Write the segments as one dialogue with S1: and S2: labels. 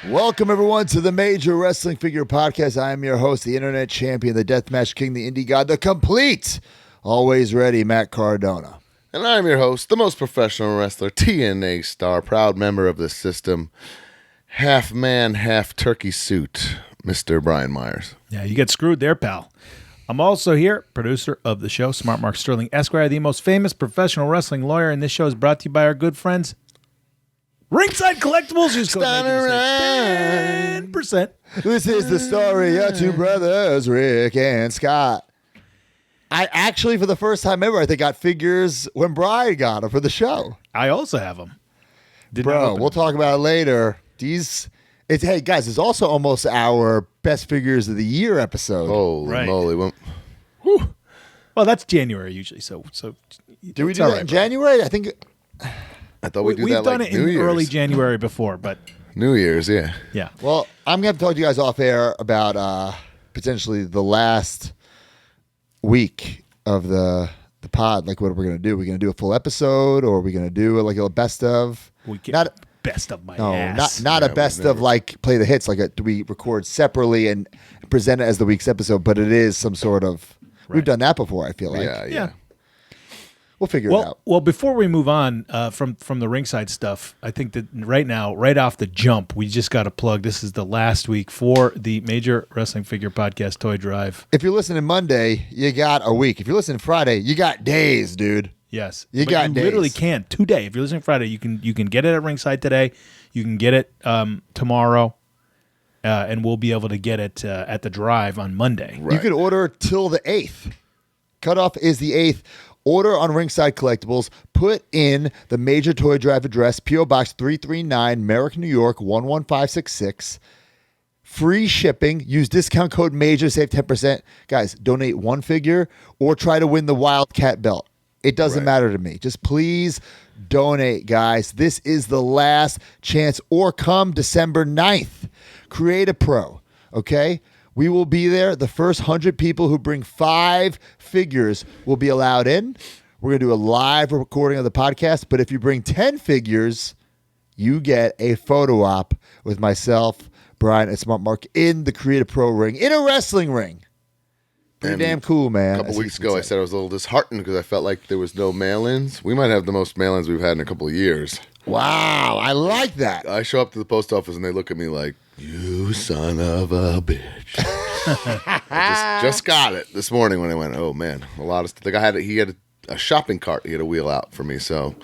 S1: Welcome, everyone, to the Major Wrestling Figure Podcast. I am your host, the Internet Champion, the Deathmatch King, the Indie God, the complete, always ready, Matt Cardona.
S2: And I'm your host, the most professional wrestler, TNA star, proud member of the system, half man, half turkey suit, Mr. Brian Myers.
S3: Yeah, you get screwed there, pal. I'm also here, producer of the show, Smart Mark Sterling Esquire, the most famous professional wrestling lawyer, and this show is brought to you by our good friends, Ringside Collectibles. Use code 10%.
S1: This is the story of two brothers, Rick and Scott. I actually, for the first time ever, I think got figures when Brian got them for the show.
S3: I also have them.
S1: Bro, we'll talk about it later. Hey, guys, it's also almost our best figures of the year episode.
S2: Holy moly.
S3: Well, that's January usually. So
S1: did we do that in January? I think...
S2: I thought we've
S3: done it in early January before, but
S2: New Year's, yeah.
S3: Yeah.
S1: Well, I'm going to talk to you guys off air about potentially the last week of the pod. Like, what are we going to do? Are we going to do a full episode, or are we going to do like a best of?
S3: Best of my ass.
S1: Not a best of like play the hits. Like, do we record separately and present it as the week's episode? But it is some sort of. Right. We've done that before. I feel like.
S2: Yeah.
S1: We'll figure it out.
S3: Well, before we move on from the ringside stuff, I think that right now, right off the jump, we just got to plug. This is the last week for the Major Wrestling Figure Podcast Toy Drive.
S1: If you're listening Monday, you got a week. If you're listening Friday, you got days, dude.
S3: Yes,
S1: you got days.
S3: Literally can today. If you're listening Friday, you can get it at Ringside today. You can get it tomorrow, and we'll be able to get it at the drive on Monday.
S1: Right. You can order till the 8th. Cutoff is the 8th. Order on Ringside Collectibles. Put in the Major Toy Drive address, P.O. Box 339, Merrick, New York, 11566. Free shipping. Use discount code MAJOR, save 10%. Guys, donate one figure or try to win the Wildcat belt. It doesn't matter to me. Just please donate, guys. This is the last chance. Or come December 9th. Create a Pro, okay? We will be there. The first 100 people who bring 5 figures will be allowed in. We're going to do a live recording of the podcast. But if you bring 10 figures, you get a photo op with myself, Brian, and Smart Mark in the Creative Pro ring, in a wrestling ring. Pretty damn cool, man.
S2: A couple weeks ago, I said I was a little disheartened because I felt like there was no mail-ins. We might have the most mail-ins we've had in a couple of years.
S1: Wow, I like that.
S2: I show up to the post office and they look at me like, "You son of a bitch." I just got it this morning when I went, oh man, a lot of stuff. The guy he had a shopping cart he had to wheel out for me. So,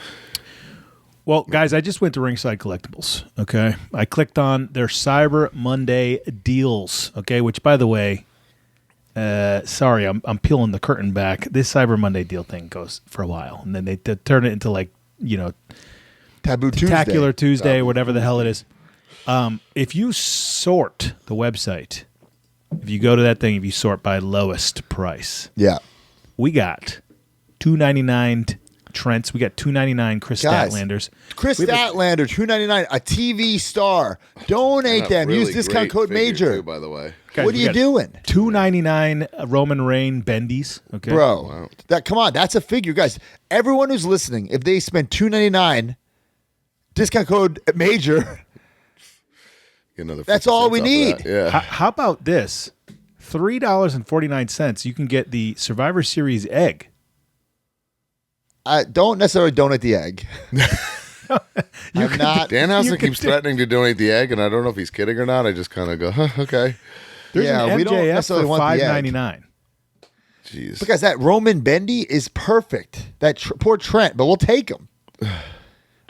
S3: well, guys, I just went to Ringside Collectibles. Okay, I clicked on their Cyber Monday deals. Okay, which by the way, sorry, I'm peeling the curtain back. This Cyber Monday deal thing goes for a while, and then they turn it into like
S1: Taboo Tuesday.
S3: Spectacular Tuesday, whatever the hell it is. If you sort the website, if you go to that thing, if you sort by lowest price, we got $2.99 Trents, we got $2.99 Chris Statlanders.
S1: Chris Statlander, $2.99, a TV star. Donate them.
S2: Really
S1: use discount code MAJOR.
S2: Too, by the way.
S1: Guys, what are you doing?
S3: $2.99 Roman Reign Bendies. Okay,
S1: bro, come on, that's a figure, guys. Everyone who's listening, if they spend $2.99, discount code MAJOR. That's all we need.
S2: Yeah.
S3: How about this? $3.49. You can get the Survivor Series egg.
S1: Don't necessarily donate the egg.
S2: Danhausen keeps threatening to donate the egg, and I don't know if he's kidding or not. I just kind of go, okay.
S3: There's an MJF
S1: we don't necessarily
S3: for
S1: want
S3: $5.99.
S2: Jeez.
S1: Because that Roman Bendy is perfect. That poor Trent, but we'll take him.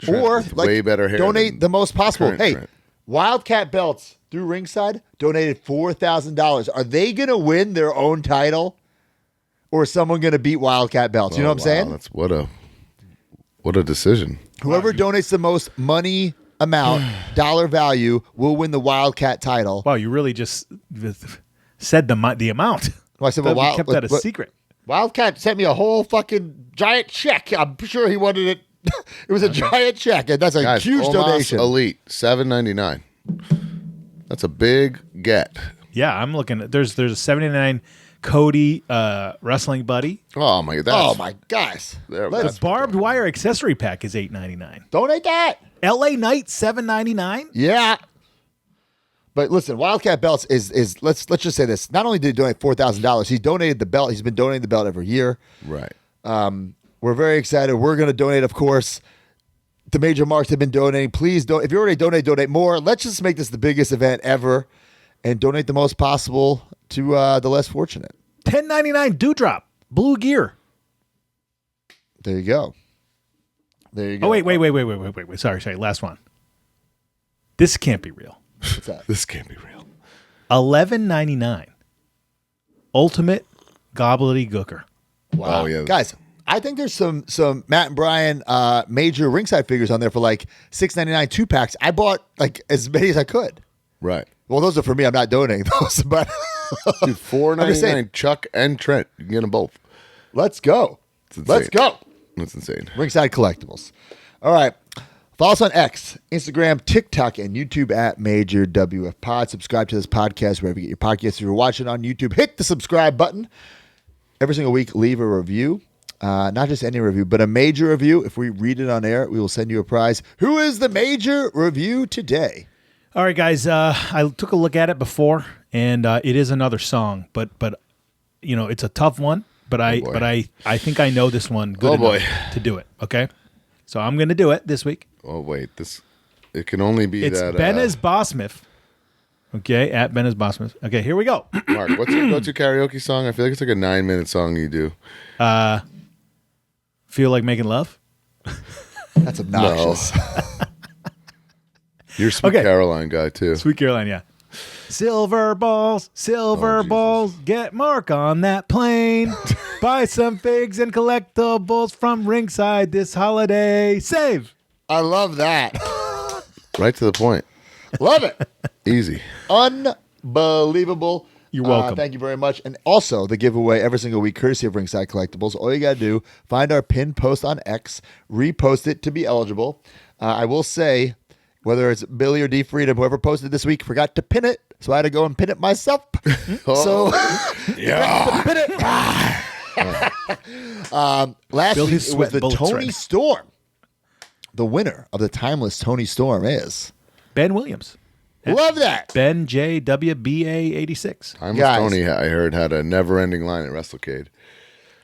S1: Or
S2: way better hair.
S1: Donate the most possible. Hey,
S2: Trent.
S1: Wildcat belts through Ringside donated $4,000. Are they going to win their own title, or is someone going to beat Wildcat belts? You know what I'm saying?
S2: That's what a decision.
S1: Whoever donates the most money amount, dollar value, will win the Wildcat title.
S3: Wow, you really just said the amount.
S1: Well, I said,
S3: we kept that a secret.
S1: Wildcat sent me a whole fucking giant check. I'm sure he wanted it. It was a giant check, and that's a huge donation.
S2: Elite, $7.99. That's a big get.
S3: Yeah, I'm looking at there's a $79 Cody wrestling buddy.
S2: Oh my god!
S1: Oh my gosh!
S3: The barbed wire accessory pack is $8.99.
S1: Donate that.
S3: LA Knight $7.99.
S1: Yeah. But listen, Wildcat Belts is let's just say this. Not only did he donate $4,000, he donated the belt. He's been donating the belt every year.
S2: Right.
S1: We're very excited. We're going to donate, of course. The major marks have been donating. Please don't. If you already donate more. Let's just make this the biggest event ever, and donate the most possible to the less fortunate.
S3: $10.99 Dewdrop Blue Gear.
S1: There you go. There you go.
S3: Oh wait. Sorry. Last one. This can't be real.
S1: What's that?
S2: This can't be real.
S3: $11.99 Ultimate Gobbledygooker.
S1: Wow.
S2: Oh, yeah.
S1: Guys, I think there's some Matt and Brian major ringside figures on there for like $6.99 2-packs. I bought like as many as I could.
S2: Right.
S1: Well, those are for me. I'm not donating those, but
S2: Dude, $4.99 Chuck and Trent. You can get them both.
S1: let's go.
S2: insane.
S1: Let's go.
S2: That's insane.
S1: Ringside Collectibles. All right. Follow us on X, Instagram, TikTok, and YouTube at Major WF Pod. Subscribe to this podcast wherever you get your podcasts. If you're watching on YouTube, hit the subscribe button. Every single week, leave a review. Not just any review, but a major review. If we read it on air, we will send you a prize. Who is the major review today?
S3: All right, guys. I took a look at it before, and it is another song, but you know it's a tough one. But I think I know this one good enough to do it. Okay, so I'm going to do it this week.
S2: Oh wait, it can only be
S3: It's
S2: that.
S3: Benez Bosmith. Okay, at Benez Bosmith. Okay, here we go.
S2: Mark, what's your go-to karaoke song? I feel like it's like a 9-minute song you do.
S3: Feel like making love.
S1: That's obnoxious.
S2: You're a Sweet
S3: Okay.
S2: Caroline guy too.
S3: Sweet Caroline, yeah. Silver balls, get Mark on that plane. Buy some figs and collectibles from Ringside this holiday. Save.
S1: I love that.
S2: Right to the point.
S1: Love it.
S2: Easy.
S1: Unbelievable.
S3: You're welcome.
S1: Thank you very much. And also the giveaway every single week, courtesy of Ringside Collectibles. All you got to do, find our pinned post on X, repost it to be eligible. I will say, whether it's Billy or D Freedom, whoever posted this week, forgot to pin it. So I had to go and pin it myself. So
S2: Yeah.
S1: pin it. Last
S3: Bill
S1: week
S3: his
S1: it was
S3: sweat
S1: the
S3: bullets
S1: Tony
S3: right.
S1: Storm. The winner of the timeless Tony Storm is.
S3: Ben Williams.
S1: Love that.
S3: Ben JWBA 86.
S2: Timeless
S1: Guys.
S2: Tony, I heard, had a never-ending line at WrestleCade.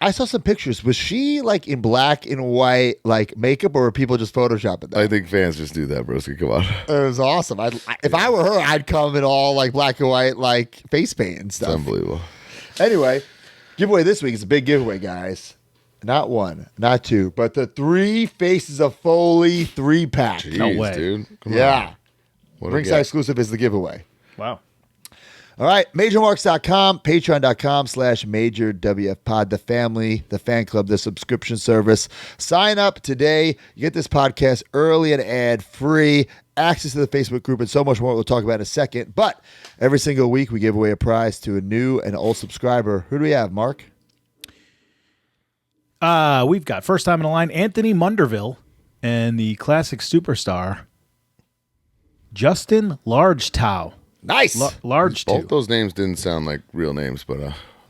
S1: I saw some pictures. Was she like in black and white, like makeup, or were people just photoshopping that?
S2: I think fans just do that, broski. Come on.
S1: It was awesome. If I were her, I'd come in all like black and white, like face paint and
S2: It's
S1: stuff.
S2: unbelievable.
S1: Anyway, giveaway this week is a big giveaway, guys. Not one, not two, but the 3 Faces of Foley 3-pack.
S2: Jeez,
S3: No way.
S2: dude. Come on.
S1: Yeah.
S2: What a
S1: Ringside
S2: get.
S1: exclusive is the giveaway.
S3: Wow.
S1: All right, MajorMarks.com, Patreon.com/MajorWFPod, the family, the fan club, the subscription service. Sign up today. You get this podcast early and ad-free, access to the Facebook group, and so much more we'll talk about in a second. But every single week, we give away a prize to a new and old subscriber. Who do we have, Mark?
S3: We've got first time in the line, Anthony Munderville, and the classic superstar, Justin Largetow.
S1: Nice.
S3: Large
S2: Both
S3: two.
S2: those names didn't sound like real names, but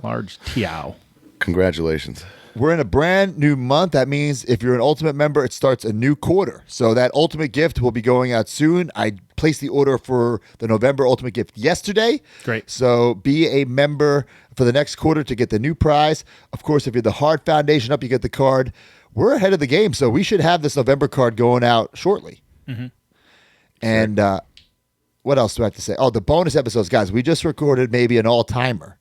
S3: Large Tiao.
S2: congratulations.
S1: We're in a brand new month. That means if you're an Ultimate member, it starts a new quarter. So that Ultimate gift will be going out soon. I placed the order for the November Ultimate gift yesterday.
S3: Great.
S1: So be a member for the next quarter to get the new prize. Of course, if you're the Hard Foundation up, you get the card. We're ahead of the game, so we should have this November card going out shortly.
S3: Mm-hmm.
S1: And what else do I have to say? Oh, the bonus episodes, guys. We just recorded maybe an all-timer.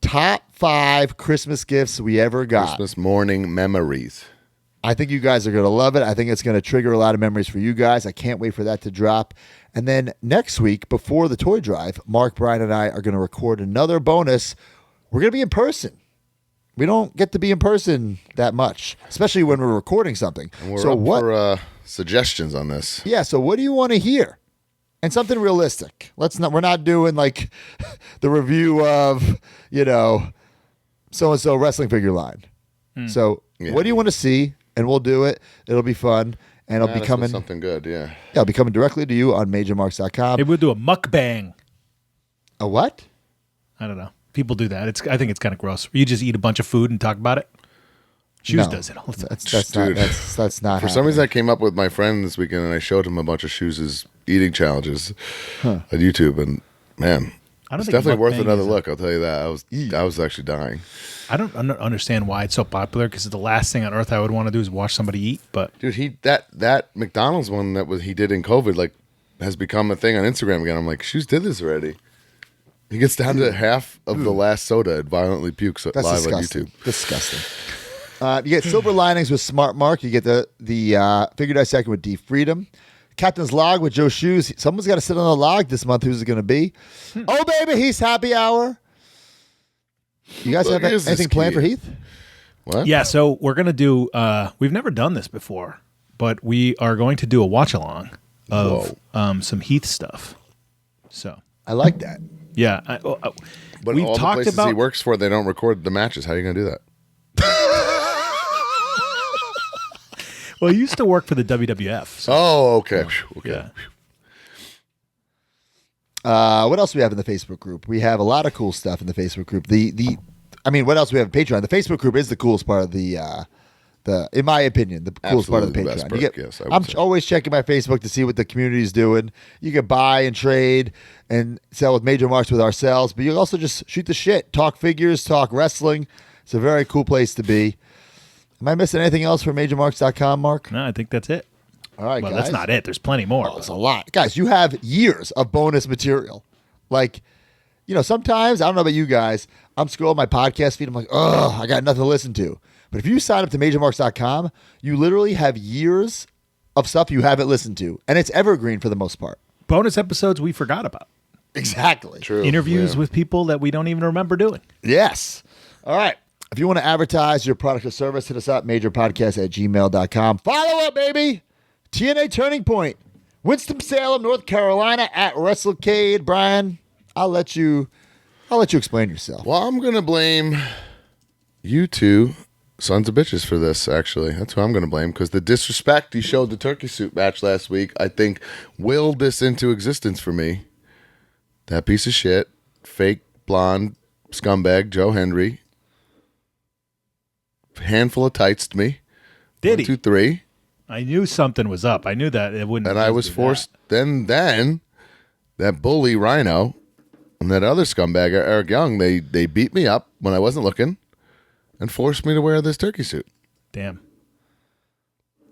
S1: Top 5 Christmas gifts we ever got.
S2: Christmas morning memories.
S1: I think you guys are going to love it. I think it's going to trigger a lot of memories for you guys. I can't wait for that to drop. And then next week, before the toy drive, Mark, Brian, and I are going to record another bonus. We're going to be in person. We don't get to be in person that much, especially when we're recording something.
S2: And we're
S1: so
S2: up
S1: what?
S2: for suggestions on this.
S1: Yeah. So what do you want to hear? And something realistic. We're not doing like the review of, so-and-so wrestling figure line. So
S2: Yeah.
S1: what do you want to see? And we'll do it. It'll be fun. And it'll be
S2: That's
S1: coming.
S2: something good, yeah.
S1: Yeah, it'll be coming directly to you on MajorMarks.com.
S3: Maybe we'll do a mukbang.
S1: A what?
S3: I don't know. People do that. I think it's kind of gross. You just eat a bunch of food and talk about it. Shoes
S1: No.
S3: does it all the time.
S1: That's not
S2: Dude.
S1: that's not
S2: For some
S1: happening.
S2: reason, I came up with my friend this weekend and I showed him a bunch of Shoes' eating challenges on YouTube, and man,
S3: I don't
S2: it's
S3: think
S2: definitely worth
S3: mukbang
S2: another
S3: is
S2: look. I'll tell you that. I was actually dying.
S3: I don't understand why it's so popular because the last thing on earth I would want to do is watch somebody eat. But
S2: Dude, that McDonald's one he did in COVID like has become a thing on Instagram again. I'm like, Shoes did this already. He gets down to half of the last soda and violently pukes
S1: That's
S2: live
S1: disgusting.
S2: on YouTube.
S1: Disgusting. You get silver linings with Smart Mark. You get the figure dissecting with D Freedom. Captain's Log with Joe Shoes. Someone's got to sit on the log this month. Who's it going to be? Oh, baby, Heath's happy hour. You guys have anything planned for Heath?
S2: What?
S3: yeah, so we're gonna do. We've never done this before, but we are going to do a watch along of some Heath stuff. So
S1: I like that.
S3: yeah,
S2: But
S3: we've
S2: all the
S3: talked
S2: places
S3: about
S2: he works for, they don't record the matches. How are you going to do that?
S3: Well, he used to work for the WWF. So,
S2: Oh, okay. Okay.
S3: yeah.
S1: What else do we have in the Facebook group? We have a lot of cool stuff in the Facebook group. What else do we have in Patreon? The Facebook group is the coolest part of the in my opinion, the coolest part of the
S2: Absolutely the
S1: Patreon.
S2: best perk, yes, I would
S1: I'm
S2: say.
S1: always checking my Facebook to see what the community is doing. You can buy and trade and sell with major marks with ourselves, but you can also just shoot the shit, talk figures, talk wrestling. It's a very cool place to be. Am I missing anything else for majormarks.com, Mark?
S3: No, I think that's it.
S1: All right,
S3: Well,
S1: guys.
S3: that's not it. There's plenty more.
S1: Oh, it's a lot. Guys, you have years of bonus material. Like, sometimes, I don't know about you guys, I'm scrolling my podcast feed. I'm like, oh, I got nothing to listen to. But if you sign up to majormarks.com, you literally have years of stuff you haven't listened to. And it's evergreen for the most part.
S3: Bonus episodes we forgot about.
S1: Exactly.
S2: True.
S3: Interviews
S2: Yeah.
S3: with people that we don't even remember doing.
S1: Yes. All right. If you want to advertise your product or service, hit us up, majorpodcast@gmail.com. Follow up, baby. TNA Turning Point. Winston-Salem, North Carolina at WrestleCade. Brian, I'll let you explain yourself.
S2: Well, I'm going to blame you two sons of bitches for this, actually. That's who I'm going to blame, because the disrespect you showed the turkey suit match last week, I think, willed this into existence for me. That piece of shit, fake blonde scumbag Joe Hendry, handful of tights to me.
S3: Did
S2: 1, 2,
S3: he?
S2: 3.
S3: I knew something was up. I knew that it wouldn't.
S2: And I was
S3: do that.
S2: forced, then that bully Rhino and that other scumbag, Eric Young, they beat me up when I wasn't looking and forced me to wear this turkey suit.
S3: Damn.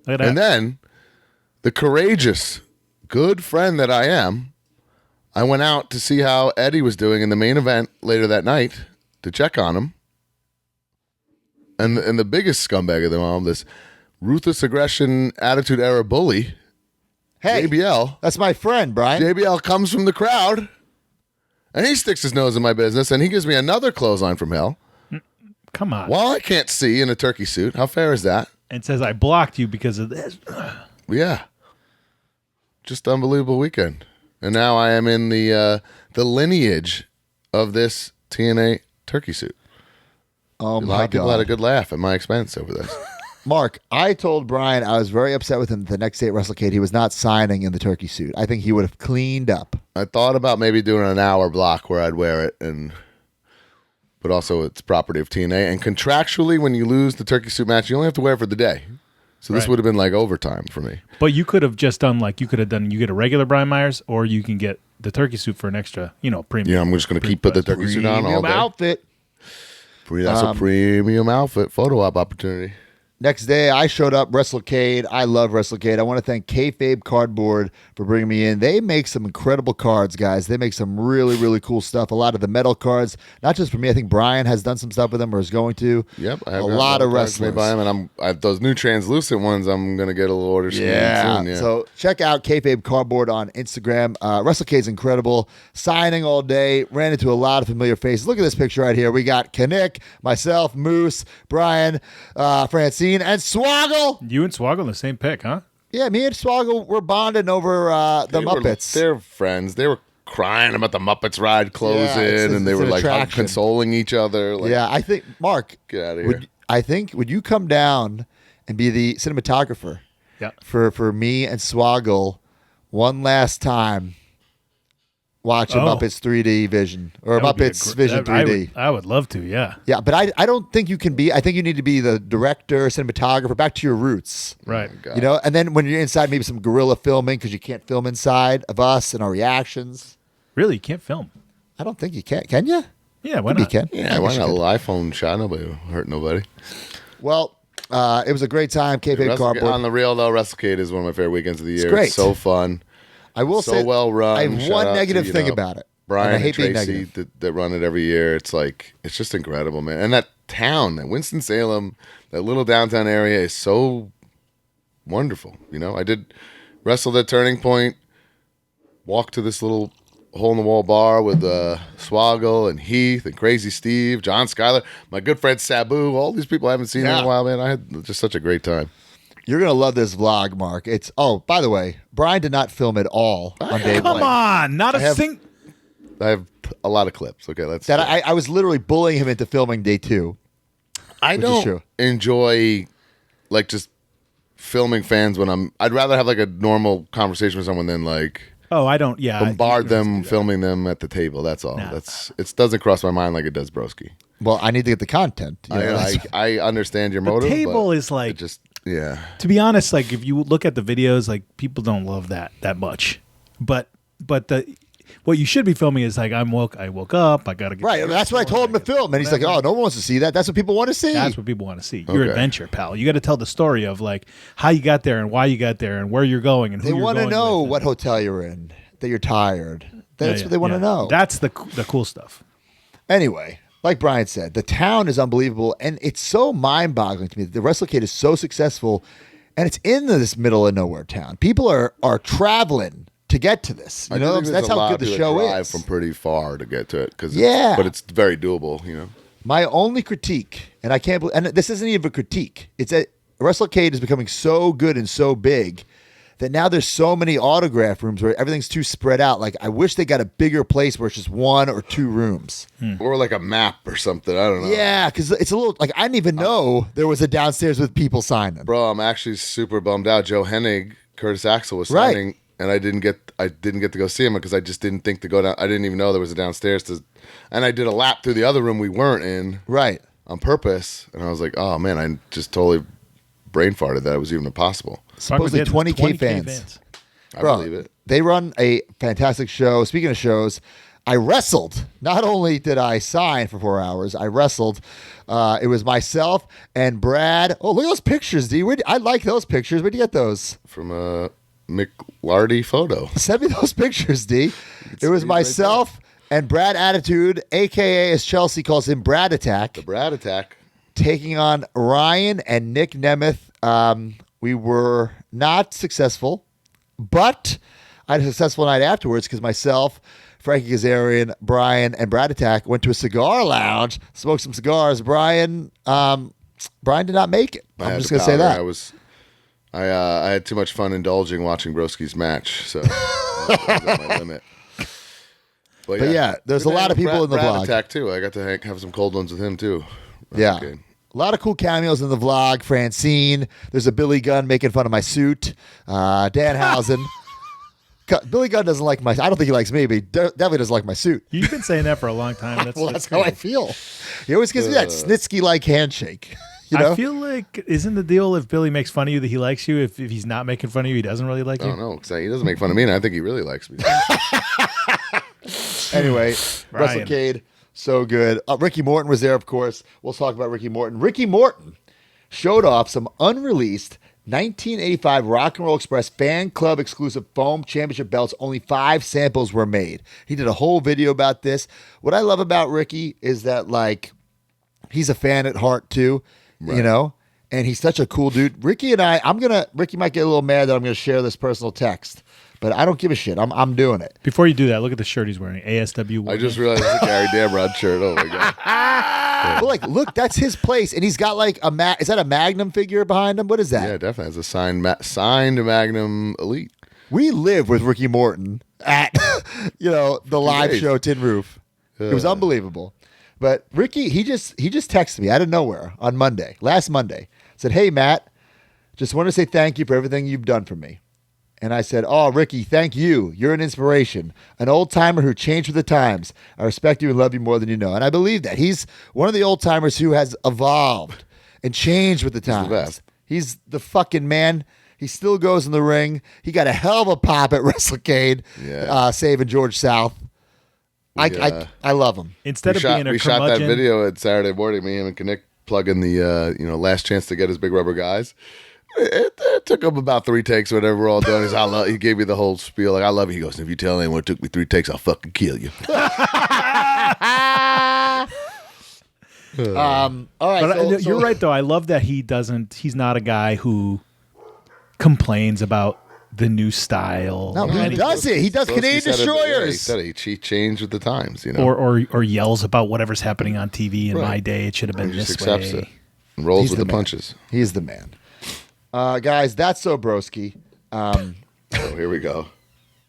S3: Look at that.
S2: And then, the courageous, good friend that I am, I went out to see how Eddie was doing in the main event later that night to check on him. And the biggest scumbag of them all, this ruthless aggression attitude era bully,
S1: Hey,
S2: JBL.
S1: that's my friend, Brian.
S2: JBL comes from the crowd, and he sticks his nose in my business, and he gives me another clothesline from hell.
S3: Come on.
S2: While I can't see in a turkey suit. How fair is that?
S3: And says I blocked you because of this.
S2: Yeah. Just unbelievable weekend. And now I am in the lineage of this TNA turkey suit.
S1: Oh,
S2: A lot
S1: my
S2: of people had a
S1: God.
S2: good laugh at my expense over this.
S1: Mark, I told Brian I was very upset with him the next day at WrestleCade. He was not signing in the turkey suit. I think he would have cleaned up.
S2: I thought about maybe doing an hour block where I'd wear it, but also it's property of TNA. And contractually, when you lose the turkey suit match, you only have to wear it for the day. So this
S3: Right.
S2: would have been like overtime for me.
S3: But you could have just done you get a regular Brian Myers, or you can get the turkey suit for an extra, premium.
S2: Yeah, I'm just going to keep put the turkey suit on all
S1: Premium
S2: day.
S1: outfit.
S2: That's a premium outfit photo op opportunity.
S1: Next day, I showed up, WrestleCade. I love WrestleCade. I want to thank Kayfabe Cardboard for bringing me in. They make some incredible cards, guys. They make some really, really cool stuff. A lot of the metal cards, not just for me. I think Brian has done some stuff with them or is going to.
S2: Yep, I
S1: a
S2: have
S1: lot of
S2: cards made
S1: wrestlers.
S2: by him, and those new translucent ones. I'm gonna get a little order soon. Yeah.
S1: So check out Kayfabe Cardboard on Instagram. WrestleCade's incredible. Signing all day. Ran into a lot of familiar faces. Look at this picture right here. We got Kinnick, myself, Moose, Brian, Francine, and Swoggle.
S3: You and Swoggle in the same pick, huh?
S1: Yeah, me and Swoggle were bonding over the Muppets.
S2: They're friends. They were crying about the Muppets ride closing, and they
S1: it's
S2: were
S1: an
S2: like
S1: attraction.
S2: consoling each other. Like,
S1: Yeah, I think, Mark,
S2: Get out of here.
S1: would you come down and be the cinematographer
S3: Yeah.
S1: for me and Swoggle one last time watching Muppets 3D Vision or
S3: That would be a
S1: Muppets Vision
S3: I
S1: 3D.
S3: I would love to, yeah.
S1: Yeah, but I don't think you can be. I think you need to be the director, cinematographer, back to your roots.
S3: Right.
S2: God.
S1: You know, and then when you're inside, maybe some guerrilla filming because you can't film inside of us and our reactions.
S3: Really, you can't film.
S1: I don't think you can. Can you?
S3: Yeah, why
S1: You
S3: not?
S1: can.
S2: Yeah, why not? A little iPhone shot. Nobody will hurt nobody.
S1: Well, it was a great time. Kayfabe Cardboard.
S2: On the real though, WrestleCade is one of my favorite weekends of the year.
S1: great.
S2: It's so fun.
S1: I will
S2: So
S1: say,
S2: well run.
S1: I have
S2: Shout
S1: one
S2: out
S1: negative
S2: to,
S1: thing about it.
S2: Brian
S1: and I
S2: and
S1: hate being
S2: Tracy
S1: negative.
S2: that run it every year. It's like it's just incredible, man. And that town, that Winston-Salem, that little downtown area is so wonderful. You know, I did wrestle at Turning Point, walk to this little hole in the wall bar with Swoggle and Heath and Crazy Steve, John Schuyler, my good friend Sabu, all these people I haven't seen in
S1: Yeah.
S2: a while, man. I had just such a great time.
S1: You're gonna love this vlog, Mark. It's by the way, Brian did not film at all on day
S3: Come
S1: one.
S3: on, not a
S2: have-
S3: thing.
S2: I have a lot of clips. Okay, let's.
S1: That I was literally bullying him into filming day 2.
S2: I
S1: which is
S2: don't
S1: true.
S2: enjoy like just filming fans when I'd rather have like a normal conversation with someone than like
S3: Oh, I don't. Yeah,
S2: bombard them filming them at the table. That's all.
S3: Nah.
S2: It doesn't cross my mind like it does Broski.
S1: Well, I need to get the content. You know, that's-
S2: I understand your motive.
S3: table
S2: but
S3: is like-
S2: it just yeah.
S3: To be honest, like if you look at the videos, like people don't love that much. But what you should be filming is like I woke up, I gotta get
S1: right. That's what I told him to film, and he's like, "Oh, no one wants to see that. That's what people want to see."
S3: That's what people want to see. Your
S2: Okay.
S3: adventure, pal. You got to tell the story of like how you got there and why you got there and where you're going and who
S1: They
S3: you're
S1: want to
S3: going
S1: know
S3: with.
S1: what hotel you're in, that you're tired. That's
S3: Yeah,
S1: what they want to
S3: yeah.
S1: know.
S3: That's the cool stuff.
S1: Anyway, like Brian said, the town is unbelievable, and it's so mind-boggling to me that the WrestleCade is so successful, and it's in this middle of nowhere town. People are traveling to get to this. You
S2: I do
S1: know,
S2: think there's
S1: that's
S2: a
S1: how
S2: lot
S1: good
S2: of
S1: the
S2: people
S1: show
S2: that drive
S1: is.
S2: from pretty far to get to it because
S1: Yeah.
S2: but it's very doable. You know,
S1: My only critique, and I can't believe, and this isn't even a critique, it's that WrestleCade is becoming so good and so big that now there's so many autograph rooms where everything's too spread out. Like, I wish they got a bigger place where it's just 1 or 2 rooms.
S2: or like a map or something. I don't know.
S1: Yeah, because it's a little, like, I didn't even know there was a downstairs with people signing.
S2: Bro, I'm actually super bummed out. Joe Hennig, Curtis Axel was
S1: Right.
S2: signing, and I didn't get to go see him because I just didn't think to go down. I didn't even know there was a downstairs and I did a lap through the other room we weren't in
S1: Right.
S2: on purpose, and I was like, oh man, I just totally brain farted that it was even possible.
S1: Supposedly 20K fans.
S2: I
S1: Bro,
S2: believe it.
S1: They run a fantastic show. Speaking of shows, I wrestled. Not only did I sign for 4 hours, I wrestled. It was myself and Brad. Oh, look at those pictures, D. I like those pictures. Where'd you get those?
S2: From a McLarty photo.
S1: Send me those pictures, D. It was
S2: right
S1: myself and Brad Attitude, a.k.a. as Chelsea calls him, Brad Attack,
S2: The Brad Attack.
S1: taking on Ryan and Nick Nemeth. We were not successful, but I had a successful night afterwards because myself, Frankie Kazarian, Brian, and Brad Attack went to a cigar lounge, smoked some cigars. Brian did not make it.
S2: I
S1: I'm
S2: had
S1: just
S2: to
S1: going to say
S2: powder.
S1: that.
S2: I had too much fun indulging watching Broski's match, so I was at my limit. But
S1: yeah, there's
S2: Good
S1: a lot
S2: night
S1: of people
S2: with
S1: in the
S2: Brad
S1: vlog.
S2: Attack too. I got to have some cold ones with him too.
S1: Yeah.
S2: Okay.
S1: A lot of cool cameos in the vlog. Francine. There's a Billy Gunn making fun of my suit. Danhausen. Billy Gunn doesn't like my. I don't think he likes me, but he definitely doesn't like my suit.
S3: You've been saying that for a long time. That's,
S1: Well,
S3: that's
S1: that's how I
S3: great.
S1: feel. He always gives me that Snitsky-like handshake. You know?
S3: I feel like isn't the deal if Billy makes fun of you that he likes you? If he's not making fun of you, he doesn't really like
S2: I
S3: you.
S2: don't know, 'cause he doesn't make fun of me, and I think he really likes me.
S1: Anyway,
S3: Ryan.
S1: WrestleCade, so good. Ricky Morton was there, of course. We'll talk about Ricky Morton. Ricky Morton showed off some unreleased 1985 Rock and Roll Express fan club exclusive foam championship belts. Only 5 samples were made. He did a whole video about this. What I love about Ricky is that, like, he's a fan at heart too, you know, and he's such a cool dude. Ricky and Ricky might get a little mad that I'm going to share this personal text, but I don't give a shit. I'm doing it.
S3: Before you do that, look at the shirt he's wearing. ASW.
S2: I just realized it's a Gary Damrod shirt. Oh my god!
S1: Well, like, look, that's his place, and he's got like is that a Magnum figure behind him? What is that?
S2: Yeah, definitely. It's a signed Magnum Elite.
S1: We live with Ricky Morton at the live
S2: days.
S1: show Tin Roof. It was unbelievable. But Ricky, he just texted me out of nowhere on last Monday. Said, "Hey Matt, just want to say thank you for everything you've done for me." And I said, "Oh, Ricky, thank you. You're an inspiration. An old-timer who changed with the times. I respect you and love you more than you know." And I believe that. He's one of the old-timers who has evolved and changed with the times.
S2: best.
S1: He's the fucking man. He still goes in the ring. He got a hell of a pop at WrestleCade, saving George South. I love him.
S3: Instead of being a
S2: we shot that
S3: curmudgeon,
S2: video at Saturday morning. Me, him, and Connect plugging the last chance to get his big rubber guys. It took him about 3 takes. Whenever we're all done, he gave me the whole spiel. Like, I love you. He goes, "If you tell anyone it took me 3 takes, I'll fucking kill you."
S1: All right,
S3: but you're right though. I love that he's not a guy who complains about the new style.
S1: No, he
S3: anything.
S1: does it. He does
S2: Broski
S1: Canadian
S2: said it,
S1: Destroyers.
S2: he said it. He changed with the times,
S3: or yells about whatever's happening on TV. In my day, it should have been
S2: He just
S3: this
S2: accepts
S3: way.
S2: it. And rolls
S1: He's
S2: with
S1: the
S2: the
S1: man.
S2: punches.
S1: He's the man. Guys, that's so broski.
S2: Oh, here we go.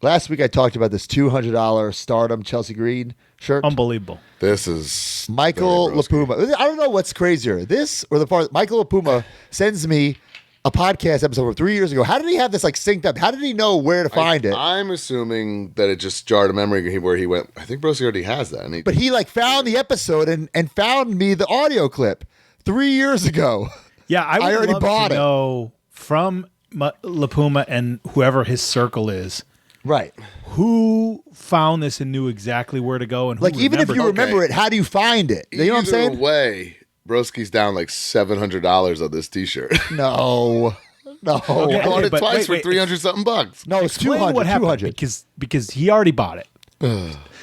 S1: Last week I talked about this $200 Stardom Chelsea Green shirt.
S3: Unbelievable.
S2: This is
S1: Michael
S2: very broski.
S1: LaPuma. I don't know what's crazier, this or the part Michael LaPuma sends me a podcast episode from 3 years ago. How did he have this like synced up? How did he know where to find it?
S2: I'm assuming that it just jarred a memory where he went. I think Broski already has that. And
S1: But he like found the episode and found me the audio clip 3 years ago.
S3: Yeah, I would
S1: already
S3: love
S1: bought
S3: to
S1: it.
S3: know from LaPuma and whoever his circle is,
S1: Right.
S3: who found this and knew exactly where to go and who
S1: Like even if you
S3: remembered it.
S1: remember it, how do you find it? You know what I'm saying?
S2: Way, Broski's down like $700 on this T-shirt.
S1: No. No.
S3: Okay,
S2: I bought it
S3: but
S2: twice
S3: wait,
S2: for 300 something bucks.
S1: No, it's
S3: Explain
S1: 200.
S3: what happened
S1: 200.
S3: because he already bought it.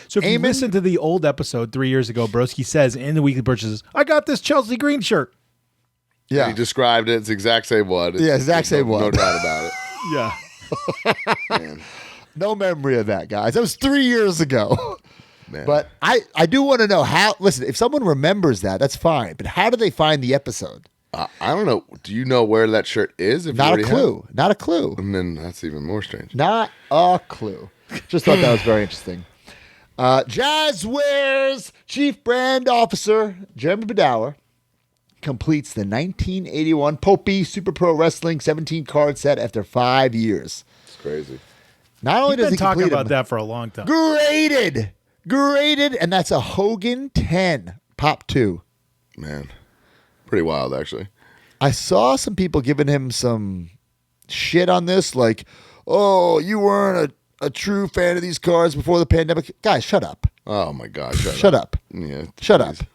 S3: So if you
S1: Eamon?
S3: listen to the old episode 3 years ago, Broski says in the weekly purchases, "I got this Chelsea Green shirt."
S1: Yeah.
S2: He described it. It's the exact same one.
S1: Yeah, exact same
S2: no,
S1: one.
S2: No doubt about it.
S3: Yeah.
S2: Man.
S1: No memory of that, guys. That was 3 years ago.
S2: Man.
S1: But I do want to know how. Listen, if someone remembers that, that's fine. But how do they find the episode?
S2: I don't know. Do you know where that shirt is? If you
S1: Not a
S2: already have
S1: clue. Not a clue.
S2: it? And then that's even more strange.
S1: Not a clue. Just thought that was very interesting. Jazzwares Chief Brand Officer Jeremy Bedower completes the 1981 Popey Super Pro Wrestling 17 card set after 5 years.
S2: It's crazy.
S1: Not only
S3: We've
S1: does
S3: been
S1: he
S3: talking
S1: complete
S3: about
S1: them,
S3: that for a long time.
S1: graded, and that's a Hogan 10 Pop 2.
S2: Man. Pretty wild, actually.
S1: I saw some people giving him some shit on this, like, "Oh, you weren't a true fan of these cards before the pandemic." Guys, shut up.
S2: Oh, my God.
S1: Shut up.
S2: Yeah.
S1: Shut
S2: geez.
S1: up.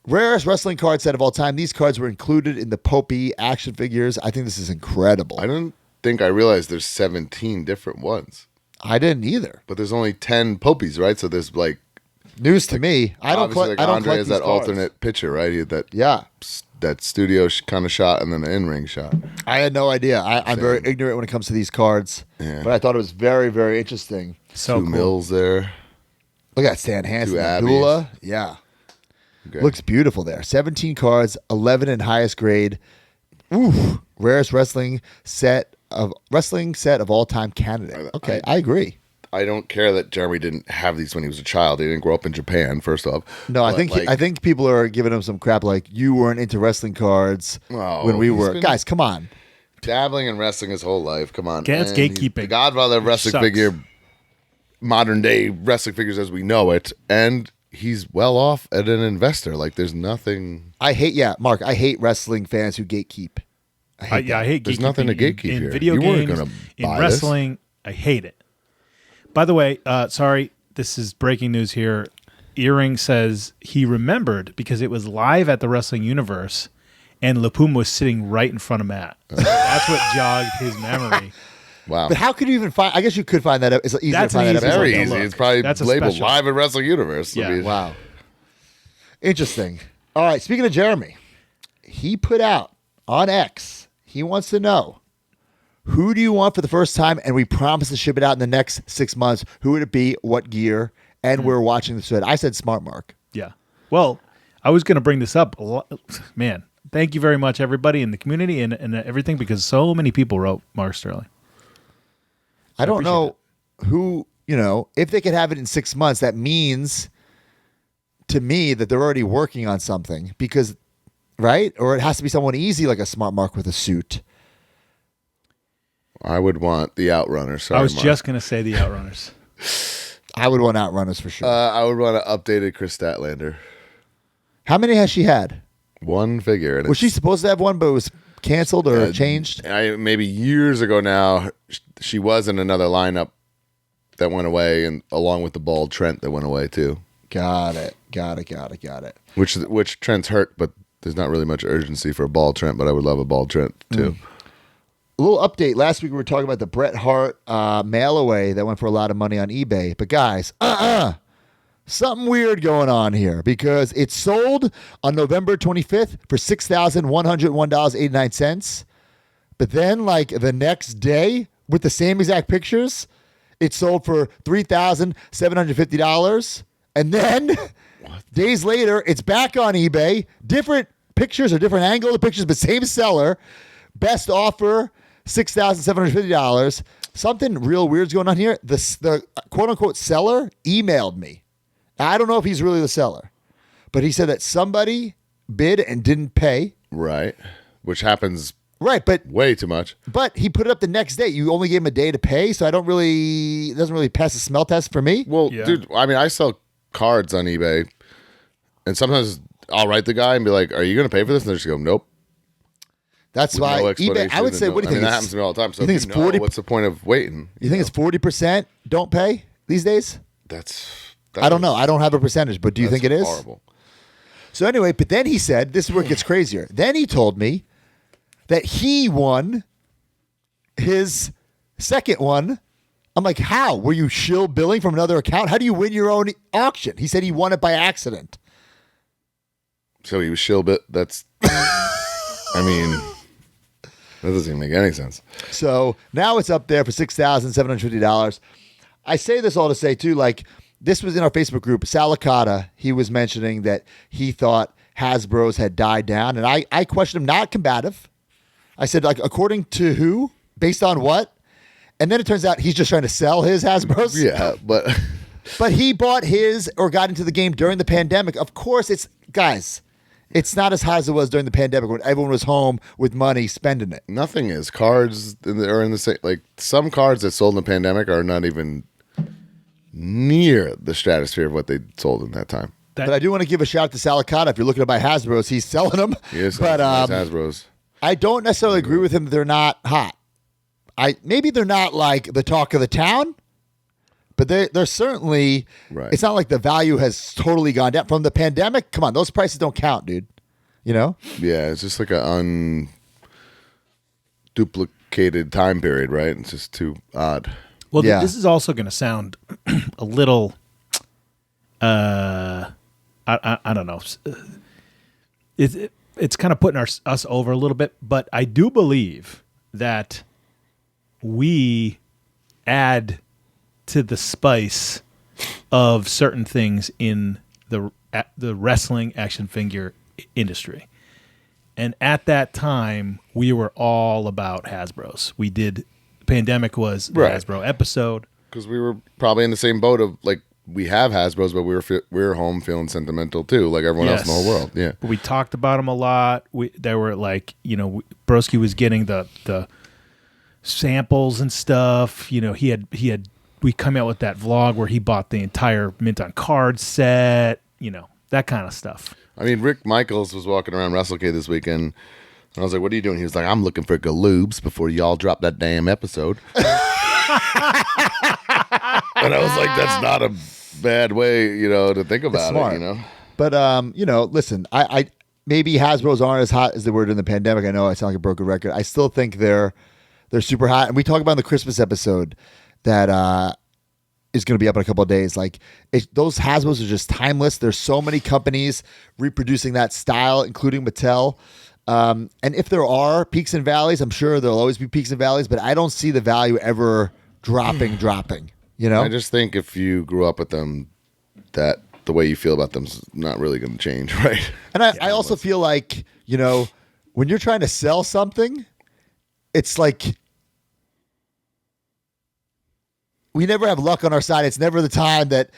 S1: Rarest wrestling card set of all time. These cards were included in the Popey action figures. I think this is incredible.
S2: I don't think I realized there's 17 different ones.
S1: I didn't either.
S2: But there's only 10 Popies, right? So there's like
S1: News to me. I don't.
S2: obviously like
S1: I don't
S2: Andre
S1: collect
S2: has
S1: these
S2: that
S1: cards.
S2: alternate picture, right? He had that
S1: Yeah,
S2: studio kind of shot and then the in-ring shot.
S1: I had no idea. I'm very ignorant when it comes to these cards,
S2: Yeah.
S1: but I thought it was very, very interesting.
S3: So
S2: Two
S3: cool.
S2: Mills there.
S1: Look at Stan Hansen,
S2: Two Abbeys.
S1: Abdullah. Yeah,
S2: Okay.
S1: looks beautiful there. 17 cards, 11 in highest grade. Oof, rarest wrestling set of all time candidate. Okay, I agree.
S2: I don't care that Jeremy didn't have these when he was a child. He didn't grow up in Japan, first off.
S1: No, I
S2: But,
S1: think
S2: like,
S1: I think people are giving him some crap like you weren't into wrestling cards
S2: Oh,
S1: when we
S2: he's
S1: were.
S2: been-
S1: Guys, come on.
S2: dabbling in wrestling his whole life. Come on.
S3: That's
S2: And he's
S3: gatekeeping.
S2: The godfather of wrestling
S3: Sucks.
S2: figure, modern day wrestling figures as we know it. And he's well off at an investor. Like there's nothing.
S1: Mark, I hate wrestling fans who gatekeep. I hate
S3: I hate
S2: There's
S3: gatekeeping
S2: nothing to
S3: in-
S2: gatekeep
S3: in
S2: here.
S3: video
S2: You weren't
S3: games,
S2: gonna
S3: in
S2: buy this.
S3: wrestling. I hate it. By the way, sorry, this is breaking news here. Earring says he remembered because it was live at the Wrestling Universe, and LaPuma was sitting right in front of Matt. So that's what jogged his memory.
S2: Wow.
S1: But how could you even find? I guess you could find that. It's easier
S3: That's
S1: to find
S3: an
S1: that
S3: easy
S1: episode.
S2: Very
S3: to
S2: easy.
S3: look.
S2: It's probably
S3: That's a
S2: labeled
S3: special.
S2: live at Wrestling Universe. I
S3: Yeah.
S2: mean,
S1: Wow. Interesting. All right. Speaking of Jeremy, he put out on X. He wants to know who do you want for the first time, and we promise to ship it out in the next 6 months. Who would it be? What gear? And we're watching the thread. I said Smart Mark.
S3: Yeah. Well, I was going to bring this up. Man, thank you very much, everybody in the community and everything, because so many people wrote Mark Sterling.
S1: I don't
S3: appreciate
S1: know who, if they could have it in 6 months, that means to me that they're already working on something because, right? Or it has to be someone easy like a Smart Mark with a suit.
S2: I would want the Outrunners. Sorry,
S3: I was
S2: Mark.
S3: just going to say the Outrunners.
S1: I would want Outrunners for sure.
S2: I would want an updated Chris Statlander.
S1: How many has she had?
S2: One figure. And
S1: Was she supposed to have one, but it was canceled or changed?
S2: Maybe years ago now, she was in another lineup that went away, and along with the bald Trent that went away too.
S1: Got it.
S2: Which Trent's hurt, but there's not really much urgency for a bald Trent, but I would love a bald Trent too.
S1: A little update. Last week we were talking about the Bret Hart mail away that went for a lot of money on eBay. But guys, something weird going on here because it sold on November 25th for $6,101.89. But then, like the next day, with the same exact pictures, it sold for $3,750. And then days later, it's back on eBay. Different pictures or different angle of the pictures, but same seller. Best offer, $6,750. Something real weird's going on here. The quote unquote seller emailed me. I don't know if he's really the seller, but he said that somebody bid and didn't pay.
S2: Right. Which happens
S1: but
S2: way too much.
S1: But he put it up the next day. You only gave him a day to pay, so it doesn't really pass the smell test for me.
S2: Well, dude, I mean, I sell cards on eBay, and sometimes I'll write the guy and be like, "Are you going to pay for this?" And they just go, "Nope."
S1: That's
S2: With
S1: why
S2: no
S1: eBay. I would say, what do you think?
S2: That happens to me all the time. So
S1: you think
S2: if
S1: it's
S2: know,
S1: 40?
S2: What's the point of waiting?
S1: You think it's 40% don't pay these days? I don't know. I don't have a percentage, but do you think it is?
S2: Horrible.
S1: So anyway, but then he said, this is where it gets crazier. Then he told me that he won his second one. I'm like, how? Were you shill billing from another account? How do you win your own auction? He said he won it by accident.
S2: So he was shill bit. That's, I mean, that doesn't even make any sense.
S1: So now it's up there for $6,750. I say this all to say, too, like, this was in our Facebook group. Salicata, he was mentioning that he thought Hasbros had died down. And I questioned him, not combative. I said, like, according to who? Based on what? And then it turns out he's just trying to sell his Hasbros.
S2: Yeah, but
S1: But he bought his or got into the game during the pandemic. Of course, it's not as high as it was during the pandemic when everyone was home with money spending it.
S2: nothing is. Cards are in the same. Like some cards that sold in the pandemic are not even near the stratosphere of what they sold in that time.
S1: But I do want to give a shout out to Salicata. If you're looking to buy Hasbros, he's selling them.
S2: Yes,
S1: but
S2: Hasbros.
S1: I don't necessarily agree with him that they're not hot. Maybe they're not like the talk of the town, but they're certainly.
S2: Right.
S1: It's not like the value has totally gone down from the pandemic. Come on, those prices don't count, dude. You know?
S2: Yeah, it's just like an unduplicated time period, right? It's just too odd.
S3: Well,
S1: Yeah.
S3: this is also going to sound a little, I don't know. It's kind of putting us over a little bit, but I do believe that we add to the spice of certain things in the wrestling action figure industry. And at that time, we were all about Hasbros. We did. Pandemic was the
S2: Right.
S3: Hasbro episode.
S2: Because we were probably in the same boat of like we have Hasbros, but we were home feeling sentimental too, like everyone else in the whole world. Yeah,
S3: But we talked about them a lot. They were like, Broski was getting the samples and stuff. You know, we come out with that vlog where he bought the entire Mint on Card set. You know, that kind of stuff.
S2: I mean, Rick Michaels was walking around WrestleCade this weekend, and I was like, "What are you doing?" He was like, "I'm looking for galoobs before y'all drop that damn episode." And I was like, "That's not a bad way, to think about
S1: smart.
S2: it."
S1: But listen, I maybe Hasbro's aren't as hot as they were in the pandemic. I know I sound like a broken record. I still think they're super hot, and we talk about in the Christmas episode that is going to be up in a couple of days. Like those Hasbros are just timeless. There's so many companies reproducing that style, including Mattel. And if there are peaks and valleys, I'm sure there'll always be peaks and valleys, but I don't see the value ever dropping.
S2: I just think if you grew up with them, that the way you feel about them is not really going to change, right?
S1: And I also feel like, when you're trying to sell something, it's like we never have luck on our side. It's never the time that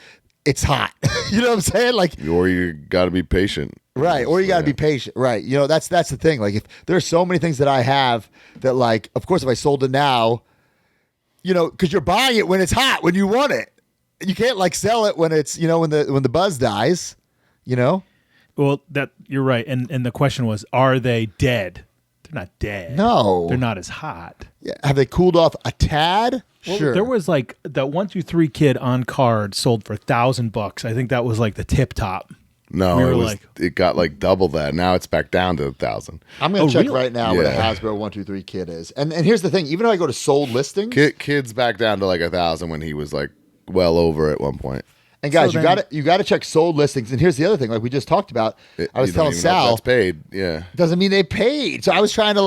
S1: it's hot. You know what I'm saying? Like,
S2: Or you got to be patient.
S1: right. Or you got to be patient. Right. That's the thing. Like if there's so many things that I have that like, of course, if I sold it now, because you're buying it when it's hot, when you want it. You can't like sell it when it's, when the buzz dies,
S3: Well, that you're right. And the question was, are they dead? They're not dead.
S1: No.
S3: They're not as hot.
S1: Yeah. Have they cooled off a tad?
S3: Well,
S1: Sure.
S3: there was like that 123 kid on card sold for $1,000. I think that was like the tip top.
S2: No,
S3: We were
S2: it got like double that. Now it's back down to 1,000.
S1: I'm going to check
S3: really?
S1: right now what a
S2: Yeah.
S1: Hasbro 123 kid is. And here's the thing. Even though I go to sold listings.
S2: Kid's back down to like 1,000 when he was like well over at one point.
S1: And guys,
S3: So
S1: you got to check sold listings. And here's the other thing, like we just talked about. I was
S2: You don't
S1: telling
S2: even know if
S1: Sal,
S2: that's paid. Yeah.
S1: doesn't mean they paid. So I was trying to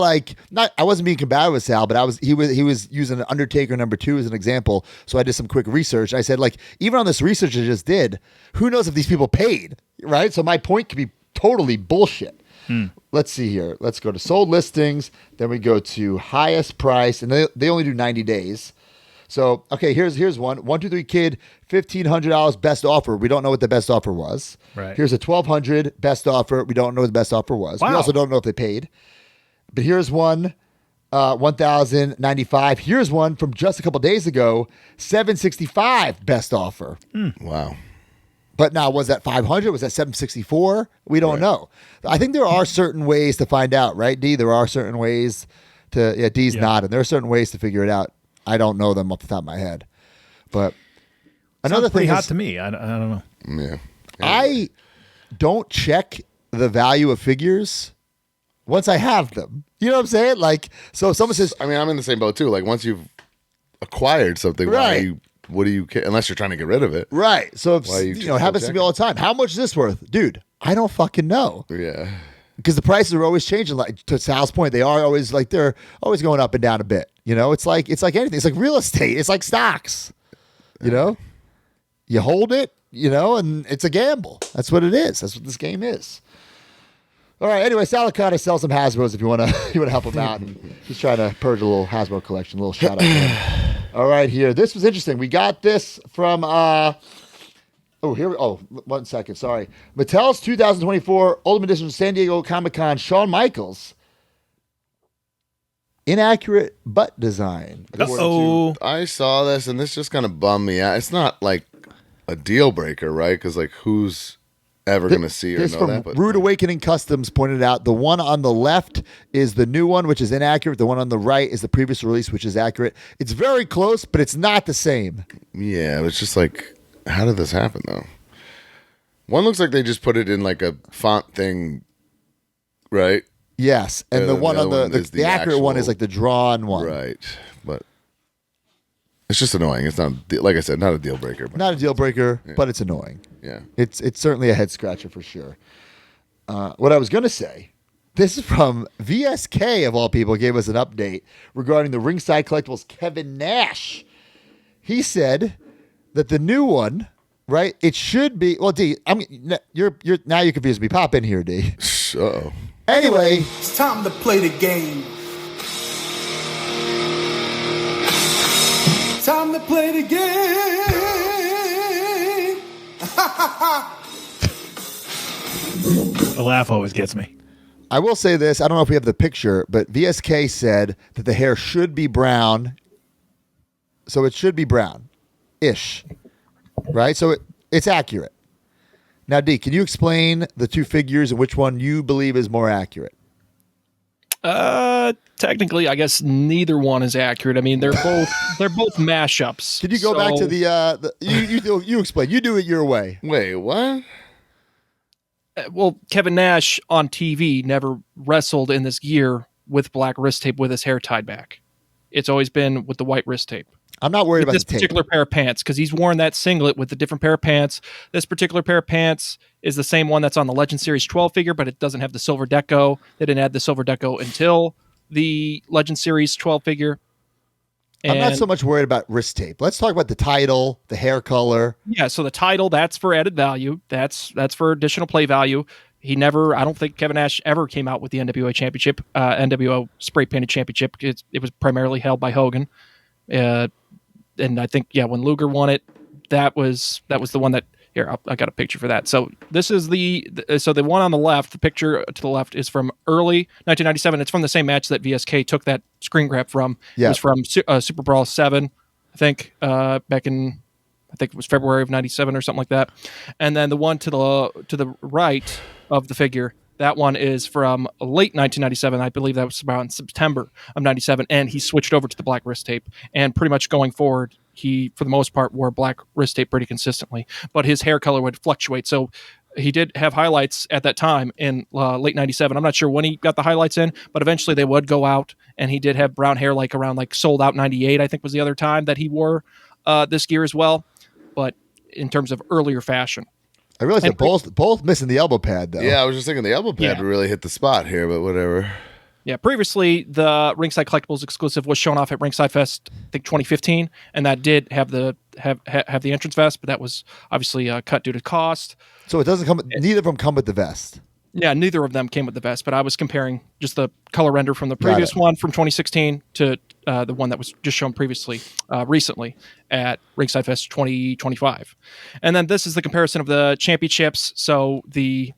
S1: I wasn't being combative with Sal, but he was using an Undertaker #2 as an example. So I did some quick research. I said, even on this research I just did, who knows if these people paid, right? So my point could be totally bullshit. Let's see here. Let's go to sold listings. Then we go to highest price, and they only do 90 days. So, okay, here's one. 123 kid, $1,500 best offer. We don't know what the best offer was.
S3: Right.
S1: Here's a $1,200 best offer. We don't know what the best offer was. We
S3: Wow.
S1: also don't know if they paid. But here's one, $1,095. Here's one from just a couple days ago, $765 best offer.
S2: Wow.
S1: But now, was that 500? Was that 764? We don't know. I think there are certain ways to find out, right, D? There are certain ways to, D's nodding. There are certain ways to figure it out. I don't know them off the top of my head. But another
S3: Sounds pretty
S1: thing
S3: hot
S1: is,
S3: to me. I don't know.
S2: Yeah.
S1: I don't check the value of figures once I have them. You know what I'm saying? So if someone says,
S2: I mean, I'm in the same boat too. Like once you've acquired something,
S1: Right.
S2: what do you care? Unless you're trying to get rid of it.
S1: right. So if,
S2: Why you
S1: it
S2: just
S1: happens to
S2: check
S1: me all the time. How much is this worth? Dude, I don't fucking know.
S2: Yeah.
S1: Because the prices are always changing. Like to Sal's point, they are always they're always going up and down a bit. It's like anything. It's like real estate. It's like stocks. You hold it, and it's a gamble. That's what it is. That's what this game is. All right. Anyway, Sal Licata sells some Hasbros if you want to help him out. And he's trying to purge a little Hasbro collection. A little shout out to him. All right, here. This was interesting. We got this from. One second. Sorry. Mattel's 2024 Ultimate Edition San Diego Comic-Con Shawn Michaels. Inaccurate butt design.
S3: Uh-oh.
S2: I saw this and this just kind of bummed me out. It's not like a deal breaker, right? Because who's ever going to see or
S1: This
S2: know
S1: from
S2: that? But
S1: Rude Awakening Customs pointed out the one on the left is the new one, which is inaccurate. The one on the right is the previous release, which is accurate. It's very close, but it's not the same.
S2: yeah, it's just how did this happen though? One looks like they just put it in a font thing, right?
S1: Yes, and
S2: Yeah,
S1: the
S2: the
S1: one on
S2: other one
S1: the
S2: is the
S1: accurate one is
S2: actual-
S1: the drawn one.
S2: Right. But it's just annoying. It's not, like I said, not a deal breaker. But
S1: Not a deal breaker, but it's annoying.
S2: yeah.
S1: It's certainly a head scratcher for sure. What I was going to say, this is from VSK of all people, gave us an update regarding the Ringside Collectibles Kevin Nash. He said that the new one, right? It should be. Well, D, you're now you confused me. Pop in here, D.
S2: Uh-oh.
S1: Anyway,
S4: It's time to play the game. Time to play the game.
S3: The laugh always gets me.
S1: I will say this. I don't know if we have the picture, but VSK said that the hair should be brown. So it should be brown-ish, right? So it's accurate. Now, D, can you explain the two figures and which one you believe is more accurate?
S5: Technically, I guess neither one is accurate. I mean, they're both mashups.
S1: Can you go back to
S5: So,
S1: the you explain. You do it your way.
S2: Wait, what?
S5: well, Kevin Nash on TV never wrestled in this gear with black wrist tape with his hair tied back. It's always been with the white wrist tape.
S1: I'm not worried about
S5: This
S1: the tape.
S5: particular pair of pants, because he's worn that singlet with a different pair of pants. This particular pair of pants is the same one that's on the Legend Series 12 figure, but it doesn't have the silver deco. They didn't add the silver deco until the Legend Series 12 figure.
S1: I'm not
S5: And-
S1: so much worried about wrist tape. Let's talk about the title, the hair color.
S5: Yeah, so the title, that's for added value. That's for additional play value. I don't think Kevin Nash ever came out with the NWA championship, NWO spray painted championship. It was primarily held by Hogan. And I think, when Luger won it, that was the one that, I got a picture for that. So this is the one on the left, the picture to the left is from early 1997. It's from the same match that VSK took that screen grab from.
S1: Yeah.
S5: It was from Super Brawl 7, I think, back in, I think it was February of 97 or something like that. And then the one to the right of the figure, that one is from late 1997. I believe that was around September of 97. And he switched over to the black wrist tape. And pretty much going forward, he, for the most part, wore black wrist tape pretty consistently. But his hair color would fluctuate. So he did have highlights at that time in late 97. I'm not sure when he got the highlights in, but eventually they would go out. And he did have brown hair like around like Sold Out 98, I think was the other time that he wore this gear as well. But in terms of earlier fashion.
S1: I realize they're both missing the elbow pad, though.
S2: Yeah, I was just thinking the elbow pad really hit the spot here, but whatever.
S5: Yeah, previously the Ringside Collectibles exclusive was shown off at Ringside Fest, I think 2015, and that did have the entrance vest, but that was obviously cut due to cost.
S1: So it doesn't come. Neither of them come with the vest.
S5: Yeah, neither of them came with the vest, but I was comparing just the color render from the previous one from 2016 to the one that was just shown previously, recently at Ringside Fest 2025. And then this is the comparison of the championships. So the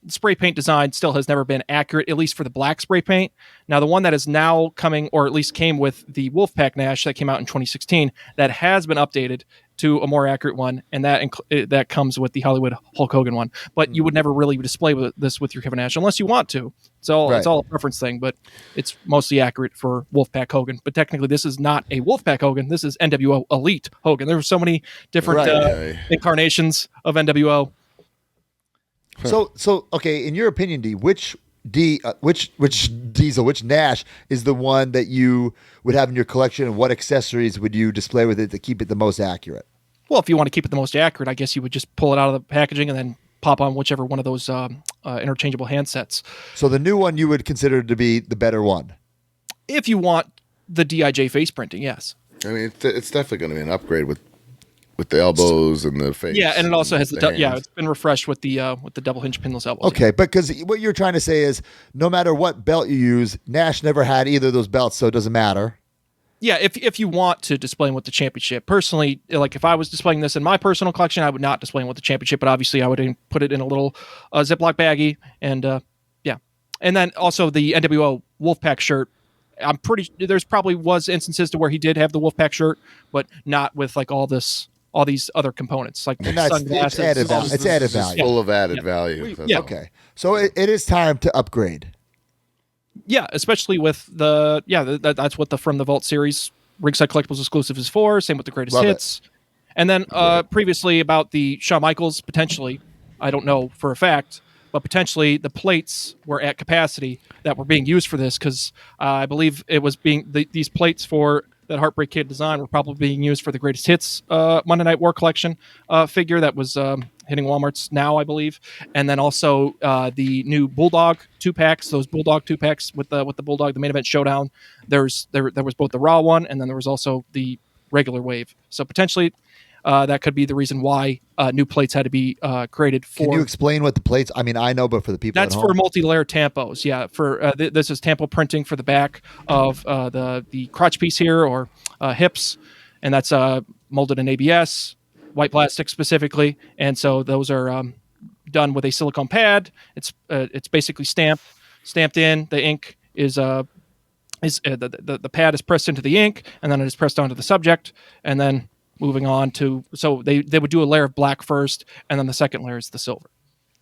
S5: spray paint design still has never been accurate, at least for the black spray paint. Now, the one that is now coming, or at least came with the Wolfpack Nash that came out in 2016, that has been updated to a more accurate one, and that comes with the Hollywood Hulk Hogan one. But you would never really display this with your Kevin Nash unless you want to. It's all a preference thing, but it's mostly accurate for Wolfpack Hogan. But technically, this is not a Wolfpack Hogan. This is NWO Elite Hogan. There were so many different incarnations of NWO.
S1: So okay, in your opinion, which Diesel, which Nash is the one that you would have in your collection, and what accessories would you display with it to keep it the most accurate?
S5: Well, if you want to keep it the most accurate, I guess you would just pull it out of the packaging and then pop on whichever one of those interchangeable handsets.
S1: So the new one you would consider to be the better one?
S5: If you want the DIJ face printing, yes.
S2: I mean, it's definitely going to be an upgrade with the elbows and the face.
S5: Yeah, and it also has it's been refreshed with the double hinge pinless elbows.
S1: Okay, but because what you're trying to say is no matter what belt you use, Nash never had either of those belts, so it doesn't matter.
S5: Yeah, if you want to display them with the championship. Personally, like if I was displaying this in my personal collection, I would not display them with the championship, but obviously I would put it in a little Ziploc baggie, and yeah. And then also the NWO Wolfpack shirt. I'm there's probably was instances to where he did have the Wolfpack shirt, but not with like all these other components, like sunglasses.
S1: It's added value.
S2: Full of added value.
S5: Yeah.
S1: Okay. So it is time to upgrade.
S5: Yeah, especially with that's what the From the Vault series Ringside Collectibles exclusive is for. Same with the greatest hits. And then previously about the Shawn Michaels, potentially, I don't know for a fact, but potentially the plates were at capacity that were being used for this, because I believe it was these plates for that Heartbreak Kid design were probably being used for the Greatest Hits Monday Night War collection figure that was hitting Walmart's now, I believe. And then also the new Bulldog 2-packs, those Bulldog 2-packs with the Bulldog, the Main Event Showdown. There was both the Raw one, and then there was also the regular wave. So potentially that could be the reason why new plates had to be created for.
S1: Can you explain what the plates? I mean, I know, but for the people
S5: that's
S1: at home.
S5: for multi-layer tampos. Yeah, for this is tampo printing for the back of the crotch piece here, or hips, and that's molded in ABS, white plastic specifically, and so those are done with a silicone pad. It's basically stamped in. The ink is the pad is pressed into the ink, and then it is pressed onto the subject, and then moving on to, so they would do a layer of black first, and then the second layer is the silver.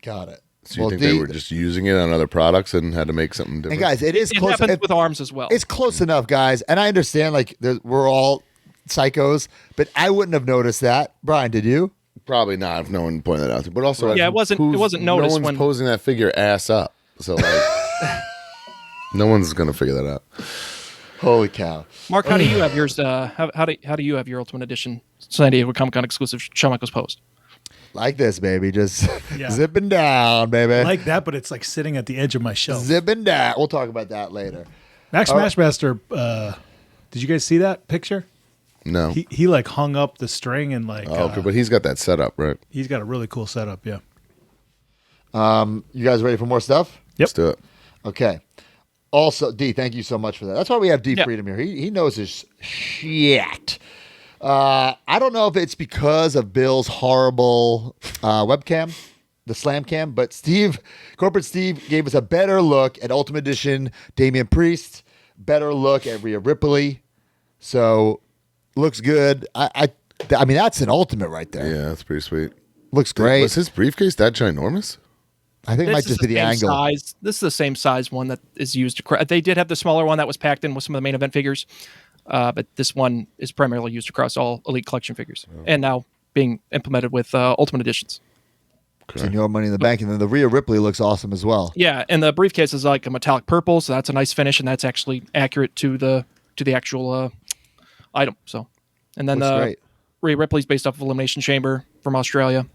S1: Got it.
S2: So you think they were just using it on other products and had to make something different?
S1: And guys, it close.
S5: Happens with arms as well.
S1: It's close enough, guys. And I understand, like, we're all psychos, but I wouldn't have noticed that. Brian, did you?
S2: Probably not if no one pointed that out. But also,
S5: yeah, it wasn't noticed.
S2: No one's
S5: when
S2: posing that figure ass up. So, like, no one's going to figure that out.
S1: Holy cow.
S5: Mark, how do you have yours? How do you have your Ultimate Edition San Diego Comic-Con exclusive Shawn Michaels post?
S1: Like this, baby. Just zipping down, baby.
S3: I like that, but it's like sitting at the edge of my shelf.
S1: Zipping down. We'll talk about that later.
S3: Max Smashmaster, did you guys see that picture?
S2: No.
S3: He like hung up the string and like.
S2: Okay, but he's got that set up, right?
S3: He's got a really cool setup, yeah.
S1: You guys ready for more stuff?
S3: Yep.
S2: Let's do it.
S1: Okay. Also, D, thank you so much for that. That's why we have D Freedom here. He knows his shit. I don't know if it's because of Bill's horrible webcam, the Slam Cam, but Corporate Steve gave us a better look at Ultimate Edition Damian Priest, better look at Rhea Ripley. So Looks good. I mean, that's an ultimate right there.
S2: Yeah, that's pretty sweet.
S1: Looks great.
S2: Was his briefcase that ginormous?
S1: I think it might
S5: This is
S1: just be the
S5: same
S1: angle.
S5: size. This is the same size one that is used. They did have the smaller one that was packed in with some of the main event figures, but this one is primarily used across all Elite Collection figures, and now being implemented with Ultimate Editions.
S1: Senor Money in the Bank, and then the Rhea Ripley looks awesome as well.
S5: Yeah, and the briefcase is like a metallic purple, so that's a nice finish, and that's actually accurate to the actual item. So, and then
S1: Looks great.
S5: Rhea Ripley's based off of Elimination Chamber from Australia.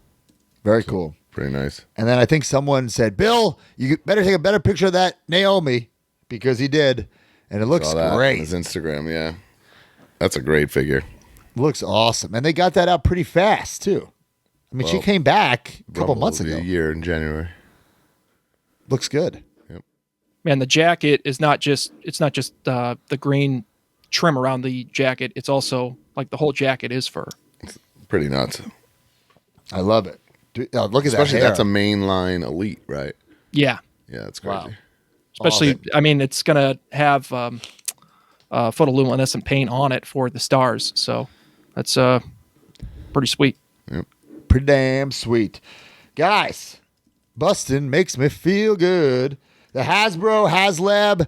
S1: Very cool.
S2: Pretty nice.
S1: And then I think someone said, Bill, you better take a better picture of that Naomi, because he did. And it looks
S2: Saw that on
S1: great.
S2: his Instagram, yeah. That's a great figure.
S1: Looks awesome. And they got that out pretty fast, too. I mean, she came back a couple
S2: Rumble
S1: months
S2: will be
S1: ago.
S2: A year in January.
S1: Looks good.
S5: Man, the jacket is not just the green trim around the jacket. It's also like the whole jacket is fur.
S2: Pretty nuts.
S1: I love it. Dude, look at
S2: Especially
S1: that hair.
S2: that's a mainline Elite, right?
S5: Yeah,
S2: Yeah, that's crazy.
S1: Wow.
S5: especially
S1: Awesome.
S5: I mean it's gonna have photoluminescent paint on it for the stars, so that's pretty sweet.
S1: Pretty damn sweet. Guys, Bustin' makes me feel good. The Hasbro HasLab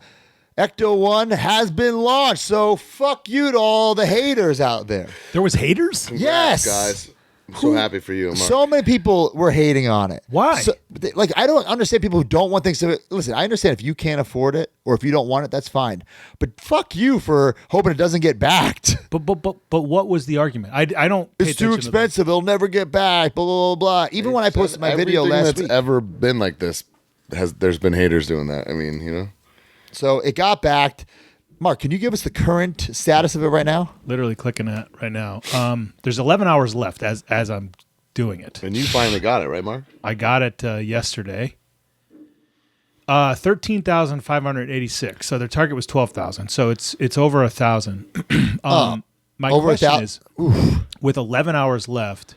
S1: Ecto 1 has been launched, so fuck you to all the haters out there.
S3: There was haters?
S1: Yes.
S2: Congrats, guys. I'm so happy for you, Mark.
S1: So many people were hating on it.
S3: Why?
S1: Like, I don't understand people who don't want things to. Listen, I understand if you can't afford it or if you don't want it, that's fine. But fuck you for hoping it doesn't get backed.
S3: But what was the argument? I don't. Pay
S1: It's too
S3: attention to the-
S1: expensive. It'll never get back. Blah blah blah. Even when I posted my video
S2: Everything
S1: last
S2: that's
S1: week,
S2: ever been like this there's been haters doing that. I mean, you know.
S1: so it got backed. Mark, can you give us the current status of it right now?
S3: Literally clicking it right now. There's 11 hours left as I'm doing it.
S2: And you finally got it, right, Mark?
S3: I got it yesterday. 13,586. So their target was 12,000. So it's over 1,000. My
S1: over
S3: question
S1: 1,000.
S3: is, with 11 hours left,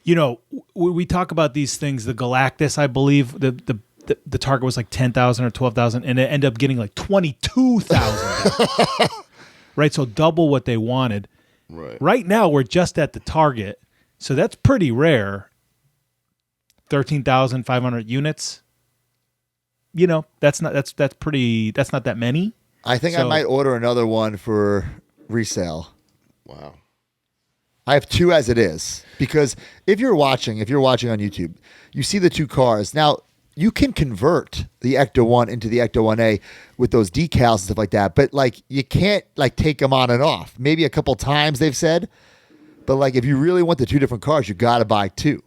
S3: you know, we talk about these things. The Galactus, I believe, the target was like 10,000 or 12,000, and it ended up getting like 22,000. Right, so double what they wanted.
S2: Right.
S3: Right now, we're just at the target, so that's pretty rare. 13,500 units. You know, that's not that many.
S1: I think I
S3: So-
S1: might order another one for resale.
S2: Wow.
S1: I have two as it is, because if you're watching on YouTube, you see the two cars. Now, you can convert the Ecto 1 into the Ecto 1A with those decals and stuff like that, but like you can't like take them on and off. Maybe a couple times they've said, but like if you really want the two different cars, you got to buy two.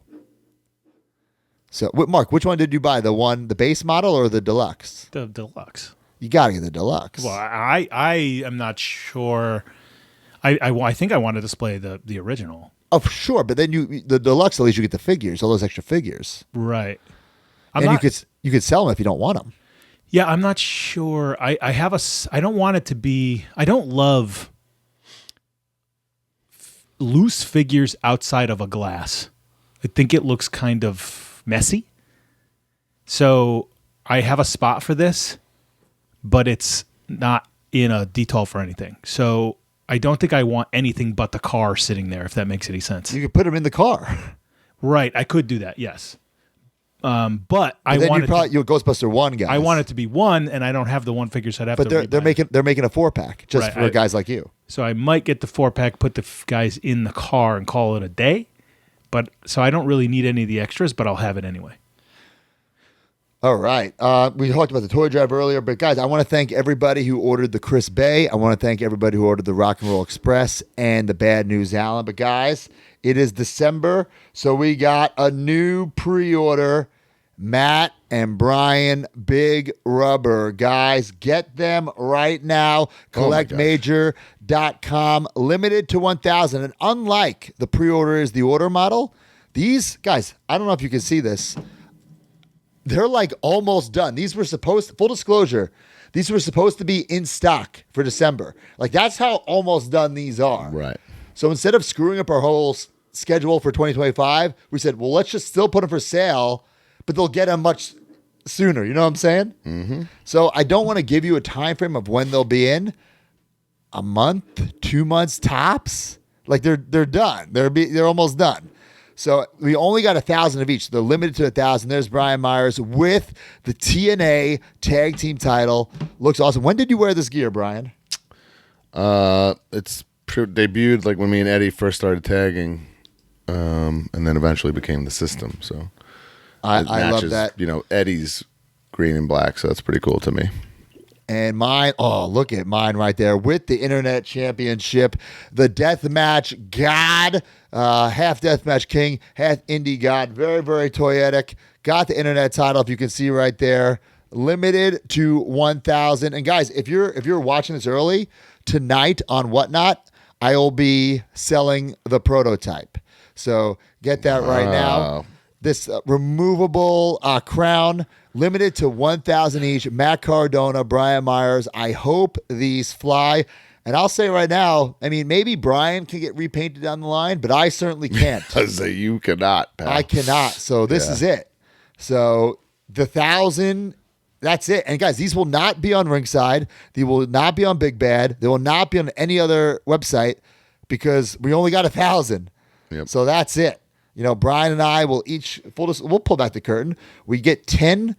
S1: So, Mark, which one did you buy? The base model or the deluxe?
S3: The deluxe.
S1: You got to get the deluxe.
S3: Well, I am not sure. I think I want to display the original.
S1: Oh, sure, but then the deluxe, at least you get the figures, all those extra figures.
S3: Right.
S1: You could sell them if you don't want them.
S3: Yeah, I'm not sure. I don't want it to be. I don't love loose figures outside of a glass. I think it looks kind of messy. So I have a spot for this, but it's not in a detail for anything. So I don't think I want anything but the car sitting there, if that makes any sense.
S1: You could put them in the car.
S3: Right, I could do that. Yes. But I
S1: Then
S3: want
S1: you're Ghostbuster 1 guys.
S3: I want it to be one, and I don't have the one figure, so I'd have
S1: But
S3: to.
S1: they're making a 4-pack just
S3: Right,
S1: for guys like you.
S3: So I might get the 4-pack, put the guys in the car, and call it a day. But so I don't really need any of the extras, but I'll have it anyway.
S1: All right. We talked about the toy drive earlier, but guys, I want to thank everybody who ordered the Chris Bay. I want to thank everybody who ordered the Rock and Roll Express and the Bad News Allen. But guys, it is December, so we got a new pre-order. Matt and Brian Big Rubber. Guys, get them right now. CollectMajor.com. Limited to 1,000. And unlike the pre-order is the order model, these, guys, I don't know if you can see this. They're like almost done. These were full disclosure, these were supposed to be in stock for December. Like that's how almost done these are.
S2: Right.
S1: So instead of screwing up our whole schedule for 2025, we said, well, let's just still put them for sale, but they'll get them much sooner. You know what I'm saying? Mm-hmm. So I don't want to give you a time frame of when they'll be in, a month, 2 months tops. Like they're done. They're almost done. So we only got 1,000 of each. They're limited to 1,000. There's Brian Myers with the TNA Tag Team title. Looks awesome. When did you wear this gear, Brian?
S2: It's debuted like when me and Eddie first started tagging, and then eventually became the system. So
S1: I
S2: matches,
S1: love that.
S2: Eddie's green and black, so that's pretty cool to me.
S1: And mine, look at mine right there with the Internet Championship, the Deathmatch God, half Deathmatch King, half Indie God. Very, very toyetic. Got the Internet title, if you can see right there. Limited to 1,000. And guys, if you're watching this early, tonight on Whatnot, I will be selling the prototype. So get that right now. This removable crown, limited to 1,000 each. Matt Cardona, Brian Myers. I hope these fly. And I'll say right now, I mean, maybe Brian can get repainted down the line, but I certainly can't.
S2: You cannot, pal.
S1: I cannot. So this is it. So the 1,000, that's it. And guys, these will not be on Ringside. They will not be on Big Bad. They will not be on any other website because we only got 1,000.
S2: Yep.
S1: So that's it. Brian and I will each we'll pull back the curtain. We get 10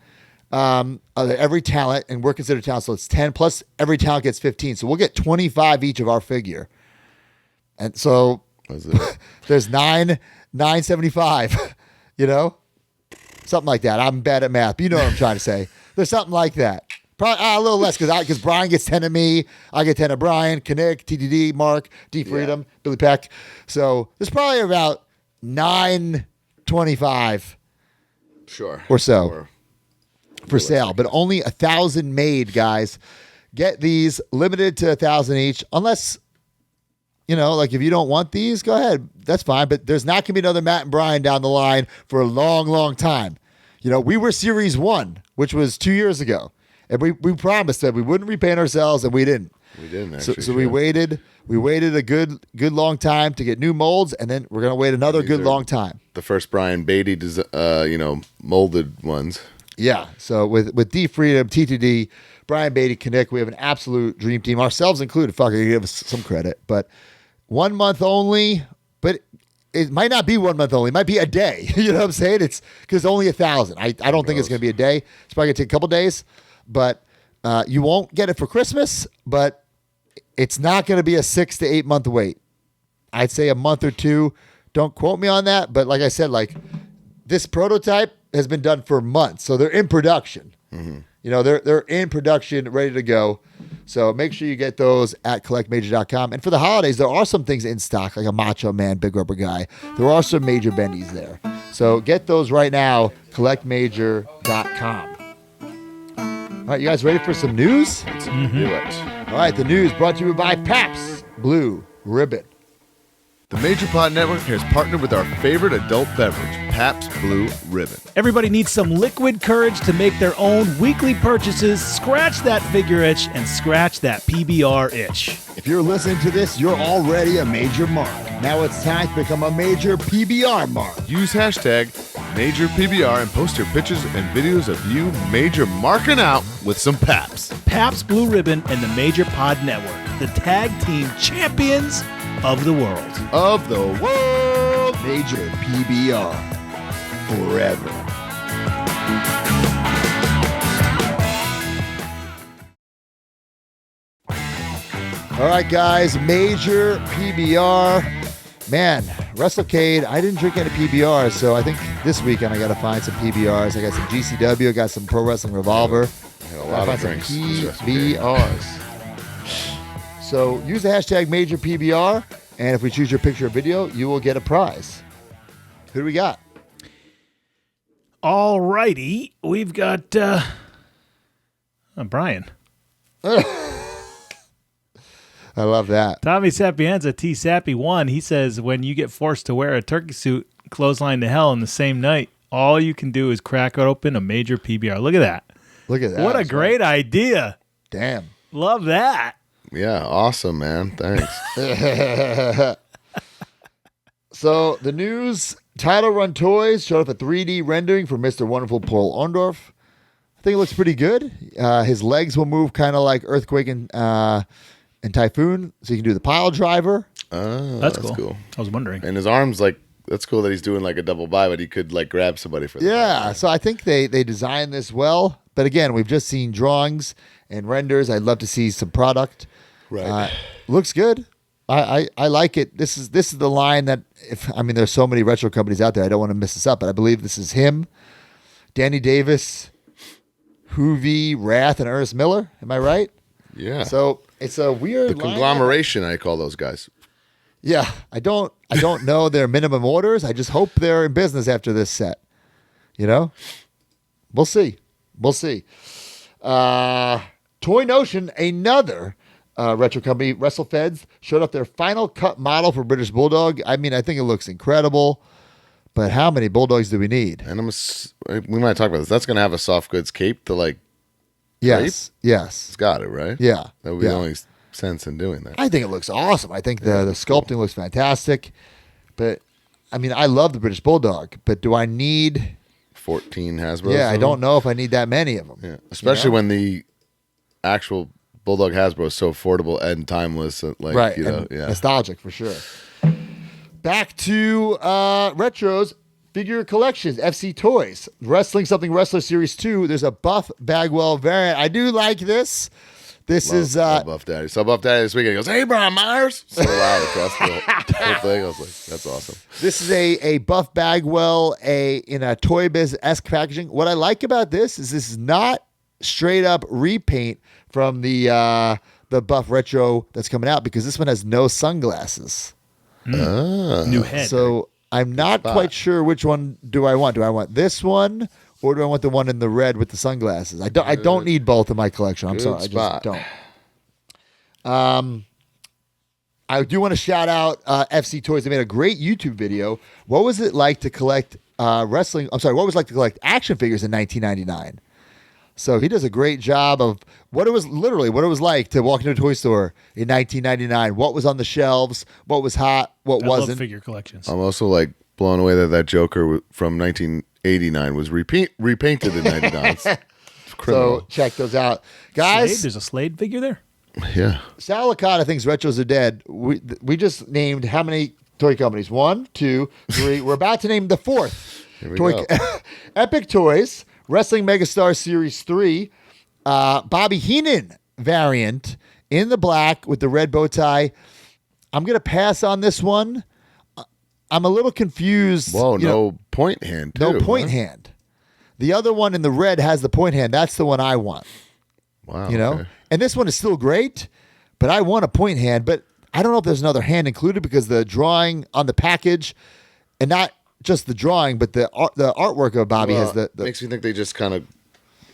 S1: of every talent, and we're considered talent, so it's 10 plus every talent gets 15. So we'll get 25 each of our figure. And so there's 975, something like that. I'm bad at math, but you know what I'm trying to say. There's something like that. Probably a little less because Brian gets 10 of me, I get 10 of Brian, Kinnick, TDD, Mark, D Freedom, Billy Peck. So there's probably about 925 or so for sale, but only 1,000 made, guys. Get these limited to 1,000 each, unless like if you don't want these, go ahead, that's fine. But there's not gonna be another Matt and Brian down the line for a long, long time. We were Series 1, which was 2 years ago, and we promised that we wouldn't repaint ourselves, and we didn't.
S2: We didn't actually.
S1: So we waited. We waited a good long time to get new molds, and then we're gonna wait another good long time.
S2: The first Brian Beatty, molded ones.
S1: Yeah. So with D Freedom, TTD, Brian Beatty, Kinnick, we have an absolute dream team, ourselves included. Fuck, I give us some credit, but 1 month only. But it might not be 1 month only. It might be a day. You know what I'm saying? It's because only 1,000. I don't think it's gonna be a day. It's probably gonna take a couple days, but you won't get it for Christmas. But it's not going to be a 6 to 8 month wait. I'd say a month or two. Don't quote me on that. But like I said, this prototype has been done for months. So they're in production. Mm-hmm. They're in production, ready to go. So make sure you get those at collectmajor.com. And for the holidays, there are some things in stock, like a Macho Man, Big Rubber Guy. There are some major bendies there. So get those right now, collectmajor.com. All right, you guys ready for some news?
S2: Let's do it.
S1: All right, the news brought to you by Pabst Blue Ribbon.
S2: The Major Pod Network has partnered with our favorite adult beverage, Pabst Blue Ribbon.
S3: Everybody needs some liquid courage to make their own weekly purchases, scratch that figure itch, and scratch that PBR itch.
S1: If you're listening to this, you're already a major mark. Now it's time to become a major PBR mark.
S2: Use hashtag MajorPBR and post your pictures and videos of you major marking out with some Pabst.
S3: Pabst Blue Ribbon and the Major Pod Network, the tag team champions of the world.
S2: Of the world.
S1: Major PBR. Forever. All right, guys. Major PBR. Man, WrestleCade, I didn't drink any PBRs, so I think this weekend I got to find some PBRs. I got some GCW, I got some Pro Wrestling Revolver.
S2: I had a lot of drinks.
S1: PBRs. So use the hashtag MajorPBR, and if we choose your picture or video, you will get a prize. Who do we got?
S3: All righty. We've got Brian.
S1: I love that.
S3: Tommy Sapienza, T Sappy 1, he says, when you get forced to wear a turkey suit, clothesline to hell in the same night, all you can do is crack open a major PBR. Look at that.
S1: Look at that.
S3: What a great idea.
S1: Damn.
S3: Love that.
S2: Yeah, awesome, man. Thanks.
S1: So the news, Title Run Toys showed off a 3D rendering for Mr. Wonderful Paul Orndorff. I think it looks pretty good. His legs will move kind of like Earthquake and and Typhoon, so you can do the pile driver.
S2: Oh,
S3: That's cool. I was wondering.
S2: And his arms, like, that's cool that he's doing like a double buy, but he could like grab somebody for the
S1: Yeah, so I think they designed this well. But again, we've just seen drawings and renders. I'd love to see some product.
S2: Right.
S1: Looks good. I like it. This is the line that there's so many retro companies out there. I don't want to mess this up, but I believe this is him, Danny Davis, Hoovy, Wrath, and Ernest Miller. Am I right?
S2: Yeah.
S1: So it's a weird
S2: the conglomeration, I call those guys.
S1: Yeah, I don't know their minimum orders. I just hope they're in business after this set. You know, we'll see. Toy Notion, another retro company, WrestleFeds, showed off their final cut model for British Bulldog. I think it looks incredible, but how many Bulldogs do we need?
S2: And we might talk about this. That's going to have a soft goods cape to like.
S1: Yes.
S2: It's got it, right?
S1: Yeah.
S2: That would be the only sense in doing that.
S1: I think it looks awesome. I think the sculpting looks fantastic, but I love the British Bulldog, but do I need
S2: 14 Hasbros?
S1: Yeah, I don't know if I need that many of them.
S2: Yeah, especially when the actual Bulldog Hasbro is so affordable and timeless.
S1: Right, and nostalgic for sure. Back to retros, figure collections, FC Toys, Wrestling Something Wrestler Series 2. There's a Buff Bagwell variant. I do like this. This is
S2: Buff Daddy. So Buff Daddy this weekend he goes, "Hey, Brian Myers!" So loud across the whole thing. I was like, "That's awesome."
S1: This is a Buff Bagwell in a Toy Biz-esque packaging. What I like about this is not straight up repaint from the Buff Retro that's coming out, because this one has no sunglasses.
S3: New head.
S1: So I'm not quite sure which one do I want. Do I want this one, or do I want the one in the red with the sunglasses? I don't need both in my collection. I'm sorry, I just don't. I do want to shout out FC Toys. They made a great YouTube video. What was it like to collect wrestling? I'm sorry, what was it like to collect action figures in 1999? So he does a great job of what it was like to walk into a toy store in 1999. What was on the shelves? What was hot? What
S3: I
S1: wasn't?
S3: love figure collections.
S2: I'm also like blown away that Joker from 1989 was repainted in 99. It's criminal.
S1: So check those out, guys.
S3: Slade? There's a Slade figure there.
S2: Yeah.
S1: Sal Licata thinks retros are dead. We just named how many toy companies? 1, 2, 3. We're about to name the fourth.
S2: Here we go.
S1: Epic Toys, Wrestling Megastar Series 3, Bobby Heenan variant in the black with the red bow tie. I'm going to pass on this one. I'm a little confused.
S2: Whoa, no point hand, too.
S1: No point hand. The other one in the red has the point hand. That's the one I want.
S2: Wow.
S1: You know?
S2: Okay.
S1: And this one is still great, but I want a point hand. But I don't know if there's another hand included, because the drawing on the package, and not just the drawing, but the artwork of Bobby has the
S2: makes me think they just kind of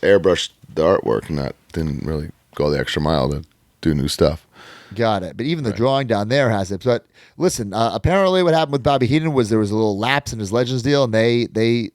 S2: airbrushed the artwork and didn't really go the extra mile to do new stuff.
S1: Got it. But even the drawing down there has it. But listen, apparently what happened with Bobby Heenan was there was a little lapse in his Legends deal, and they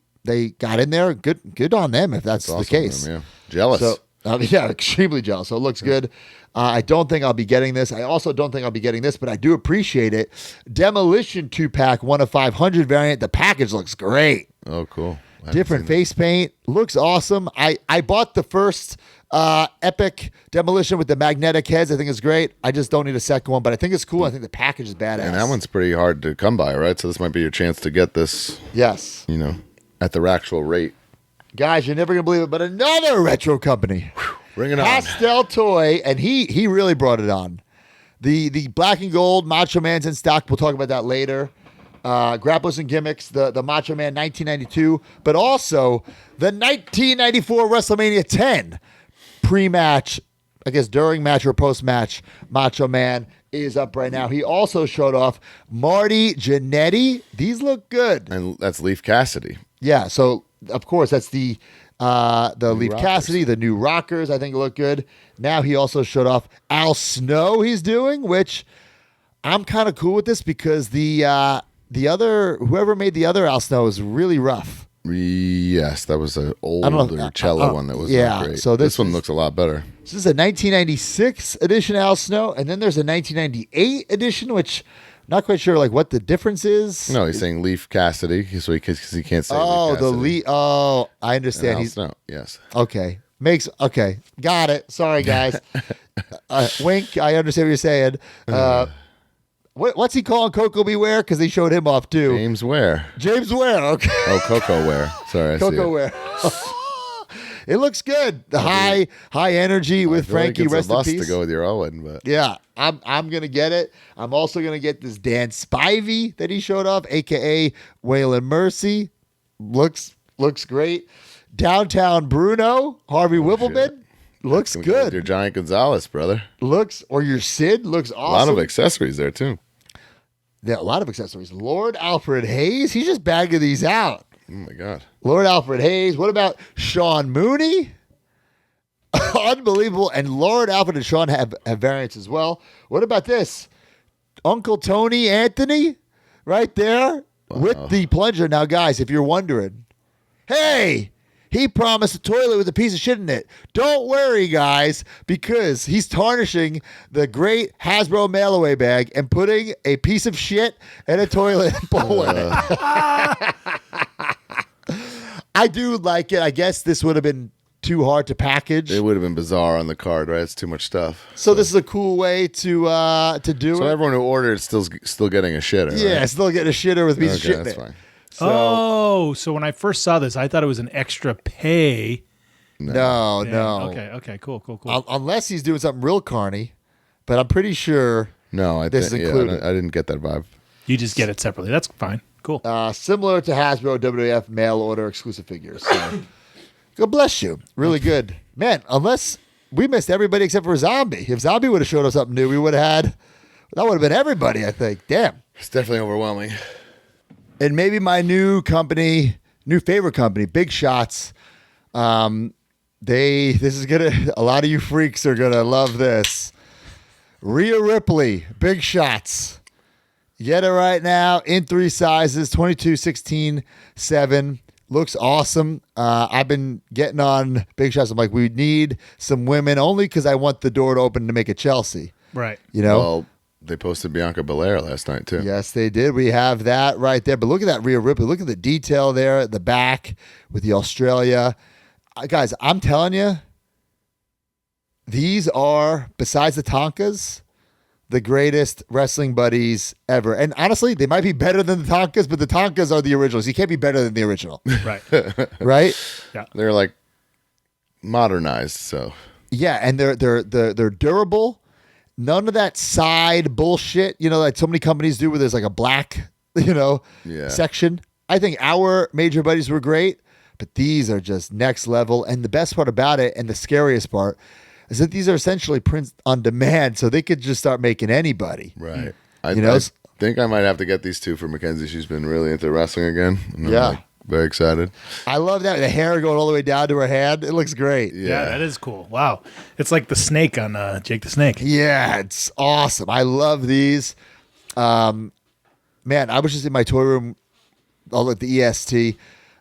S1: got in there. Good on them if that's the
S2: awesome,
S1: case.
S2: man, yeah. Jealous.
S1: So, extremely jealous. So it looks good. I don't think I'll be getting this. I also don't think I'll be getting this, but I do appreciate it. Demolition 2-pack, 1 of 500 variant. The package looks great.
S2: Oh, cool.
S1: Different face paint. Looks awesome. I bought the first Epic Demolition with the magnetic heads. I think it's great. I just don't need a second one, but I think it's cool. I think the package is badass.
S2: And that one's pretty hard to come by, right? So this might be your chance to get this,
S1: Yes.
S2: at the actual rate.
S1: Guys, you're never going to believe it, but another retro company.
S2: Bring it on.
S1: Pastel Toy, and he really brought it on. The black and gold Macho Man's in stock. We'll talk about that later. Grapplers and Gimmicks, the Macho Man 1992, but also the 1994 WrestleMania 10 pre-match, I guess during match or post-match, Macho Man is up right now. He also showed off Marty Jannetty. These look good.
S2: And that's Leaf Cassidy.
S1: Yeah, so of course that's the Leaf
S2: Rockers.
S1: Cassidy, the new Rockers. I think look good. Now he also showed off Al Snow. He's doing, which I'm kind of cool with this, because the other, whoever made the other Al Snow is really rough.
S2: Yes, that was an
S1: don't know
S2: older cello one that was not great.
S1: so
S2: this one
S1: is-
S2: looks a lot better.
S1: This is a 1996 edition Al Snow, and then there's a 1998 edition, which I'm not quite sure like what the difference is.
S2: No, he's saying Leaf Cassidy, so because he can't say
S1: Oh,
S2: Leaf
S1: the
S2: Cassidy.
S1: Lee. Oh, I
S2: And
S1: understand.
S2: Al
S1: He's
S2: Snow, yes.
S1: okay. Okay, got it. Sorry, guys. Wink. I understand what you're saying. What's he calling Coco Beware? Because they showed him off too.
S2: James Ware.
S1: James Ware. Okay.
S2: Oh, Coco Ware. Sorry, I see
S1: Coco
S2: it.
S1: Ware. It looks good. The high energy with
S2: I feel like
S1: Frankie.
S2: it's
S1: Rest
S2: a
S1: in
S2: bust
S1: peace.
S2: to go with your Owen, but
S1: Yeah, I'm gonna get it. I'm also gonna get this Dan Spivey that he showed off, aka Waylon Mercy. Looks great. Downtown Bruno, Harvey Wibbleman. Looks
S2: gonna go with your
S1: good.
S2: Giant Gonzalez, brother.
S1: Or your Sid looks
S2: A
S1: awesome.
S2: lot of accessories there too.
S1: Yeah, a lot of accessories. Lord Alfred Hayes. He's just bagging these out.
S2: Oh my god.
S1: Lord Alfred Hayes. What about Sean Mooney? Unbelievable. And Lord Alfred and Sean have variants as well. What about this? Uncle Tony Anthony right there with the plunger. Now, guys, if you're wondering, hey, he promised a toilet with a piece of shit in it. Don't worry, guys, because he's tarnishing the great Hasbro mail-away bag and putting a piece of shit and a toilet bowl in it. I do like it. I guess this would have been too hard to package.
S2: It would have been bizarre on the card, right? It's too much stuff.
S1: So this is a cool way to do
S2: So
S1: it.
S2: everyone who ordered is still getting a shitter.
S1: Yeah,
S2: right?
S1: still getting a shitter with a piece of
S2: Okay,
S1: shit in
S2: that's
S1: it.
S2: fine.
S1: So,
S3: So when I first saw this, I thought it was an extra pay.
S1: no.
S3: Okay, cool.
S1: Unless he's doing something real carny, but I'm pretty sure
S2: No,
S1: This is included.
S2: I didn't get that vibe.
S3: You just get it separately. That's fine. Cool.
S1: similar to Hasbro WWF mail order exclusive figures. So, God bless you. Really good. Man, unless we missed everybody except for Zombie. If Zombie would have showed us something new, we would have had, that would have been everybody, I think. Damn.
S2: It's definitely overwhelming.
S1: And maybe my new favorite company, Big Shots. A lot of you freaks are gonna love this. Rhea Ripley, Big Shots. Get it right now in 3 sizes, 22, 16, 7. Looks awesome. I've been getting on Big Shots. I'm like, we need some women only because I want the door to open to make a Chelsea.
S3: Right.
S1: You know?
S2: Well, they posted Bianca Belair last night too.
S1: Yes, they did. We have that right there. But look at that Rhea Ripley. Look at the detail there at the back with the Australia. Guys, I'm telling you, these are, besides the Tonkas, the greatest wrestling buddies ever. And honestly, they might be better than the Tonkas, but the Tonkas are the originals. You can't be better than the original.
S3: Right.
S1: Right?
S3: Yeah.
S2: They're like modernized, so
S1: Yeah, and they're durable. None of that side bullshit, like so many companies do where there's like a black, section. I think our major buddies were great, but these are just next level. And the best part about it, and the scariest part, is that these are essentially prints on demand, so they could just start making anybody.
S2: right.
S1: You
S2: I
S1: know?
S2: think I might have to get these two for Mackenzie. She's been really into wrestling again. And I'm,
S1: Yeah.
S2: like, very excited.
S1: I love that. The hair going all the way down to her hand. It looks great.
S3: Yeah, that is cool. Wow. It's like the snake on Jake the Snake.
S1: Yeah, it's awesome. I love these. Man, I was just in my toy room. I'll at the EST.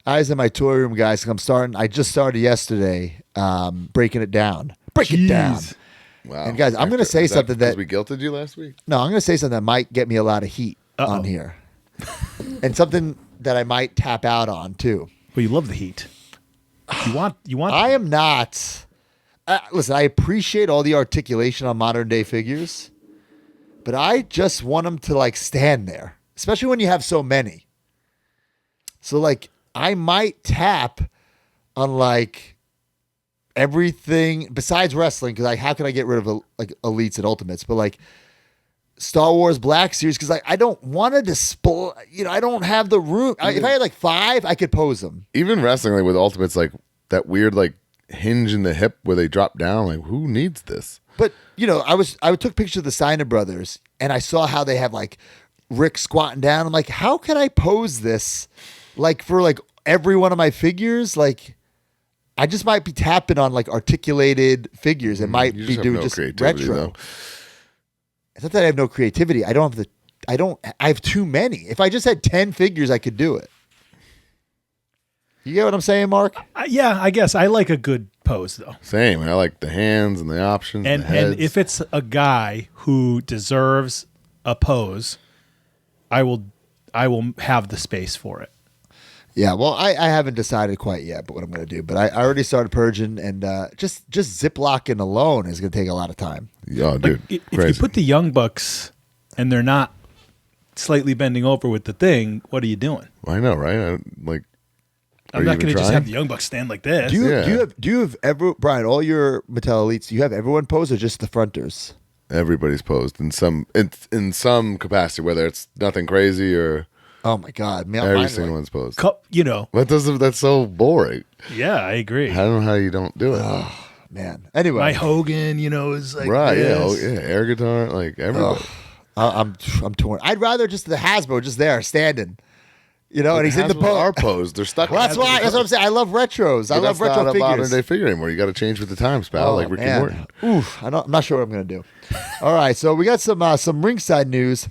S1: I was in my toy room, guys. I just started yesterday breaking it down. Break it down.
S2: Wow.
S1: And guys, I'm going to say
S2: Is
S1: something
S2: because
S1: that
S2: we guilted you last week.
S1: No, I'm going to say something that might get me a lot of heat on here. And something that I might tap out on too.
S3: Well, you love the heat. You want.
S1: I am not. Listen, I appreciate all the articulation on modern day figures, but I just want them to like stand there, especially when you have so many. So like, I might tap on like everything besides wrestling, because like, how can I get rid of like elites and ultimates? But like Star Wars Black Series, because like I don't want to display. I don't have the room. If I had like 5, I could pose them.
S2: Even wrestling, like with Ultimates, like that weird like hinge in the hip where they drop down. Like, who needs this?
S1: But I took pictures of the Steiner brothers, and I saw how they have like Rick squatting down. I'm like, how can I pose this like for like every one of my figures? Like, I just might be tapping on like articulated figures. It might
S2: You
S1: be
S2: have
S1: doing
S2: no
S1: just
S2: creativity,
S1: retro.
S2: though.
S1: It's not that I have no creativity. I have too many. If I just had 10 figures, I could do it. You get what I'm saying, Mark?
S3: Yeah, I guess I like a good pose though.
S2: Same. I like the hands and the options.
S3: And
S2: the heads.
S3: and if it's a guy who deserves a pose, I will have the space for it.
S1: Yeah, well, I haven't decided quite yet, but what I'm going to do. But I already started purging, and just Ziploccing alone is going to take a lot of time.
S2: Oh, dude,
S3: If
S2: crazy.
S3: you put the Young Bucks and they're not slightly bending over with the thing, what are you doing?
S2: I know, right?
S3: I'm not going to just have the Young Bucks stand like this.
S1: Do you have ever, Brian, all your Mattel Elites, do you have everyone pose or just the fronters?
S2: Everybody's posed in some capacity, whether it's nothing crazy or
S1: Oh my God, man!
S2: every single one's posed. That's so boring.
S3: Yeah, I agree.
S2: I don't know how you don't do it.
S1: Man. Anyway,
S3: My Hogan, is like
S2: Right?
S3: this.
S2: Yeah, air guitar, like everybody.
S1: I'm torn. I'd rather just the Hasbro just there standing, and he's in the pose.
S2: Are posed. They're stuck.
S1: Well, that's what I'm saying. I love retros. I love
S2: that's
S1: retro
S2: not a modern
S1: figures.
S2: day figure anymore. You got to change with the times, pal. like Ricky Morton.
S1: Oof, I'm not sure what I'm gonna do. All right, so we got some Ringside news.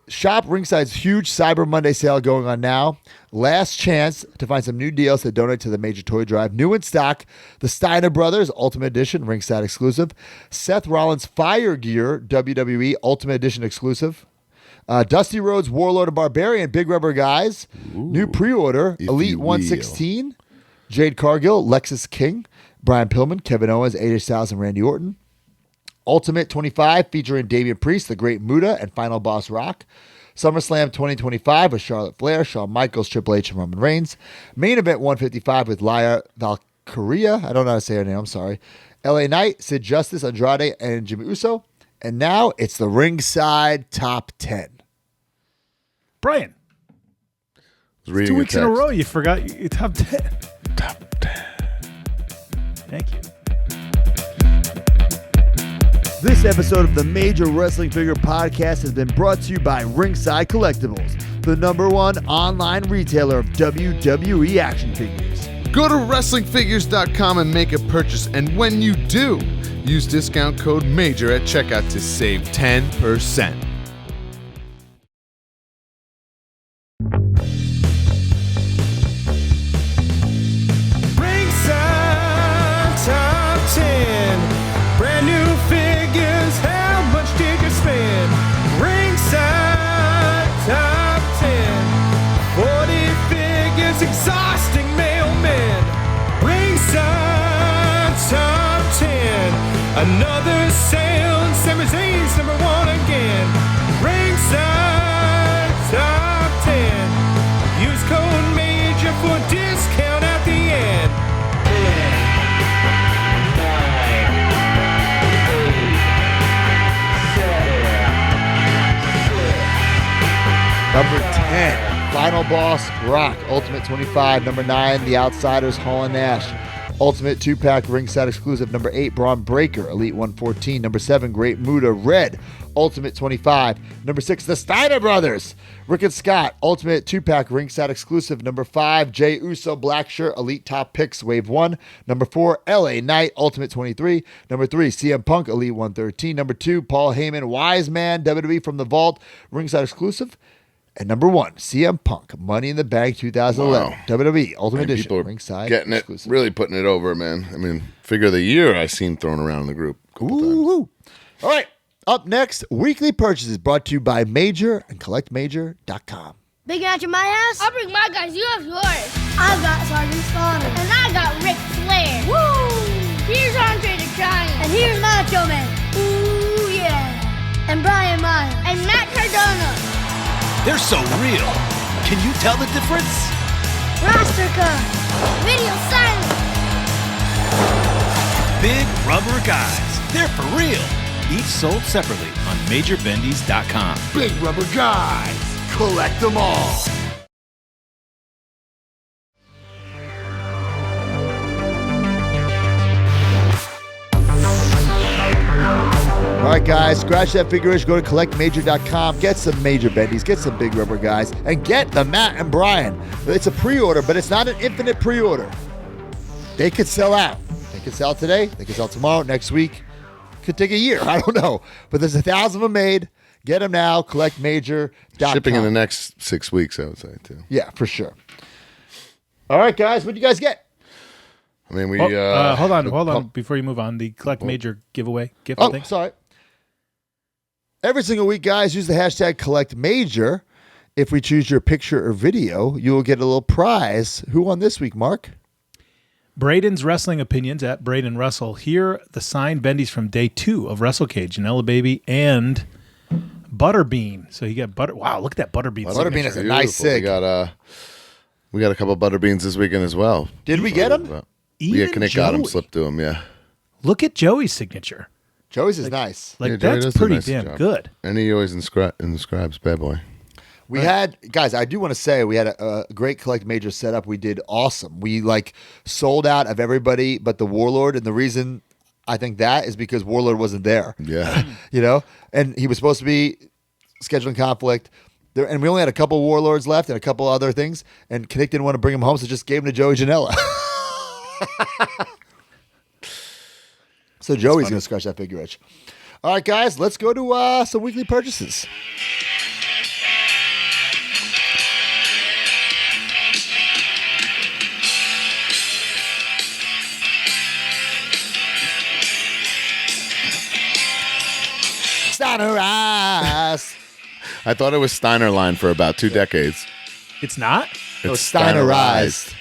S1: Shop Ringside's huge Cyber Monday sale going on now. Last chance to find some new deals to donate to the Major Toy Drive. New in stock, the Steiner Brothers Ultimate Edition Ringside exclusive. Seth Rollins Fire Gear WWE Ultimate Edition exclusive. Dusty Rhodes Warlord and Barbarian Big Rubber Guys. New pre-order Elite 116. Jade Cargill Lexus King. Brian Pillman, Kevin Owens, AJ Styles, and Randy Orton. Ultimate 25 featuring Damian Priest, The Great Muta, and Final Boss Rock. SummerSlam 2025 with Charlotte Flair, Shawn Michaels, Triple H, and Roman Reigns. Main Event 155 with Laya Valkyria. I don't know how to say her name. I'm sorry. LA Knight, Sid Justice, Andrade, and Jimmy Uso. And now it's the Ringside Top 10.
S3: Brian,
S2: Was reading
S3: 2
S2: your
S3: weeks in a
S2: text.
S3: row you forgot your top 10.
S2: Top 10.
S3: Thank you.
S1: This episode of the Major Wrestling Figure Podcast has been brought to you by Ringside Collectibles, the #1 online retailer of WWE action figures.
S6: Go to WrestlingFigures.com and make a purchase, and when you do, use discount code MAJOR at checkout to save 10%.
S4: Ringside Top 10. Brand new figures, how much did you spend? Ringside Top 10. 40 figures, exhausting mailmen. Ringside Top 10. Another sale, and Sami Zayn's #1 again. Ringside Top 10. Use code MAJOR for discount at the end.
S1: Number 10, Final Boss Rock, Ultimate 25. Number 9, The Outsiders, Hall and Nash. Ultimate 2-pack Ringside exclusive. Number 8, Braun Breaker, Elite 114. Number 7, Great Muta Red, Ultimate 25. Number 6, The Steiner Brothers, Rick and Scott, Ultimate 2-pack Ringside exclusive. Number 5, Jey Uso Black Shirt, Elite Top Picks, Wave 1. Number 4, LA Knight, Ultimate 23. Number 3, CM Punk, Elite 113. Number 2, Paul Heyman, Wise Man, WWE from the Vault, Ringside exclusive. And number 1, CM Punk, Money in the Bank 2011,
S2: Wow.
S1: WWE Ultimate
S2: Man,
S1: Edition,
S2: people are
S1: Ringside
S2: getting
S1: exclusive.
S2: it, really putting it over, man. I mean, figure of the year I seen thrown around in the group a couple times.
S1: Ooh. All right. Up next, weekly purchases brought to you by Major and CollectMajor.com.
S7: Big match at my house? I'll bring my guys. You have yours. I've got Sergeant Slaughter. And I got Ric Flair. Woo! Here's Andre the Giant. And here's Macho Man. Ooh, yeah. And Brian Myers. And Matt Cardona.
S8: They're so real. Can you tell the difference?
S7: Roster Cup. Video silence.
S8: Big rubber guys. They're for real. Each sold separately on MajorBendies.com.
S1: Big rubber guys. Collect them all. All right, guys, scratch that figure itch. Go to collectmajor.com. Get some Major Bendies. Get some Big Rubber Guys. And get the Matt and Brian. It's a pre-order, but it's not an infinite pre-order. They could sell out. They could sell today. They could sell tomorrow, next week. Could take a year. I don't know. But there's 1,000 of them made. Get them now. Collectmajor.com.
S2: Shipping in the next 6 weeks, I would say, too.
S1: Yeah, for sure. All right, guys. What do you guys get?
S2: I mean, we...
S3: Hold on. Before you move on, the Collect Major giveaway gift thing.
S1: Sorry. Every single week, guys, use the hashtag CollectMajor. If we choose your picture or video, you will get a little prize. Who won this week, Mark?
S3: Braden's Wrestling Opinions at Braden Russell. Here, the signed bendies from day 2 of WrestleCade, Janela Baby and Butterbean. So you got butter. Wow, look at that Butterbean.
S1: Butterbean is a nice sig.
S2: We got a couple Butterbeans this weekend as well.
S1: Did we get them?
S2: Yeah,
S3: Even
S2: Nick got them,
S3: Joey.
S2: slipped to him, yeah.
S3: Look at Joey's signature.
S1: Joey's is nice.
S3: Like,
S2: Yeah, Joey
S3: that's
S2: does do a
S3: pretty
S2: nice
S3: damn
S2: job.
S3: good.
S2: And he always inscribes bad boy.
S1: We had, guys, I do want to say we had a great Collect Major setup. We did awesome. We sold out of everybody but the Warlord. And the reason I think that is because Warlord wasn't there.
S2: Yeah.
S1: And he was supposed to be scheduling conflict. And we only had a couple Warlords left and a couple other things. And Kinnick didn't want to bring him home, so just gave him to Joey Janela. So Joey's going to scratch that figure itch. All right, guys, let's go to some weekly purchases. Steiner Eyes.
S2: I thought it was Steiner line for about 2 decades.
S3: It's not?
S1: No, Steinerized.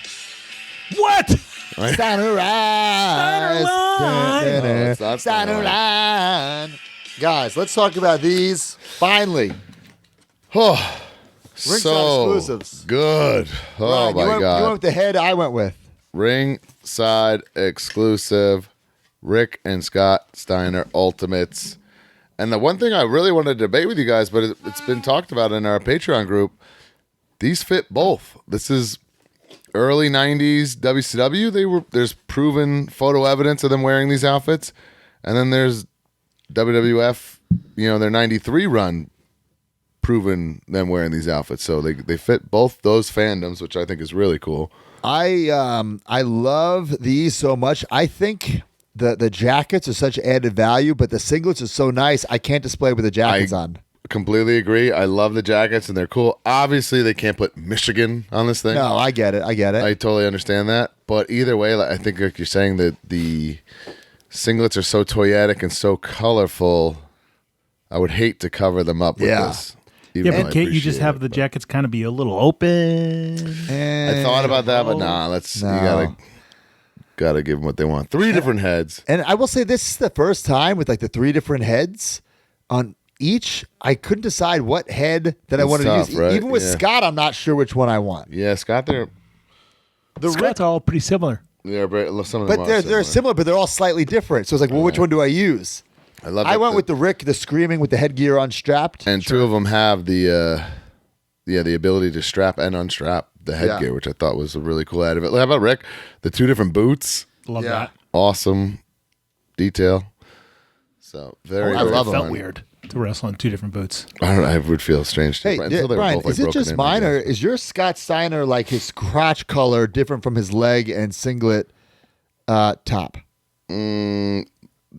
S3: What?
S1: Steinerized.
S2: No, it's not
S1: Steinerized. Guys, let's talk about these. Finally.
S2: Oh,
S1: Ringside
S2: so
S1: exclusives.
S2: good. Oh,
S1: Ryan,
S2: my
S1: you went
S2: God.
S1: with the head I went with.
S2: Ringside exclusive Rick and Scott Steiner Ultimates. And the one thing I really wanted to debate with you guys, but it's been talked about in our Patreon group, these fit both. This is early 90s WCW. There's proven photo evidence of them wearing these outfits. And then there's WWF, their 93 run, proven them wearing these outfits. So they fit both those fandoms, which I think is really cool.
S1: I love these so much. I think the jackets are such added value, but the singlets are so nice. I can't display with the jackets on.
S2: Completely agree. I love the jackets and they're cool. Obviously, they can't put Michigan on this thing.
S1: No, I get it.
S2: I totally understand that. But either way, I think like you're saying that the singlets are so toyetic and so colorful. I would hate to cover them up with this.
S3: Yeah, but can't you just have the jackets kind of be a little open?
S2: I thought about that, but you gotta give them what they want. 3 different heads.
S1: And I will say this is the first time with the 3 different heads on each. I couldn't decide what head that I wanted to use.
S2: Right?
S1: Even with Scott, I'm not sure which one I want.
S2: Yeah, Scott,
S3: Scott's all pretty similar.
S2: Yeah, some of them
S1: But
S2: are
S1: they're similar, but they're all slightly different. So it's like, well, which one do I use? I went with the Rick, the screaming with the headgear unstrapped.
S2: And 2 of them have the ability to strap and unstrap the headgear, which I thought was a really cool added. How about Rick? The 2 different boots.
S3: Love that.
S2: Awesome detail. So
S1: I love
S3: it. Felt weird to wrestle in 2 different boots.
S2: I would feel strange.
S1: Hey, Brian, is it just mine, or is your Scott Steiner his crotch color different from his leg and singlet top?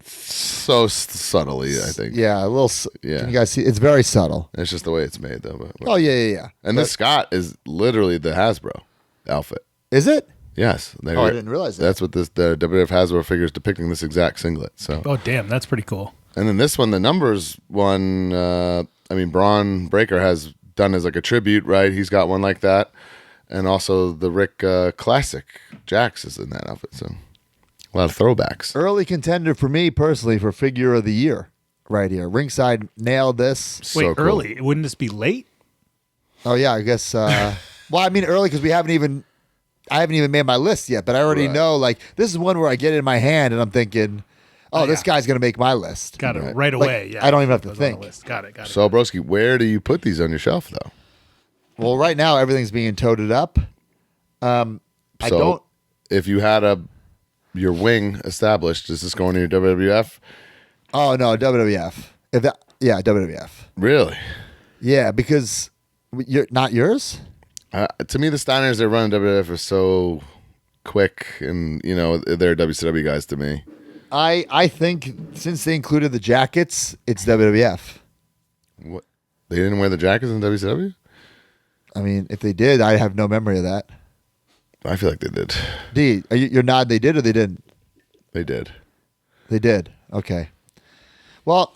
S2: So subtly, I think.
S1: Yeah, a little.
S2: Yeah.
S1: Can you guys see? It's very subtle.
S2: It's just the way it's made, though. But,
S1: Oh yeah.
S2: And this Scott is literally the Hasbro outfit.
S1: Is it?
S2: Yes.
S1: I didn't realize that.
S2: That's what the WWF Hasbro figure is depicting, this exact singlet. So.
S3: Oh, damn. That's pretty cool.
S2: And then this one, the numbers one, Braun Breaker has done as a tribute, right? He's got one like that. And also the Rick Classic Jax is in that outfit. So a lot of throwbacks.
S1: Early contender for me personally for figure of the year right here. Ringside nailed this.
S2: So
S3: Wait,
S2: cool.
S3: early? Wouldn't this be late?
S1: Oh yeah, I guess. Well, I mean early because I haven't even made my list yet, but I already know this is one where I get it in my hand and I'm thinking, this guy's gonna make my list.
S3: Got it right away. Yeah,
S1: I don't even have to
S3: Goes on the
S1: think.
S3: list. Got it.
S2: So, Broski, where do you put these on your shelf, though?
S1: Well, right now everything's being toted up.
S2: If you had your wing established, is this going to your WWF?
S1: Oh no, WWF. WWF.
S2: Really?
S1: Yeah, because you're not yours.
S2: To me, the Steiners that run WWF are so quick, and they're WCW guys to me.
S1: I think since they included the jackets, it's WWF.
S2: What? They didn't wear the jackets in WCW?
S1: I mean, if they did, I have no memory of that.
S2: I feel like they did.
S1: D, you're nodding they did or they didn't?
S2: They did.
S1: They did. Okay. Well,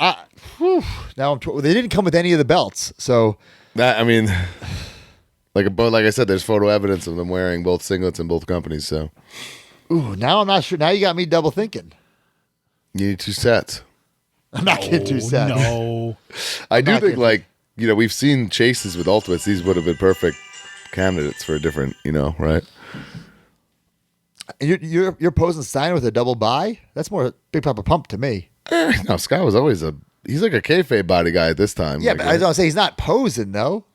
S1: now they didn't come with any of the belts, so
S2: That I mean, like I said, there's photo evidence of them wearing both singlets in both companies. So
S1: Ooh, now I'm not sure. Now you got me double thinking.
S2: you need 2 sets.
S1: I'm not getting 2 sets.
S3: No.
S2: I do
S1: not
S2: think
S1: getting
S2: we've seen chases with Ultimates. These would have been perfect candidates for a different, right?
S1: You're posing Steiner with a double buy? That's more Big Papa Pump to me.
S2: No, Scott was always he's like a kayfabe body guy at this time.
S1: Yeah,
S2: like,
S1: but I was gonna say he's not posing though.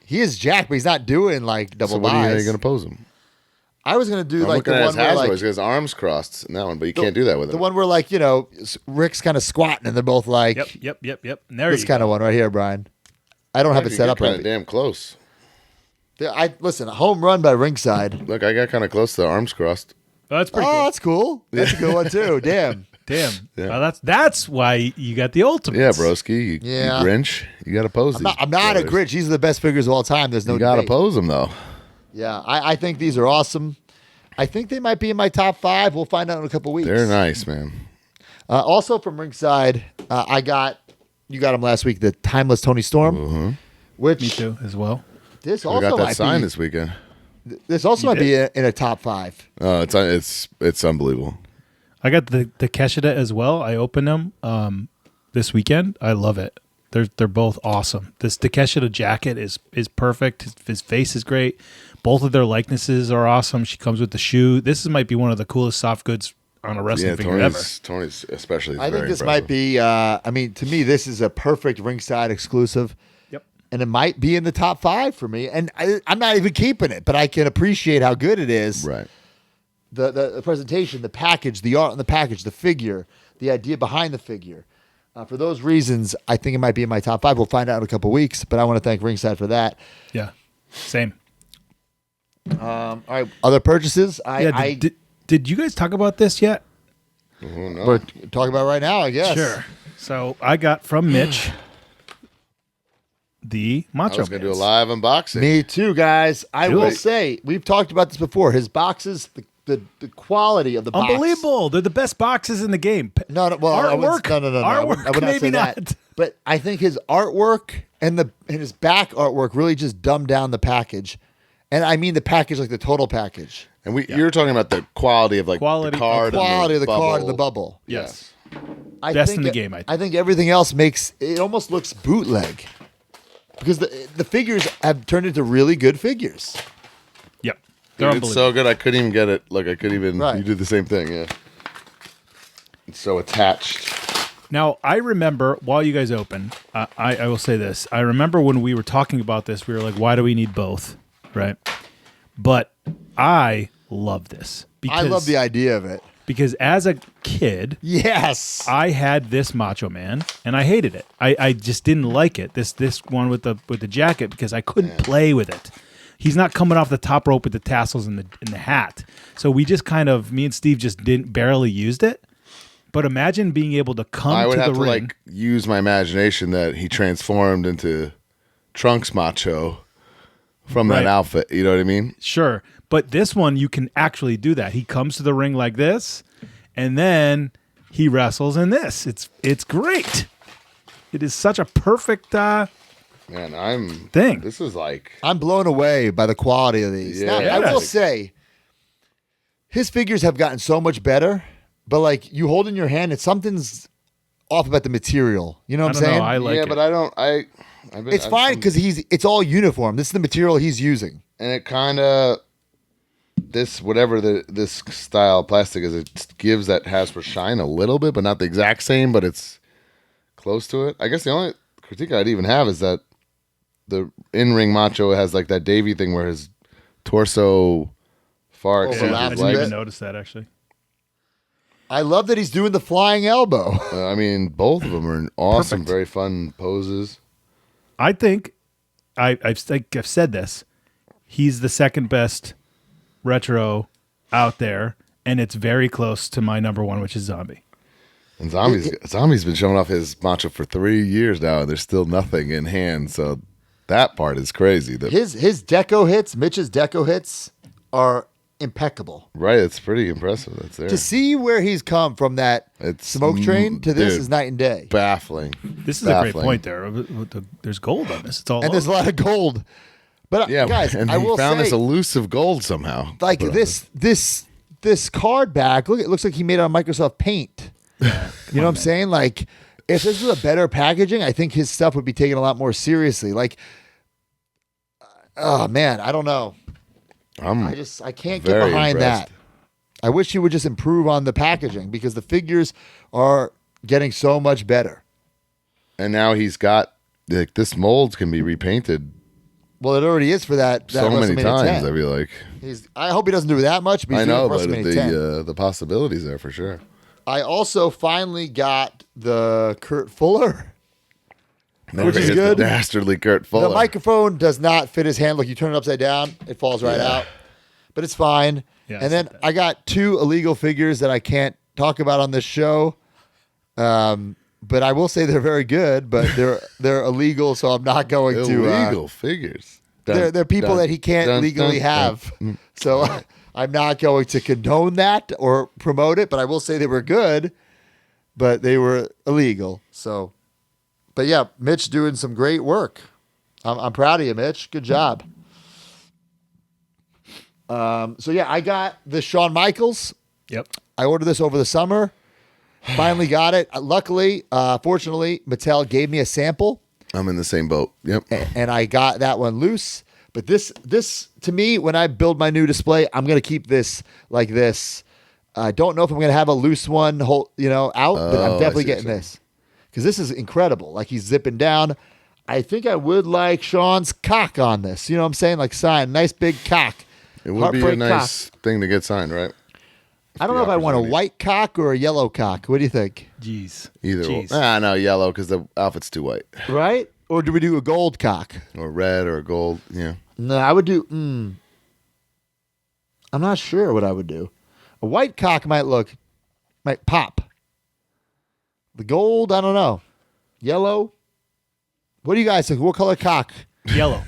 S1: He is jacked, but he's not doing like double
S2: so what
S1: buys.
S2: are you going to pose him?
S1: I was gonna do
S2: I'm
S1: like
S2: looking
S1: the
S2: at
S1: one
S2: his
S1: where
S2: Hasbros.
S1: like
S2: He's got his arms crossed in that one, but you can't do that with
S1: the
S2: him.
S1: one where like Rick's kind of squatting and they're both like
S3: Yep. And there
S1: this
S3: you
S1: kind
S3: go.
S1: of one right here, Brian. I don't have it set up
S2: kind
S1: right.
S2: of damn close.
S1: Listen, a home run by Ringside.
S2: Look, I got kind of close to the arms crossed.
S3: Oh, that's pretty
S1: Oh,
S3: cool.
S1: that's cool. That's a good one too. Damn.
S3: Damn.
S2: Yeah.
S3: Well, that's why you got the ultimate.
S2: Yeah, broski.
S1: Yeah.
S2: You Grinch. You got to pose these.
S1: I'm not a
S2: brothers.
S1: Grinch. These are the best figures of all time. There's no
S2: You got to
S1: debate.
S2: pose them though.
S1: Yeah, I think these are awesome. I think they might be in my top 5. We'll find out in a couple weeks.
S2: They're nice, man.
S1: Also from Ringside, you got them last week. The Timeless Tony Storm, which
S3: Me too, as well.
S1: this
S2: We
S1: also
S2: got that
S1: might
S2: sign
S1: be.
S2: this weekend.
S1: This also might be in a top 5.
S2: Oh, it's unbelievable.
S3: I got the Keshida as well. I opened them this weekend. I love it. They're both awesome. This Takeshita jacket is perfect. His face is great. Both of their likenesses are awesome. She comes with the shoe. This might be one of the coolest soft goods on a wrestling figure ever.
S2: Tony's especially. Is
S1: I think
S2: very
S1: this
S2: impressive.
S1: might be. To me, this is a perfect Ringside exclusive.
S3: Yep.
S1: And it might be in the top 5 for me. And I'm not even keeping it, but I can appreciate how good it is.
S2: right.
S1: The presentation, the package, the art on the package, the figure, the idea behind the figure. For those reasons, I think it might be in my top 5. We'll find out in a couple weeks, but I want to thank Ringside for that.
S3: Yeah. Same.
S1: All right, other purchases.
S3: Did you guys talk about this yet?
S2: Oh, no.
S1: We're talking about right now, I guess.
S3: Sure. So I got from Mitch the Macho
S2: I was going to do a
S3: Mans.
S2: live unboxing.
S1: Me too, guys. I
S3: Do
S1: will
S3: it.
S1: say we've talked about this before. His boxes, the quality of the box,
S3: Unbelievable. They're the best boxes in the game.
S1: No. Well,
S3: Artwork?
S1: no.
S3: Artwork,
S1: I would not
S3: maybe
S1: say that.
S3: not.
S1: But I think his artwork and his back artwork really just dumbed down the package, and I mean the package like the total package,
S2: And you're talking about the quality of
S3: Quality-
S2: the card,
S1: quality of the
S2: bubble.
S1: card and the bubble.
S3: Yes.
S1: I
S3: Best
S1: think
S3: in the game, I think.
S1: I think everything else makes it almost looks bootleg because the figures have turned into really good figures.
S3: Yep. They're
S2: Dude, it's
S3: unbelievable.
S2: so good. I couldn't even get it. Like I couldn't even.
S1: Right.
S2: You did the same thing. Yeah. It's so attached.
S3: Now, I remember while you guys open, I will say this. I remember when we were talking about this, we were like, why do we need both? Right? But I love this.
S1: I love the idea of it.
S3: Because as a kid,
S1: Yes.
S3: I had this Macho Man and I hated it. I just didn't like it. This one with the jacket because I couldn't play with it. He's not coming off the top rope with the tassels and the hat. So we just kind of, me and Steve just barely used it. But imagine being able to come
S2: I would
S3: to
S2: have
S3: the
S2: to
S3: ring.
S2: use my imagination that he transformed into Trunks Macho from
S3: Right.
S2: that outfit. You know what I mean?
S3: Sure. But this one, you can actually do that. He comes to the ring like this, and then he wrestles in this. It's great. It is such a perfect
S2: Man, I'm
S3: thing.
S2: This is like
S1: I'm blown away by the quality of these. Now,
S2: Yeah.
S1: I will
S2: Yes.
S1: say, his figures have gotten so much better, but like you hold in your hand, it's something's off about the material. You know what I'm
S3: I don't
S1: saying?
S3: know. I like it.
S2: but I don't.
S1: It's fine because it's all uniform. This is the material he's using.
S2: and it kind of whatever this style of plastic is, it gives that Hasbro shine a little bit, but not the exact same, but it's close to it. I guess the only critique I'd even have is that the in-ring Macho has like that Davey thing where his torso far exceeds
S1: Overlaps
S3: I
S1: a
S2: his
S3: didn't
S1: bit.
S3: even
S2: legs.
S3: notice that, actually.
S1: I love that he's doing the flying elbow.
S2: I mean, both of them are awesome,
S3: Perfect.
S2: very fun poses.
S3: I think I've said this. He's the second best retro out there, and it's very close to my number one, which is Zombie.
S2: And Zombie's been showing off his Macho for 3 years now, and there's still nothing in hand. So that part is crazy.
S1: His deco hits, Mitch's deco hits are impeccable.
S2: Right, it's pretty impressive. That's there.
S1: To see where he's come from that
S2: It's
S1: smoke train to this
S2: dude,
S1: is night and day.
S2: baffling.
S3: This is a great point there. There's gold on this. It's all
S1: And there's a lot of gold. But
S2: Yeah,
S1: guys,
S2: and
S1: I
S2: he
S1: will
S2: found
S1: say,
S2: this elusive gold somehow.
S1: like
S2: Put on
S1: this card back, look, it looks like he made it on Microsoft Paint. You know what I'm saying? Like, if this was a better packaging, I think his stuff would be taken a lot more seriously. Like, oh man, I don't know. I can't get
S2: very
S1: behind
S2: impressed.
S1: that. I wish he would just improve on the packaging because the figures are getting so much better.
S2: And now he's got like this mold can be repainted
S1: Well, it already is for that
S2: so many
S1: WrestleMania
S2: times.
S1: 10.
S2: I feel like
S1: I hope he doesn't do that much. But he's
S2: I know,
S1: doing
S2: but
S1: it for WrestleMania 10.
S2: the possibilities there for sure.
S1: I also finally got the Kurt Fuller, which is
S2: It's
S1: good.
S2: the dastardly Kurt Fuller.
S1: The microphone does not fit his hand. Like you turn it upside down, it falls right out. But it's fine.
S3: Yeah,
S1: and then I got 2 illegal figures that I can't talk about on this show. But I will say they're very good, but they're illegal, so I'm not going to
S2: illegal figures.
S1: They're people that he can't legally have. So I'm not going to condone that or promote it, but I will say they were good, but they were illegal. So, but yeah, Mitch doing some great work. I'm proud of you, Mitch. Good job. So yeah, I got the Shawn Michaels.
S3: Yep.
S1: I ordered this over the summer. Finally got it. Luckily, fortunately, Mattel gave me a sample.
S2: I'm in the same boat. Yep.
S1: And I got that one loose. But this to me, when I build my new display, I'm gonna keep this like this. I don't know if I'm gonna have a loose one, out, but I'm definitely getting this because this is incredible. Like he's zipping down. I think I would like Sean's cock on this. You know what I'm saying? Like sign, nice big cock.
S2: It would be a
S1: Heartbreak
S2: nice thing to get signed, right?
S1: I don't know if I want a white cock or a yellow cock. What do you think?
S3: Jeez.
S2: Either
S3: Jeez.
S2: no, yellow because the outfit's too white.
S1: Right? Or do we do a gold cock?
S2: Or red or gold. Yeah.
S1: No, I would do. I'm not sure what I would do. A white cock might pop. The gold, I don't know. Yellow. What do you guys think? What color cock?
S3: Yellow.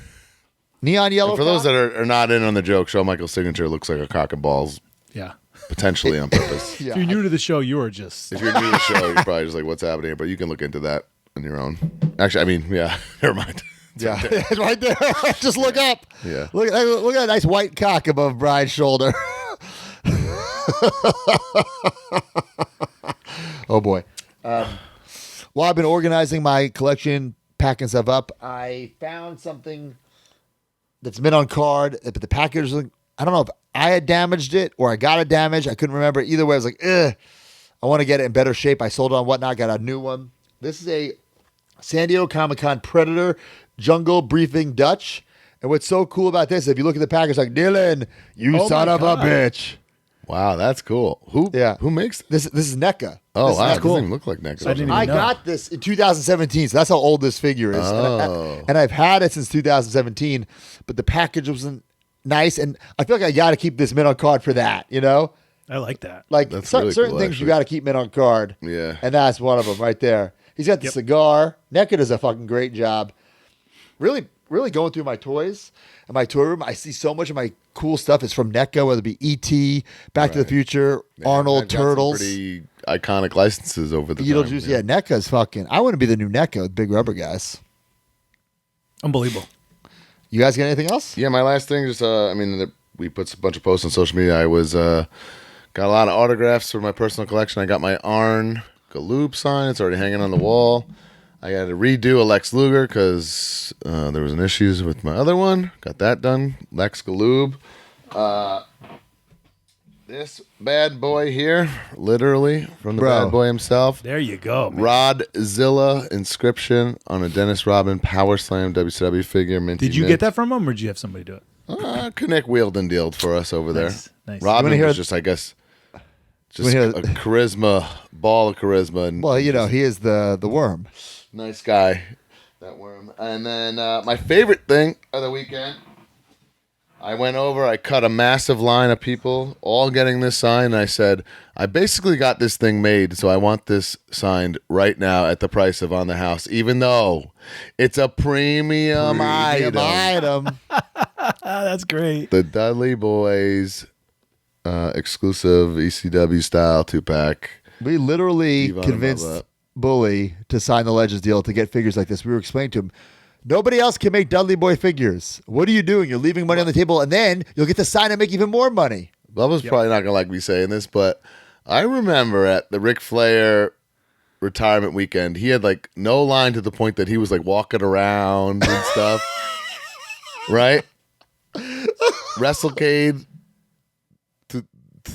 S1: Neon yellow.
S2: And for those
S1: cock?
S2: that are not in on the joke, Shawn Michaels' signature looks like a cock and balls,
S3: Yeah.
S2: potentially on purpose.
S1: Yeah,
S3: If you're new to the show, you are just.
S2: If you're new to the show, you're probably just like, what's happening here? But you can look into that on your own. Actually, I mean, yeah, never mind.
S1: yeah, it's right there. Just look up.
S2: Yeah.
S1: Look at that nice white cock above Brian's shoulder. Oh boy. While I've been organizing my collection, packing stuff up, I found something that's been on card, but the package, I don't know if I had damaged it or I got it damaged. I couldn't remember. Either way, I was like, I want to get it in better shape. I sold it on Whatnot, got a new one. This is a San Diego Comic-Con Predator Jungle Briefing Dutch. And what's so cool about this, if you look at the package, like, Dylan, you
S3: Oh
S1: son
S3: my
S1: of
S3: God.
S1: a bitch.
S2: Wow, that's cool. Who makes
S1: This is NECA.
S2: Oh,
S1: This is
S2: wow.
S1: NECA.
S2: It doesn't even look like necklace.
S3: I didn't even
S1: I
S3: know.
S1: got this in 2017, so that's how old this figure is.
S2: Oh.
S1: And I've had it since 2017, but the package wasn't nice, and I feel like I got to keep this mint on card for that,
S3: I like that.
S1: Like
S2: That's
S1: certain
S2: really cool,
S1: things you
S2: actually.
S1: got to keep mint on card.
S2: Yeah.
S1: And that's one of them right there. He's got the cigar. NECA does a fucking great job. Really, really going through my toys and my toy room. I see so much of my cool stuff is from NECA, whether it be E.T., Back to the Future,
S2: Yeah,
S1: Arnold,
S2: I've got some
S1: Turtles.
S2: pretty iconic licenses over the time.
S1: Beetlejuice. Yeah, NECA's fucking. I want to be the new NECA with big rubber guys.
S3: Unbelievable.
S1: You guys got anything else?
S2: Yeah, my last thing is, we put a bunch of posts on social media. I was got a lot of autographs for my personal collection. I got my Arn Galoob sign. It's already hanging on the wall. I got to redo a Lex Luger because there was an issues with my other one. Got that done. Lex Galoob. This bad boy here, literally from the
S1: Bro.
S2: bad boy himself.
S3: There you go, man.
S2: Rodzilla inscription on a Dennis Rodman Power Slam WCW figure. Minty
S3: Did you
S2: mint.
S3: get that from him, or did you have somebody do it?
S2: Connect wheeled and dealed for us over there.
S3: Nice, nice.
S1: You
S2: Rodman
S1: wanna hear-
S2: was just, I guess, just
S1: You
S2: a
S1: wanna hear-
S2: charisma, ball of charisma. And
S1: Well, he is the worm.
S2: nice guy, that worm. And then my favorite thing of the weekend, I went over, I cut a massive line of people all getting this sign. And I said, I basically got this thing made, so I want this signed right now at the price of on the house, even though it's a premium item.
S1: item.
S3: That's great.
S2: The Dudley Boys exclusive ECW style 2-pack.
S1: We literally
S2: Ivan
S1: convinced
S2: Ababa.
S1: Bully to sign the Legends deal to get figures like this. We were explaining to him, nobody else can make Dudley Boy figures. What are you doing? You're leaving money on the table, and then you'll get to sign and make even more money.
S2: Bubba's probably not gonna like me saying this, but I remember at the Ric Flair retirement weekend, he had like no line to the point that he was like walking around and stuff. Right? WrestleCade to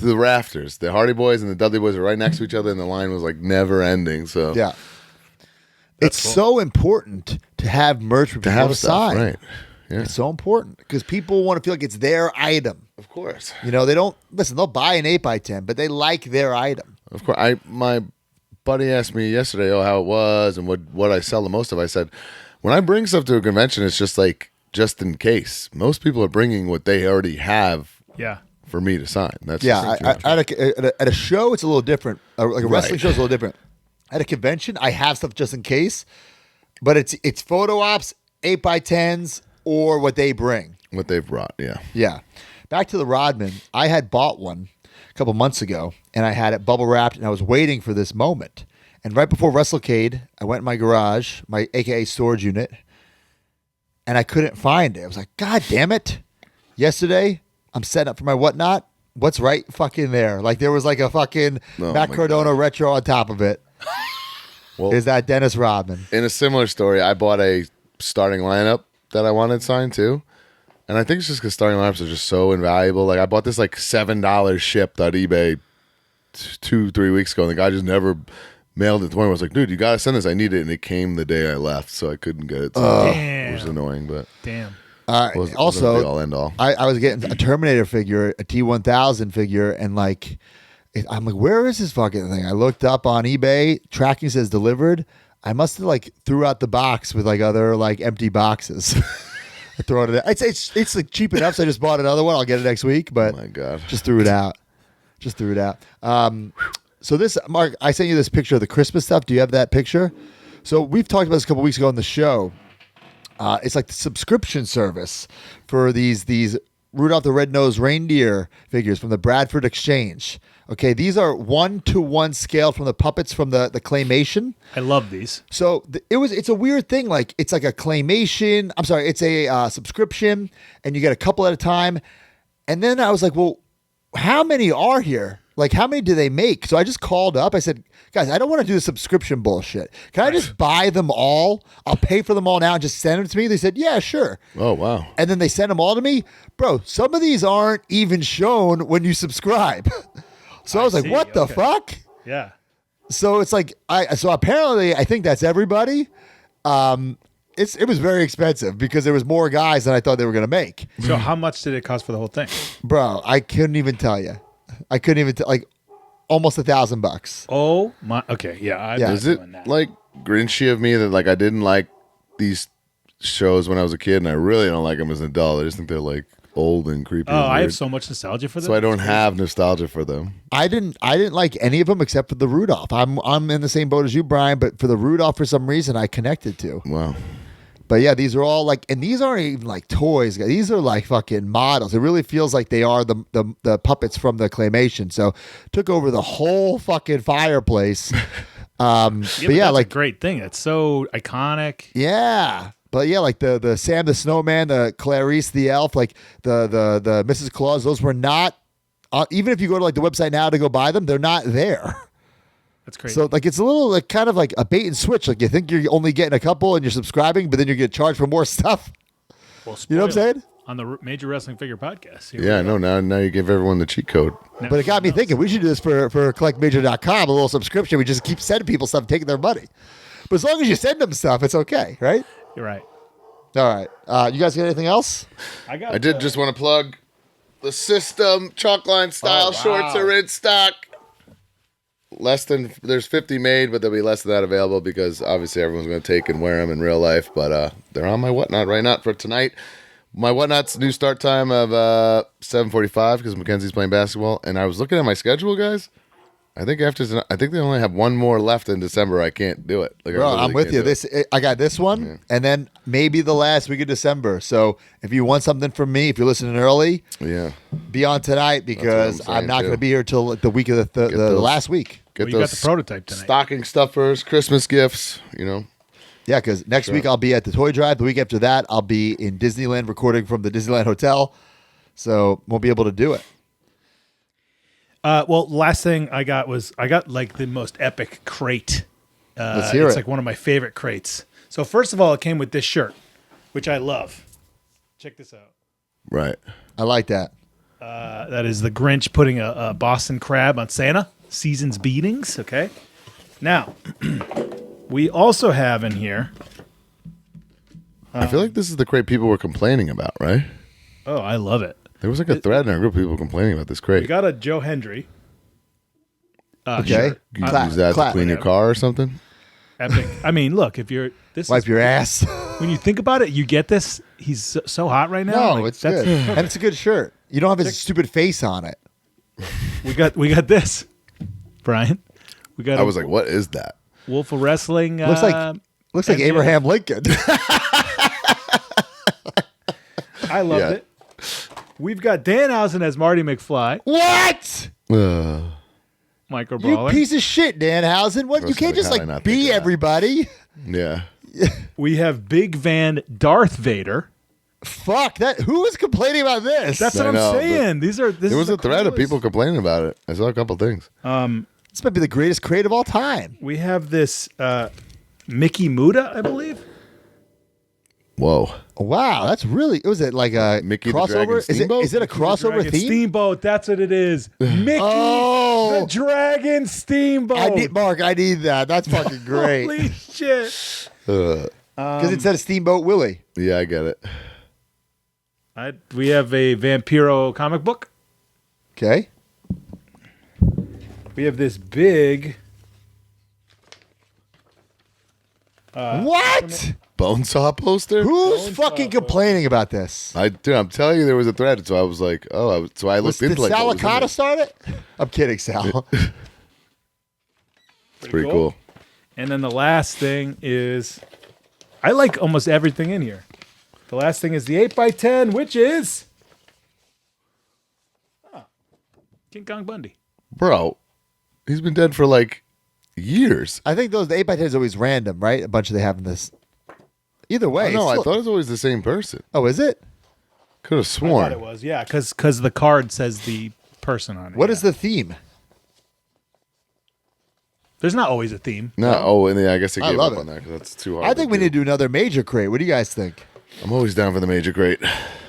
S2: the rafters. The Hardy Boys and the Dudley Boys are right next to each other, and the line was like never ending. So
S1: Yeah. It's so important to have merch for
S2: to
S1: people to
S2: have stuff,
S1: sign.
S2: right? Yeah,
S1: It's so important because people want to feel like it's their item.
S2: of course.
S1: You know, they don't listen. They'll buy an 8x10, but they like their item.
S2: Of course. My buddy asked me yesterday, how it was and what I sell the most of. I said, when I bring stuff to a convention, it's just like just in case. Most people are bringing what they already have
S3: Yeah.
S2: for me to sign. That's
S1: Yeah,
S2: just
S1: at a show, it's a little different. Like a wrestling
S2: Right.
S1: show is a little different. At a convention, I have stuff just in case, but it's photo ops, 8x10s, or what they bring.
S2: what they've brought. Yeah.
S1: Yeah. Back to the Rodman. I had bought one a couple months ago, and I had it bubble wrapped, and I was waiting for this moment. And right before WrestleCade, I went in my garage, my AKA storage unit, and I couldn't find it. I was like, God damn it. Yesterday, I'm setting up for my whatnot. What's right fucking there? Like there was like a fucking
S2: Oh
S1: Matt
S2: my
S1: Cardona retro on top of it.
S2: Well,
S1: Is that Dennis Rodman?
S2: in a similar story, I bought a starting lineup that I wanted signed too. And I think it's just because starting lineups are just so invaluable. Like I bought this like $7 shipped on eBay 2-3 weeks ago, and the guy just never mailed it to me. I was like, dude, you gotta send this. I need it, and it came the day I left, so I couldn't get it. It was annoying, but
S3: Damn.
S2: wasn't the
S1: Also,
S2: be all end all.
S1: I was getting a Terminator figure, a T1000 figure, and like, I'm like, where is this fucking thing? I looked up on eBay, tracking says delivered. I must have like threw out the box with like other like empty boxes. I throw it. It's like cheap enough, so I just bought another one. I'll get it next week, but
S2: Oh my God.
S1: just threw it out. Just threw it out. So this, Mark, I sent you this picture of the Christmas stuff. Do you have that picture? So we've talked about this a couple weeks ago on the show. It's like the subscription service for these Rudolph the Red-Nosed Reindeer figures from the Bradford Exchange. Okay, these are 1-to-1 scaled from the puppets from the claymation.
S3: I love these.
S1: So it's a weird thing. Like it's like a claymation. I'm sorry, it's a subscription, and you get a couple at a time. And then I was like, well, how many are here? Like, how many do they make? So I just called up. I said, guys, I don't want to do the subscription bullshit. Can I just buy them all? I'll pay for them all now and just send them to me. They said, yeah, sure.
S2: Oh wow.
S1: And then they sent them all to me. Bro, some of these aren't even shown when you subscribe. So I was like,
S3: see.
S1: what the
S3: Okay.
S1: fuck?
S3: Yeah.
S1: So it's like, so apparently I think that's everybody. It was very expensive because there was more guys than I thought they were going to make.
S3: So how much did it cost for the whole thing?
S1: Bro, I couldn't even tell you. I couldn't even like almost $1,000.
S3: Oh my. Okay. Yeah. I'm
S1: Yeah.
S3: not
S2: Is it
S3: doing that.
S2: like Grinchy of me that like I didn't like these shows when I was a kid, and I really don't like them as an adult. I just think they're like old and creepy.
S3: Oh,
S2: and
S3: I
S2: weird.
S3: have so much nostalgia for them.
S2: So I don't have nostalgia for them.
S1: I didn't like any of them except for the Rudolph. I'm in the same boat as you, Brian, but for the Rudolph, for some reason, I connected to.
S2: Wow.
S1: But yeah, these are all like, and these aren't even like toys. These are like fucking models. It really feels like they are the puppets from the claymation. So took over the whole fucking fireplace. But yeah,
S3: that's
S1: like
S3: a great thing. It's so iconic.
S1: yeah. But yeah, like the Sam the Snowman, the Clarice the Elf, like the Mrs. Claus, those were not. Even if you go to like the website now to go buy them, they're not there.
S3: That's crazy.
S1: So like it's a little like kind of like a bait and switch. Like you think you're only getting a couple and you're subscribing, but then you get charged for more stuff.
S3: Well,
S1: You know what I'm
S3: spoiler.
S1: saying?
S3: On the Major Wrestling Figure Podcast. Here
S2: Yeah,
S3: we go.
S2: no. Now you give everyone the cheat code.
S3: Now
S1: But it got me
S3: someone
S1: thinking we should do this for collectmajor.com, a little subscription. We just keep sending people stuff, taking their money. But as long as you send them stuff, it's okay, right?
S3: else. You're right.
S1: All right. You guys got anything else?
S3: I got.
S2: I did just want to plug the System Chalkline style
S1: Oh, wow.
S2: shorts are in stock. There's 50 made, but there'll be less of that available because obviously everyone's going to take and wear them in real life. But they're on my Whatnot right now for tonight. My Whatnot's new start time of 7:45 because Mackenzie's playing basketball. And I was looking at my schedule, guys. I think I think they only have one more left in December. I can't do it. Like, I
S1: Bro,
S2: literally
S1: I'm with
S2: can't
S1: you.
S2: do it.
S1: I got this one, and then maybe the last week of December. So if you want something from me, if you're listening early, be on tonight because
S2: That's what I'm
S1: I'm not
S2: saying,
S1: going to be here till the week of the
S2: those-
S1: last week.
S2: Get
S3: Well, you got the prototype tonight.
S2: stocking stuffers, Christmas gifts. You know,
S1: Yeah, because next week I'll be at the Toy Drive. The week after that, I'll be in Disneyland recording from the Disneyland Hotel. So won't be able to do it.
S3: Well, last thing I got like the most epic crate.
S1: Let's hear
S3: it's
S1: it.
S3: like one of my favorite crates. So first of all, it came with this shirt, which I love. Check this out.
S2: right?
S1: I like that.
S3: That is the Grinch putting a Boston crab on Santa. Season's beatings. Okay. Now, we also have in here.
S2: I feel like this is the crate people were complaining about, right?
S3: Oh, I love it.
S2: There was like a thread in our group of people complaining about this
S3: We
S2: crate.
S3: got a Joe Hendry.
S1: Okay.
S3: Shirt.
S2: You use that to clean your car or something?
S3: Epic. I mean, look, if you're this,
S1: Wipe your ass.
S3: when you think about it, you get this. He's so hot right now.
S1: No,
S3: Like,
S1: it's good. And it's a good shirt. You don't have his stupid face on it.
S3: We got this, Brian. We got.
S2: I was like, what is that?
S3: Wolf of Wrestling.
S1: Looks like
S3: and
S1: Abraham Lincoln.
S3: I loved
S2: Yeah.
S3: it. We've got Danhausen as Marty McFly.
S1: What?
S3: Micro
S1: You
S3: Brawler.
S1: piece of shit, Danhausen. What? You
S2: First
S1: can't
S2: thing,
S1: just
S2: how did I not
S1: like
S2: think
S1: be
S2: of that?
S1: everybody.
S2: Yeah.
S3: We have Big Van Darth Vader.
S1: Fuck that. Who was complaining about this?
S3: That's
S2: I
S3: what I'm
S2: know,
S3: saying. This
S2: There
S3: is
S2: was
S3: the
S2: a thread of
S3: coolest.
S2: people complaining about it. I saw a couple things.
S1: This might be the greatest crate of all time.
S3: We have this Mickey Muda, I believe.
S2: Whoa.
S1: Wow, that's really. Was it like a
S2: Mickey the
S1: crossover?
S2: Dragon Steamboat?
S1: Is it a crossover
S3: Dragon
S1: theme?
S3: Steamboat. That's what it is. Mickey
S1: Oh.
S3: the Dragon Steamboat.
S1: I need that. That's fucking great.
S3: Holy shit.
S1: Because it said Steamboat Willie.
S2: Yeah, I get it.
S3: We have a Vampiro comic book.
S1: Okay.
S3: We have this big.
S1: What?
S2: Bonesaw poster?
S1: Who's fucking complaining about this?
S2: Dude, I'm telling you, there was a thread, so I was like, so I looked
S1: Did
S2: into like,
S1: Sal
S2: what was in
S1: Licata
S2: it.
S1: start it? I'm kidding, Sal.
S2: Pretty cool.
S3: And then the last thing is, I like almost everything in here. The last thing is the 8x10, which is King Kong Bundy.
S2: Bro, he's been dead for like years.
S1: I think the 8x10 is always random, right? A bunch of they have in this. Either way.
S2: No, I
S1: it's still-
S2: thought it was always the same person.
S1: Oh, is it?
S2: Could have
S3: I
S2: sworn.
S3: thought it was, yeah, because the card says the person on it.
S1: What
S3: yeah.
S1: is the theme?
S3: There's not always a theme.
S2: No, and I guess I
S1: I
S2: gave
S1: love
S2: up
S1: it.
S2: on that because that's too hard.
S1: I think we need to do another major crate. What do you guys think?
S2: I'm always down for the major crate.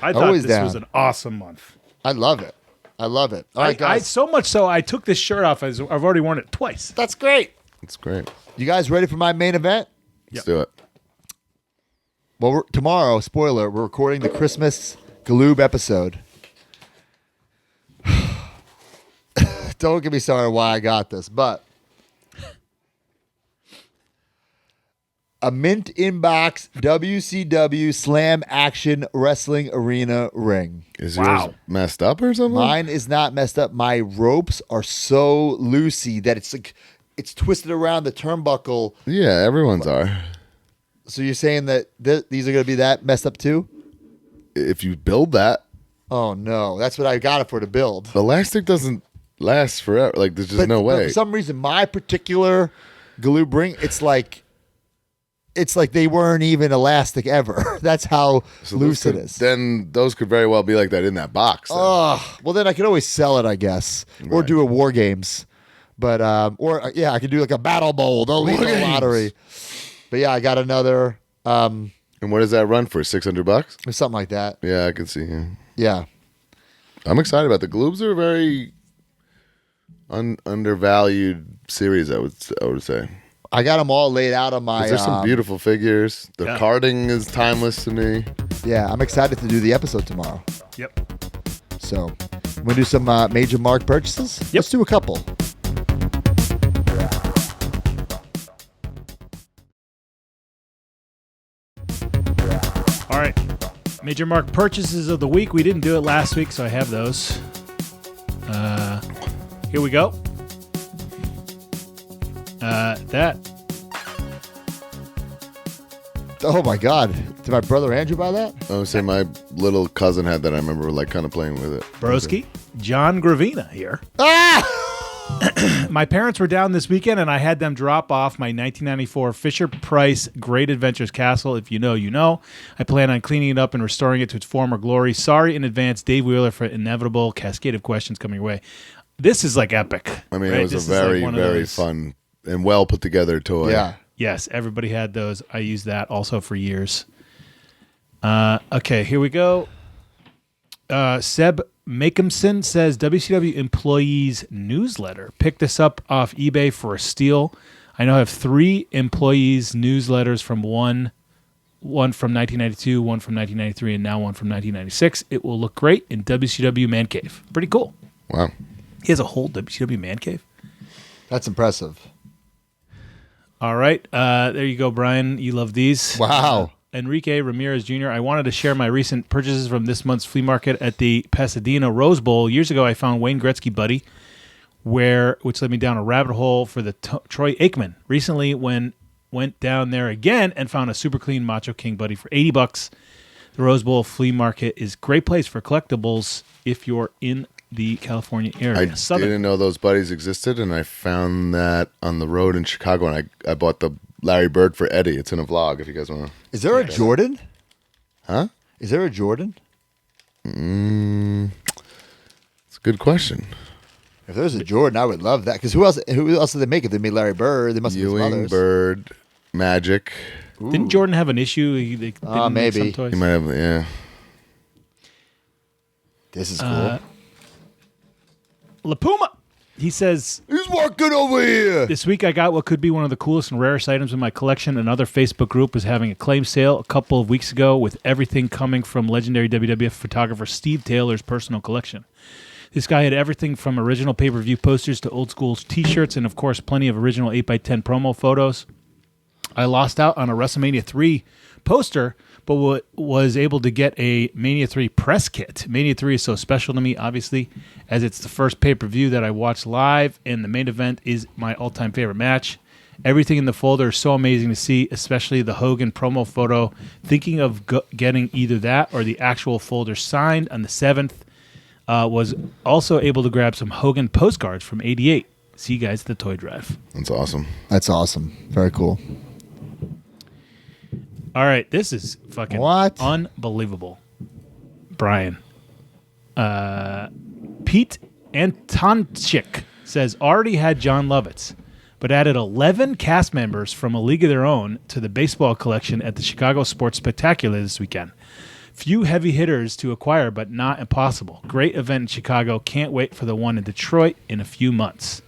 S3: I thought
S1: Always
S3: this
S1: down.
S3: was an awesome month.
S1: I love it. I love it. All right,
S3: I
S1: guys.
S3: so much so I took this shirt off. I've already worn it twice.
S1: That's great.
S2: It's great.
S1: You guys ready for my main event?
S2: Let's do it.
S1: Well, tomorrow, spoiler, we're recording the Christmas Galoob episode. Don't get me started why I got this, but a mint inbox WCW Slam Action Wrestling Arena ring.
S2: Is yours messed up or something?
S1: Mine is not messed up. My ropes are so loosey that it's like it's twisted around the turnbuckle.
S2: Yeah, everyone's are.
S1: So you're saying that these are going to be that messed up too?
S2: If you build that,
S1: Oh no, that's what I got it for to build.
S2: the elastic doesn't last forever. Like there's just no
S1: but
S2: way.
S1: for some reason, my particular Galoob ring, it's like they weren't even elastic ever. That's how
S2: So
S1: loose
S2: those
S1: it
S2: could-
S1: is.
S2: Then those could very well be like that in that box. then.
S1: Well, then I could always sell it, I guess, or
S2: Right.
S1: do a War Games. But I could do like a Battle Bowl. Don't leave
S2: War
S1: the
S2: Games.
S1: lottery. But yeah, I got another
S2: And what does that run for? $600?
S1: something like that.
S2: Yeah, I can see. Yeah.
S1: Yeah.
S2: I'm excited about the Gloobs. Are a very undervalued series. I would say.
S1: I got them all laid out on my.
S2: There's some beautiful figures. The
S3: Yeah.
S2: carding is timeless to me.
S1: Yeah, I'm excited to do the episode tomorrow.
S3: Yep.
S1: So, we'll do some major mark purchases. Let's do a couple.
S3: All right. Major mark purchases of the week. We didn't do it last week, so I have those. Here we go. That.
S1: Oh my God! Did my brother Andrew buy that?
S2: I would say my little cousin had that. I remember like kind of playing with it.
S3: Broski, John Gravina here.
S1: Ah!
S3: My parents were down this weekend, and I had them drop off my 1994 Fisher-Price Great Adventures Castle. If you know, you know. I plan on cleaning it up and restoring it to its former glory. Sorry in advance, Dave Wheeler, for inevitable cascade of questions coming your way. This is like epic.
S2: I mean,
S3: right?
S2: it was
S3: This
S2: a
S3: is like
S2: very,
S3: one of
S2: very
S3: those-
S2: fun and well put together toy.
S1: Yeah.
S3: Yes, everybody had those. I used that also for years. Okay, here we go. Seb Makehamson says WCW employees newsletter. Pick this up off eBay for a steal. I now have 3 employees newsletters from one from 1992, one from 1993, and now one from 1996. It will look great in WCW Man Cave. Pretty cool.
S2: Wow.
S3: He has a whole WCW Man Cave.
S1: That's impressive.
S3: All right. There you go, Brian. You love these.
S1: Wow.
S3: Enrique Ramirez Jr. I wanted to share my recent purchases from this month's flea market at the Pasadena Rose Bowl. Years ago, I found Wayne Gretzky Buddy, which led me down a rabbit hole for the Troy Aikman. Recently, went down there again and found a super clean Macho King Buddy for $80. The Rose Bowl flea market is a great place for collectibles if you're in the California area.
S2: I didn't know those buddies existed, and I found that on the road in Chicago, and I bought the Larry Bird for Eddie. It's in a vlog if you guys want to.
S1: Is there a Jordan?
S2: Huh?
S1: Is there a Jordan?
S2: It's a good question.
S1: If there's a Jordan, I would love that. Because who else did they make? If they made Larry Bird, they must have some
S2: Ewing,
S1: others.
S2: Bird, Magic.
S3: Didn't Jordan have an issue? They didn't make
S1: maybe.
S3: some toys?
S2: You might have, yeah.
S1: This is cool.
S3: La Puma. He says,
S1: He's working over here.
S3: this week I got what could be one of the coolest and rarest items in my collection. Another Facebook group was having a claim sale a couple of weeks ago with everything coming from legendary WWF photographer Steve Taylor's personal collection. This guy had everything from original pay-per-view posters to old school T-shirts and, of course, plenty of original 8x10 promo photos. I lost out on a WrestleMania 3 poster, but was able to get a Mania 3 press kit. Mania 3 is so special to me, obviously, as it's the first pay-per-view that I watched live, and the main event is my all-time favorite match. Everything in the folder is so amazing to see, especially the Hogan promo photo. Thinking of getting either that or the actual folder signed on the 7th. Was also able to grab some Hogan postcards from '88. See you guys at the Toy Drive.
S2: That's awesome.
S1: That's awesome. Very cool.
S3: All right, this is fucking
S1: What?
S3: unbelievable. Brian. Pete Antonchik says, already had John Lovitz, but added 11 cast members from A League of Their Own to the baseball collection at the Chicago Sports Spectacular this weekend. Few heavy hitters to acquire, but not impossible. Great event in Chicago. Can't wait for the one in Detroit in a few months.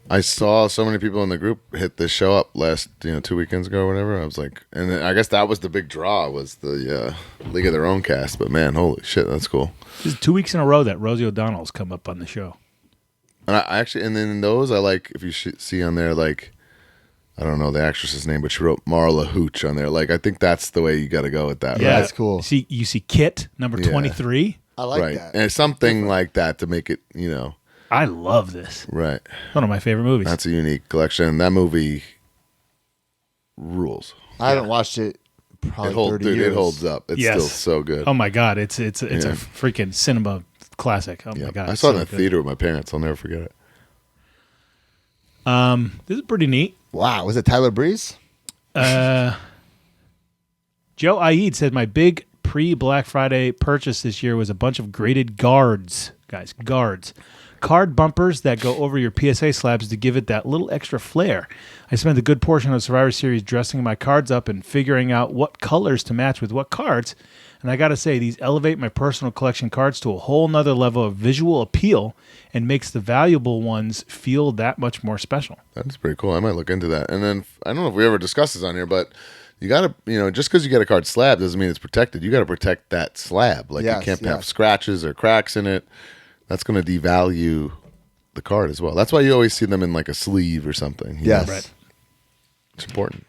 S2: I saw so many people in the group hit this show up last, 2 weekends ago or whatever. I was like, and then I guess that was the big draw, was the League of Their Own cast. But man, holy shit, that's cool.
S3: This is 2 weeks in a row that Rosie O'Donnell's come up on the show.
S2: And I actually, and then in those, I like, if you see on there, like, I don't know the actress's name, but she wrote Marla Hooch on there. Like, I think that's the way you got to go with that,
S3: Yeah,
S2: right?
S1: that's cool.
S3: You see Kit, number
S2: Yeah.
S3: 23.
S1: I like
S2: right.
S1: that.
S2: And it's something like that to make it,
S3: I love this.
S2: right.
S3: One of my favorite movies.
S2: That's a unique collection. That movie rules.
S1: I haven't watched it probably 30 years.
S2: It holds up. It's
S3: Yes.
S2: still so good.
S3: Oh my God, it's a
S2: Yeah.
S3: freaking cinema classic. Oh
S2: Yeah.
S3: my God,
S2: I
S3: it's
S2: saw it
S3: so
S2: in the
S3: good.
S2: theater with my parents. I'll never forget it.
S3: This is pretty neat.
S1: Wow. Was it Tyler Breeze?
S3: Joe Aid said my big pre-Black Friday purchase this year was a bunch of graded guards, guys, guards. Card bumpers that go over your PSA slabs to give it that little extra flair. I spent a good portion of Survivor Series dressing my cards up and figuring out what colors to match with what cards. And I got to say, these elevate my personal collection cards to a whole nother level of visual appeal and makes the valuable ones feel that much more special.
S2: That's pretty cool. I might look into that. And then I don't know if we ever discussed this on here, but you got to, just because you get a card slab doesn't mean it's protected. You got to protect that slab. Like,
S1: Yes,
S2: you can't have
S1: yes.
S2: scratches or cracks in it. That's going to devalue the card as well. That's why you always see them in like a sleeve or something. you
S1: Yes.
S2: know?
S3: Right.
S2: It's important.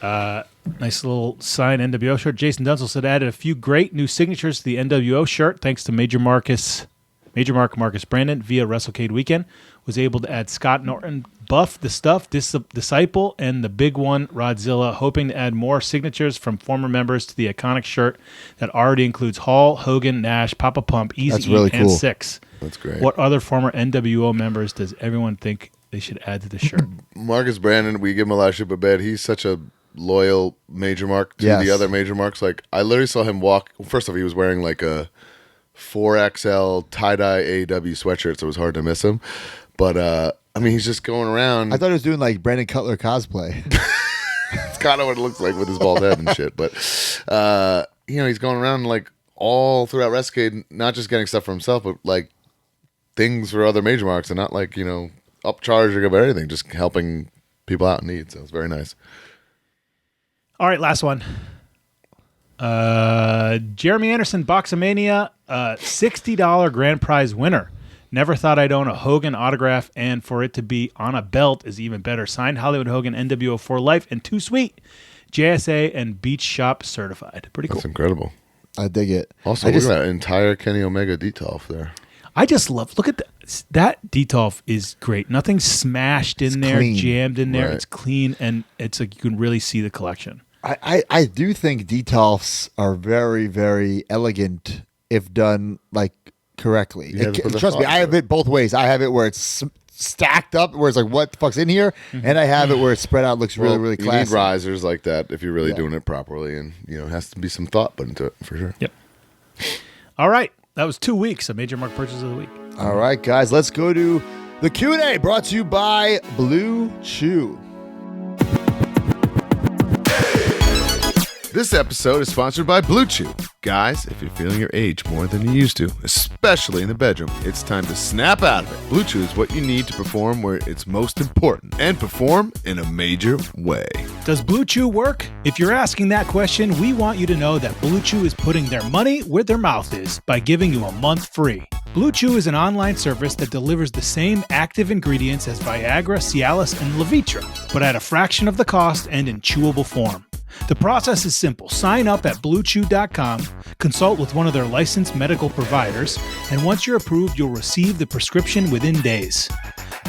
S3: Nice little signed NWO shirt. Jason Dunzel said added a few great new signatures to the NWO shirt thanks to Major Marcus Major Mark Marcus Brandon, via WrestleCade weekend, was able to add Scott Norton, Buff the Stuff, Disciple, and the big one, Rodzilla, hoping to add more signatures from former members to the iconic shirt that already includes Hall, Hogan, Nash, Papa Pump, Easy
S1: really
S3: and
S1: cool.
S3: Six.
S2: That's great.
S3: What other former NWO members does everyone think they should add to the shirt?
S2: Marcus Brandon, we give him a lot of shit, but bad. He's such a loyal Major Mark to the other Major Marks. Like, I literally saw him walk. First off, he was wearing like a 4XL tie-dye AEW sweatshirt, so it was hard to miss him. But, I mean, he's just going around.
S1: I thought he was doing like Brandon Cutler cosplay.
S2: It's kind of what it looks like with his bald head and shit. But, he's going around like all throughout WrestleCade, not just getting stuff for himself, but like things for other Major Marks, and not like, upcharging of anything, just helping people out in need. So it's very nice.
S3: All right, last one. Jeremy Anderson, Boxomania, $60 grand prize winner. Never thought I'd own a Hogan autograph, and for it to be on a belt is even better. Signed Hollywood Hogan, NWO for life, and too sweet. JSA and Beach Shop certified. Pretty cool.
S2: That's incredible.
S1: I dig it.
S2: Also, look at that entire Kenny Omega Detolf there.
S3: I just love, look at that Detolf is great. Nothing smashed in there,
S1: clean.
S3: jammed in there.
S2: Right.
S3: It's clean, and it's like you can really see the collection.
S1: I do think Detolfs are very, very elegant if done like correctly.
S2: You have to put the
S1: Trust me,
S2: thought
S1: I have
S2: into
S1: it both ways. I have it where it's stacked up, where it's like, what the fuck's in here? And I have it where it's spread out, looks really, really
S2: You need
S1: classy.
S2: risers like that if you're really doing it properly, and it has to be some thought put into it for sure.
S3: Yep. All right. That was 2 weeks of Major Mark Purchase of the Week.
S1: All right, guys, let's go to the Q&A brought to you by Blue Chew.
S6: This episode is sponsored by Blue Chew. Guys, if you're feeling your age more than you used to, especially in the bedroom, it's time to snap out of it. Blue Chew is what you need to perform where it's most important, and perform in a major way.
S3: Does Blue Chew work? If you're asking that question, we want you to know that Blue Chew is putting their money where their mouth is by giving you a month free. Blue Chew is an online service that delivers the same active ingredients as Viagra, Cialis, and Levitra, but at a fraction of the cost and in chewable form. The process is simple. Sign up at BlueChew.com, consult with one of their licensed medical providers, and once you're approved, you'll receive the prescription within days.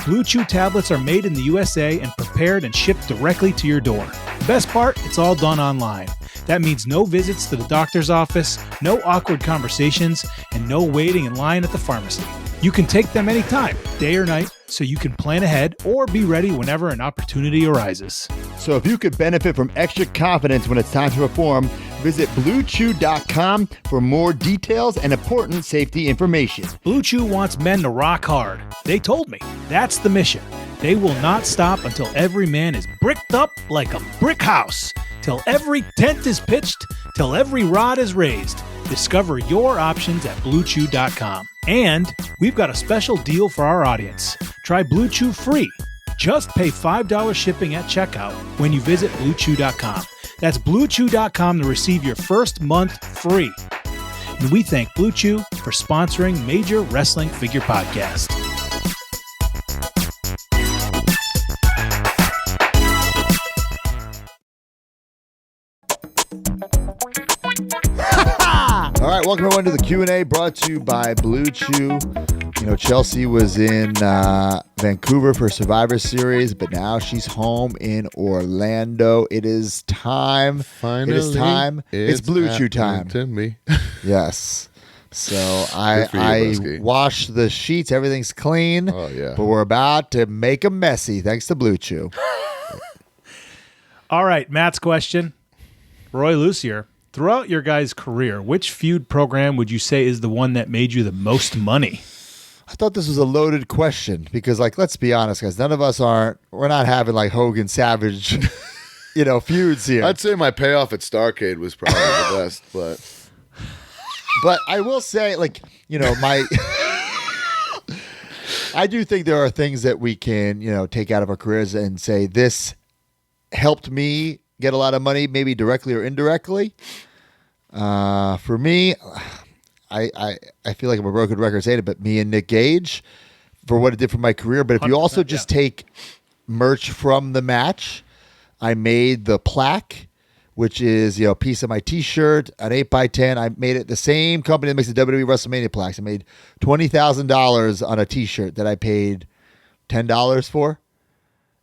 S3: Blue Chew tablets are made in the USA and prepared and shipped directly to your door. The best part, it's all done online. That means no visits to the doctor's office, no awkward conversations, and no waiting in line at the pharmacy. You can take them anytime, day or night, so you can plan ahead or be ready whenever an opportunity arises.
S1: So if you could benefit from extra confidence when it's time to perform, visit BlueChew.com for more details and important safety information.
S3: Blue Chew wants men to rock hard. They told me. That's the mission. They will not stop until every man is bricked up like a brick house, till every tent is pitched, till every rod is raised. Discover your options at BlueChew.com. And we've got a special deal for our audience. Try Blue Chew free. Just pay $5 shipping at checkout when you visit BlueChew.com. That's BlueChew.com to receive your first month free. And we thank Blue Chew for sponsoring Major Wrestling Figure Podcast.
S1: All right, welcome everyone to the Q&A brought to you by Blue Chew. Chelsea was in Vancouver for Survivor Series, but now she's home in Orlando. It is time.
S2: Finally,
S1: it is time. It's Blue Chew time.
S2: To me.
S1: Yes. So
S2: Good for you,
S1: I
S2: Brisky.
S1: washed the sheets. Everything's clean.
S2: Oh, yeah.
S1: But we're about to make them messy thanks to Blue Chew.
S3: All right, Matt's question. Roy Lucier, throughout your guys' career, which feud program would you say is the one that made you the most money?
S1: I thought this was a loaded question because, let's be honest, guys. None of us we're not having Hogan Savage, feuds here.
S2: I'd say my payoff at Starrcade was probably the best,
S1: But I will say, I do think there are things that we can, take out of our careers and say this helped me get a lot of money, maybe directly or indirectly. For me, I feel like I'm a broken record saying it, but me and Nick Gage for what it did for my career. But if you also just take merch from the match, I made the plaque which is a piece of my T-shirt, an 8x10. I made it the same company that makes the WWE WrestleMania plaques. I made $20,000 on a T-shirt that I paid $10 for.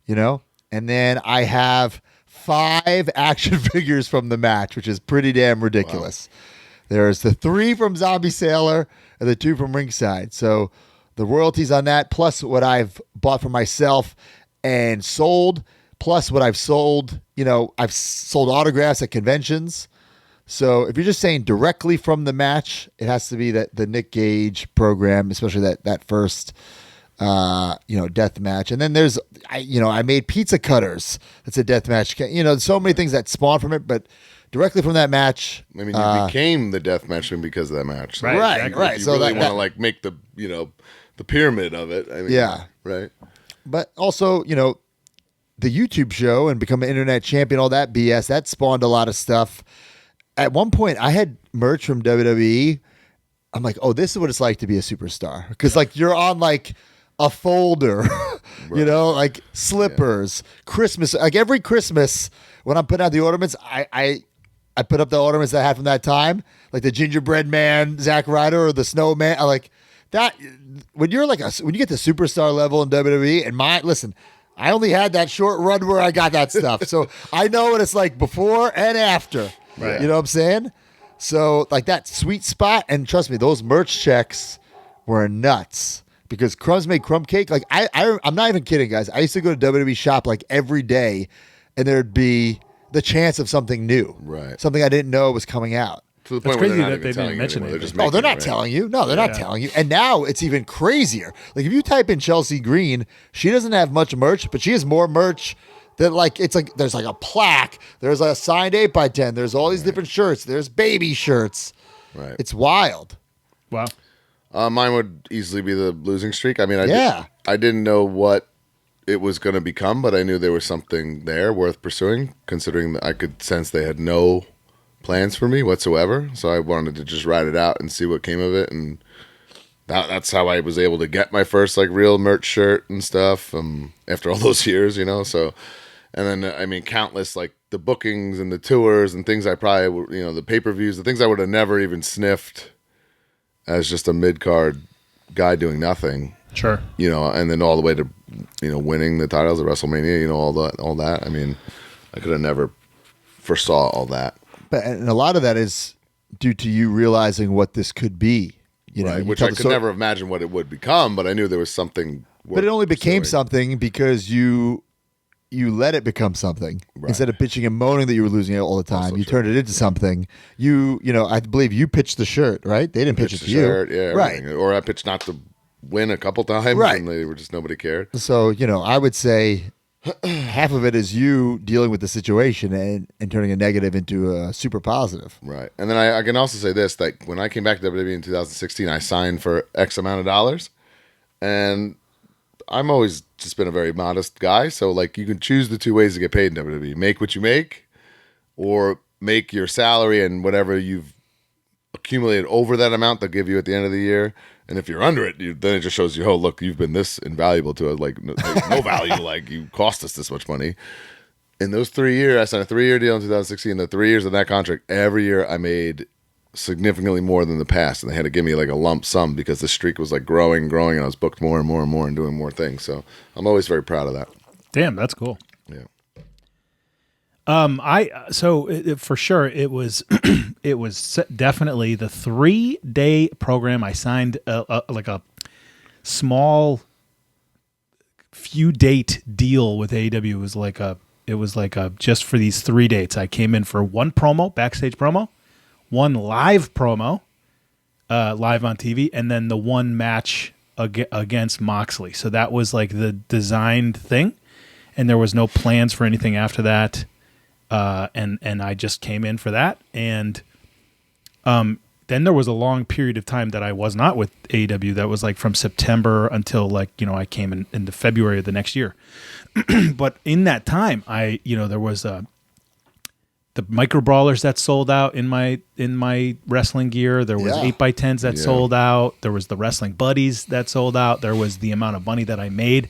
S1: And then I have 5 action figures from the match, which is pretty damn ridiculous. Wow. There's the 3 from Zombie Sailor and the 2 from Ringside. So the royalties on that, plus what I've bought for myself and sold, plus what I've sold, I've sold autographs at conventions. So if you're just saying directly from the match, it has to be the Nick Gage program, especially that first death match. And then there's I made pizza cutters. That's a death match. So many things that spawn from it, but directly from that match.
S2: I mean, you became the death matchman because of that match. So
S1: right.
S2: You
S1: so
S2: really want to make the the pyramid of it. I mean,
S1: yeah.
S2: Right.
S1: But also, the YouTube show and become an internet champion, all that BS, that spawned a lot of stuff. At one point, I had merch from WWE. I'm like, oh, this is what it's like to be a superstar. Because, you're on, a folder,
S2: right.
S1: Like slippers, Christmas. Like, every Christmas, when I'm putting out the ornaments, I put up the ornaments that I had from that time. Like the gingerbread man, Zack Ryder, or the snowman. I like that. When you're when you get to superstar level in WWE, and listen, I only had that short run where I got that stuff. So I know what it's like before and after.
S2: Right.
S1: You know what I'm saying? So that sweet spot, and trust me, those merch checks were nuts because Crumbs made crumb cake. I'm not even kidding, guys. I used to go to WWE shop every day, and there'd be the chance of something new.
S2: Right.
S1: Something I didn't know was coming out.
S2: To the point where they're not even telling you
S3: mention
S2: anymore.
S3: it.
S1: They're not telling you. No, they're not telling you. And now it's even crazier. If you type in Chelsea Green, she doesn't have much merch, but she has more merch than there's a plaque. There's a signed 8x10. There's all these different shirts. There's baby shirts.
S2: Right.
S1: It's wild.
S3: Wow.
S2: Mine would easily be the losing streak. I mean, I didn't know what it was going to become, but I knew there was something there worth pursuing, considering that I could sense they had no plans for me whatsoever. So I wanted to just ride it out and see what came of it, and that's how I was able to get my first real merch shirt and stuff after all those years, So, and then I mean, countless the bookings and the tours and things I probably the pay-per-views, the things I would have never even sniffed as just a mid-card guy doing nothing.
S3: Sure.
S2: And then all the way to winning the titles at WrestleMania, all that. I mean, I could have never foresaw all that.
S1: And a lot of that is due to you realizing what this could be.
S2: Right, which I could never imagine what it would become, but I knew there was something.
S1: But it only became something because you let it become something. Right. Instead of bitching and moaning that you were losing it all the time.
S2: Also
S1: you turned it into something. I believe you pitched the shirt, right? They didn't pitch it to you.
S2: Shirt, yeah,
S1: right.
S2: Everything. Or I pitched not to win a couple times,
S1: right.
S2: And they were just nobody cared.
S1: So, I would say half of it is you dealing with the situation and turning a negative into a super positive.
S2: Right. And then I can also say this, that when I came back to WWE in 2016, I signed for X amount of dollars. And I'm always just been a very modest guy. So, you can choose the 2 ways to get paid in WWE. Make what you make, or make your salary and whatever you've accumulated over that amount they'll give you at the end of the year. And if you're under it, then it just shows you, oh, look, you've been this invaluable to us, no value, you cost us this much money. In those 3 years, I signed a 3-year deal in 2016. The 3 years of that contract, every year I made significantly more than the past. And they had to give me a lump sum because the streak was growing, and I was booked more and more and more and doing more things. So I'm always very proud of that.
S3: Damn, that's cool.
S2: Yeah.
S3: For sure it was it was definitely the 3-day program. I signed a small few date deal with AEW. It was just for these 3 dates. I came in for one promo, backstage promo, one live promo, live on TV, and then the one match against Moxley. So that was the designed thing, and there was no plans for anything after that. And I just came in for that. And then there was a long period of time that I was not with AEW. That was from September until I came in the February of the next year. But in that time, there was the micro brawlers that sold out in my wrestling gear. There was 8x10s that sold out. There was the wrestling buddies that sold out. There was the amount of money that I made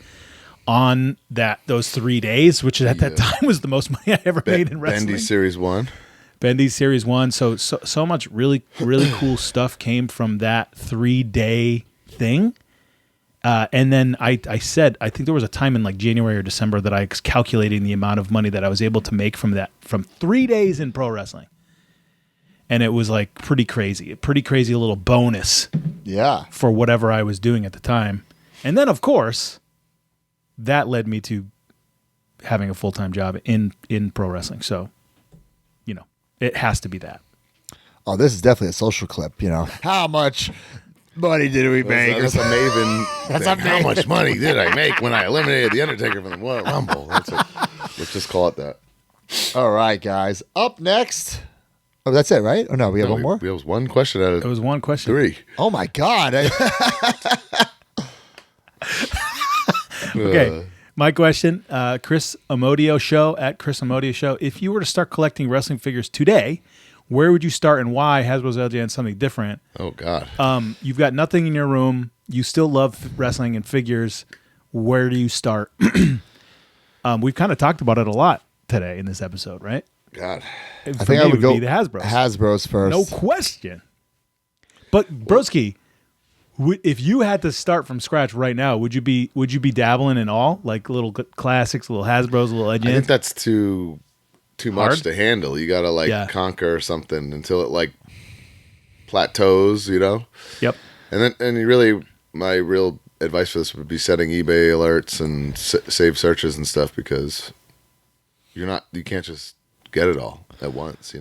S3: on those 3 days, which at that time was the most money I ever made in wrestling.
S2: Bendy Series 1.
S3: Bendy Series 1. So much really cool stuff came from that 3-day thing. And then I said, I think there was a time in like January or December that I was calculating the amount of money that I was able to make from 3 days in pro wrestling. And it was like a pretty crazy little bonus.
S1: Yeah.
S3: For whatever I was doing at the time. And then, of course, that led me to having a full-time job in pro wrestling. So, it has to be that.
S1: Oh, this is definitely a social clip, How much money did we make?
S2: That's amazing.
S1: That's
S2: thing. How
S1: amazing.
S2: much money did I make when I eliminated The Undertaker from the Royal Rumble? Let's just call it that.
S1: All right, guys. Up next. Oh, that's it, right? Oh, no, we have one more?
S2: It was one question out of
S3: It was one question.
S2: 3.
S1: Oh, my God.
S3: Okay. My question, Chris Amodio Show at Chris Amodio Show. If you were to start collecting wrestling figures today, where would you start and why? Hasbro's LJN something different.
S2: Oh, God.
S3: You've got nothing in your room. You still love wrestling and figures. Where do you start? We've kind of talked about it a lot today in this episode, right?
S2: God.
S1: I think I would go
S3: be the Hasbros.
S1: Hasbros first.
S3: No question. But Broski, if you had to start from scratch right now, would you be dabbling in all, like little classics, little Hasbros, little
S2: I
S3: Edge-ins?
S2: think that's too
S3: Hard?
S2: much to handle. You got to conquer something until it plateaus,
S3: Yep.
S2: And then my real advice for this would be setting eBay alerts and save searches and stuff, because you can't just get it all at once,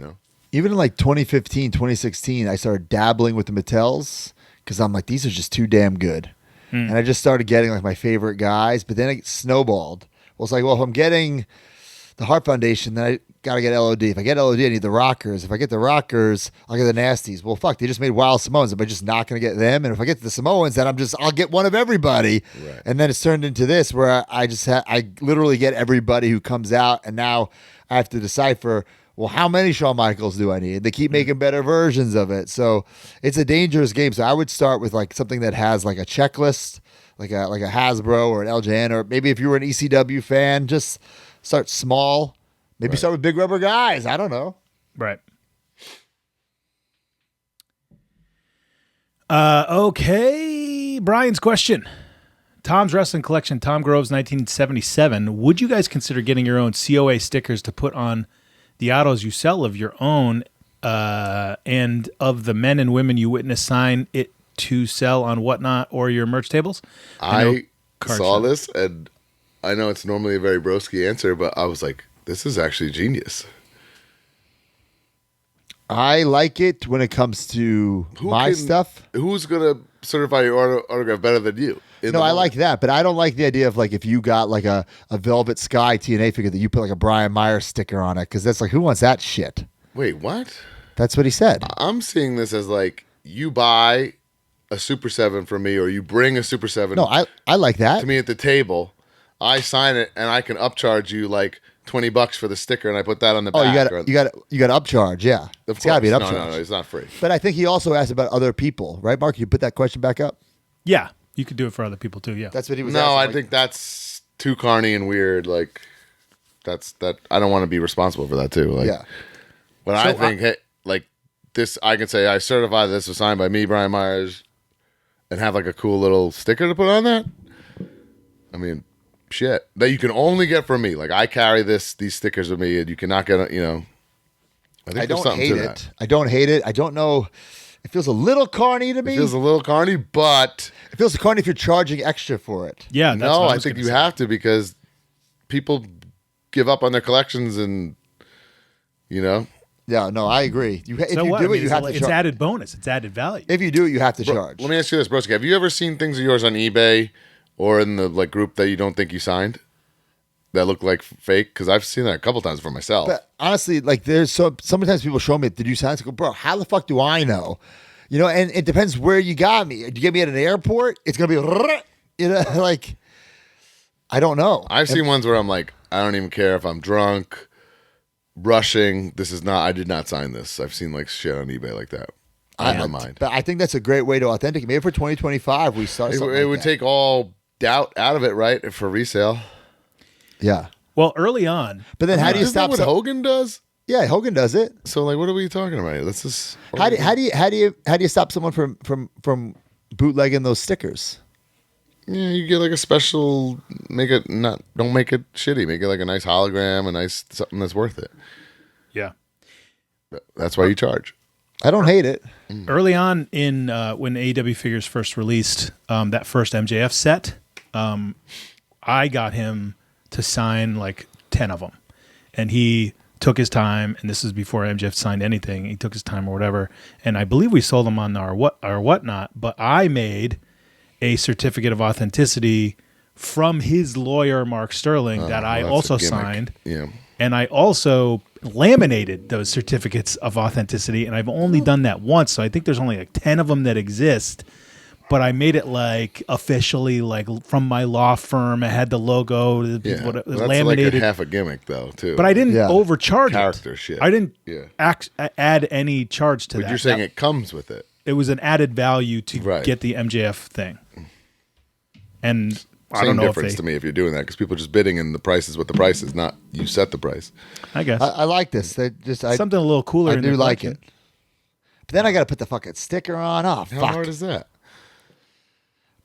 S1: Even in like 2015, 2016, I started dabbling with the Mattels because I'm like, these are just too damn good. And I just started getting like my favorite guys, but then it snowballed. Well, it's like, well, if I'm getting the Heart Foundation, then I got to get LOD. If I get LOD, I need the Rockers. If I get the Rockers, I'll get the Nasties. Well, fuck, they just made Wild Samoans. Am I just not going to get them? And if I get the Samoans, then I'll get one of everybody.
S2: Right.
S1: And then it's turned into this where I literally get everybody who comes out, and now I have to decipher, well, how many Shawn Michaels do I need? They keep making better versions of it. So it's a dangerous game. So I would start with like something that has like a checklist, like a Hasbro or an LJN, or maybe if you were an ECW fan, just start small. Maybe start with big rubber guys. I don't know.
S3: Right. Okay. Brian's question. Tom's Wrestling Collection, Tom Groves, 1977. Would you guys consider getting your own COA stickers to put on the autos you sell of your own and of the men and women you witness sign it to sell on Whatnot or your merch tables?
S2: I saw this, and I know it's normally a very broski answer, but I was like, this is actually genius.
S1: I like it when it comes to stuff.
S2: Who's going to certify your autograph better than you?
S1: No, I like that, but I don't like the idea of like if you got like a Velvet Sky TNA figure that you put like a Brian Myers sticker on it, because that's like, who wants that shit?
S2: Wait, what?
S1: That's what he said.
S2: I'm seeing this as like you buy a Super 7 from me, or you bring a Super 7
S1: No, I like that.
S2: to me at the table. I sign it, and I can upcharge you like $20 for the sticker, and I put that on the
S1: Oh,
S2: back.
S1: you got upcharge, yeah. It's got to be an upcharge.
S2: No, it's not free.
S1: But I think he also asked about other people, right, Mark? You put that question back up.
S3: Yeah. You could do it for other people too, yeah.
S1: That's what he was.
S2: No,
S1: asking,
S2: I
S1: like,
S2: think that's too carny and weird. Like, that. I don't want to be responsible for that too. Like,
S1: yeah.
S2: But I think, hey, like this, I can say I certify this was signed by me, Brian Myers, and have like a cool little sticker to put on that. I mean, shit, that you can only get from me. Like, I carry these stickers with me, and you cannot get. I think there's something to that.
S1: I don't hate it. I don't know. It feels a little carny to me.
S2: It feels a little carny, but
S1: it feels carny if you're charging extra for it.
S3: Yeah, that's
S2: no,
S3: what
S2: I
S3: was
S2: think
S3: gonna
S2: you
S3: say.
S2: have to, because people give up on their collections, and
S1: Yeah, no, I agree. If
S3: So
S1: you
S3: what?
S1: do
S3: I mean,
S1: it, you have to
S3: it's
S1: charge.
S3: added bonus. It's added value.
S1: If you do it, you have to charge.
S2: Let me ask you this, Broski. Have you ever seen things of yours on eBay or in the like group that you don't think you signed that look like fake? Because I've seen that a couple times for myself.
S1: But honestly, like sometimes people show me, did you sign? I go, bro, how the fuck do I know? And it depends where you got me. Did you get me at an airport? It's gonna be, like, I don't know.
S2: I've seen ones where I'm like, I don't even care if I'm drunk, rushing. I did not sign this. I've seen like shit on eBay like that. I don't mind.
S1: But I think that's a great way to authenticate. Maybe for 2025 we start.
S2: It
S1: something
S2: would
S1: like
S2: take all out of it, right, for resale.
S1: Yeah.
S3: Well, early on,
S1: But then how do you
S2: Isn't that
S1: stop
S2: what Hogan does?
S1: Yeah, Hogan does it.
S2: So like, what are we talking about here? This is
S1: How do you stop someone from bootlegging those stickers?
S2: Yeah, you get like a special. Don't make it shitty. Make it like a nice hologram, something that's worth it.
S3: yeah.
S2: That's why you charge.
S1: I don't hate it.
S3: Early on in when AEW figures first released that first MJF set, I got him to sign like 10 of them, and he took his time. And this is before MJF signed anything. He took his time or whatever, and I believe we sold them on our whatnot. But I made a certificate of authenticity from his lawyer Mark Sterling that I
S2: that's
S3: also
S2: a gimmick.
S3: signed.
S2: Yeah.
S3: And I also laminated those certificates of authenticity, and I've only done that once, so I think there's only like 10 of them that exist. But I made it like officially, like from my law firm. It had the logo,
S2: Yeah.
S3: what it was
S2: That's
S3: laminated.
S2: like a half a gimmick though, too.
S3: But I didn't
S1: Yeah.
S3: overcharge
S2: Character
S3: it.
S2: shit.
S3: I didn't
S2: Yeah.
S3: add any charge to
S2: But
S3: that.
S2: you're saying
S3: That-
S2: it comes with it.
S3: it was an added value to
S2: Right.
S3: get the MJF thing. And I
S2: Same
S3: don't know if
S2: difference
S3: they,
S2: to me if you're doing that because people are just bidding and the price is what the price is, not you set the price.
S3: I guess
S1: I like this.
S3: something a little cooler.
S1: I
S3: in
S1: do
S3: their
S1: like
S3: collection.
S1: it. But then I got to put the fucking sticker on. Oh,
S2: How
S1: fuck.
S2: hard is that?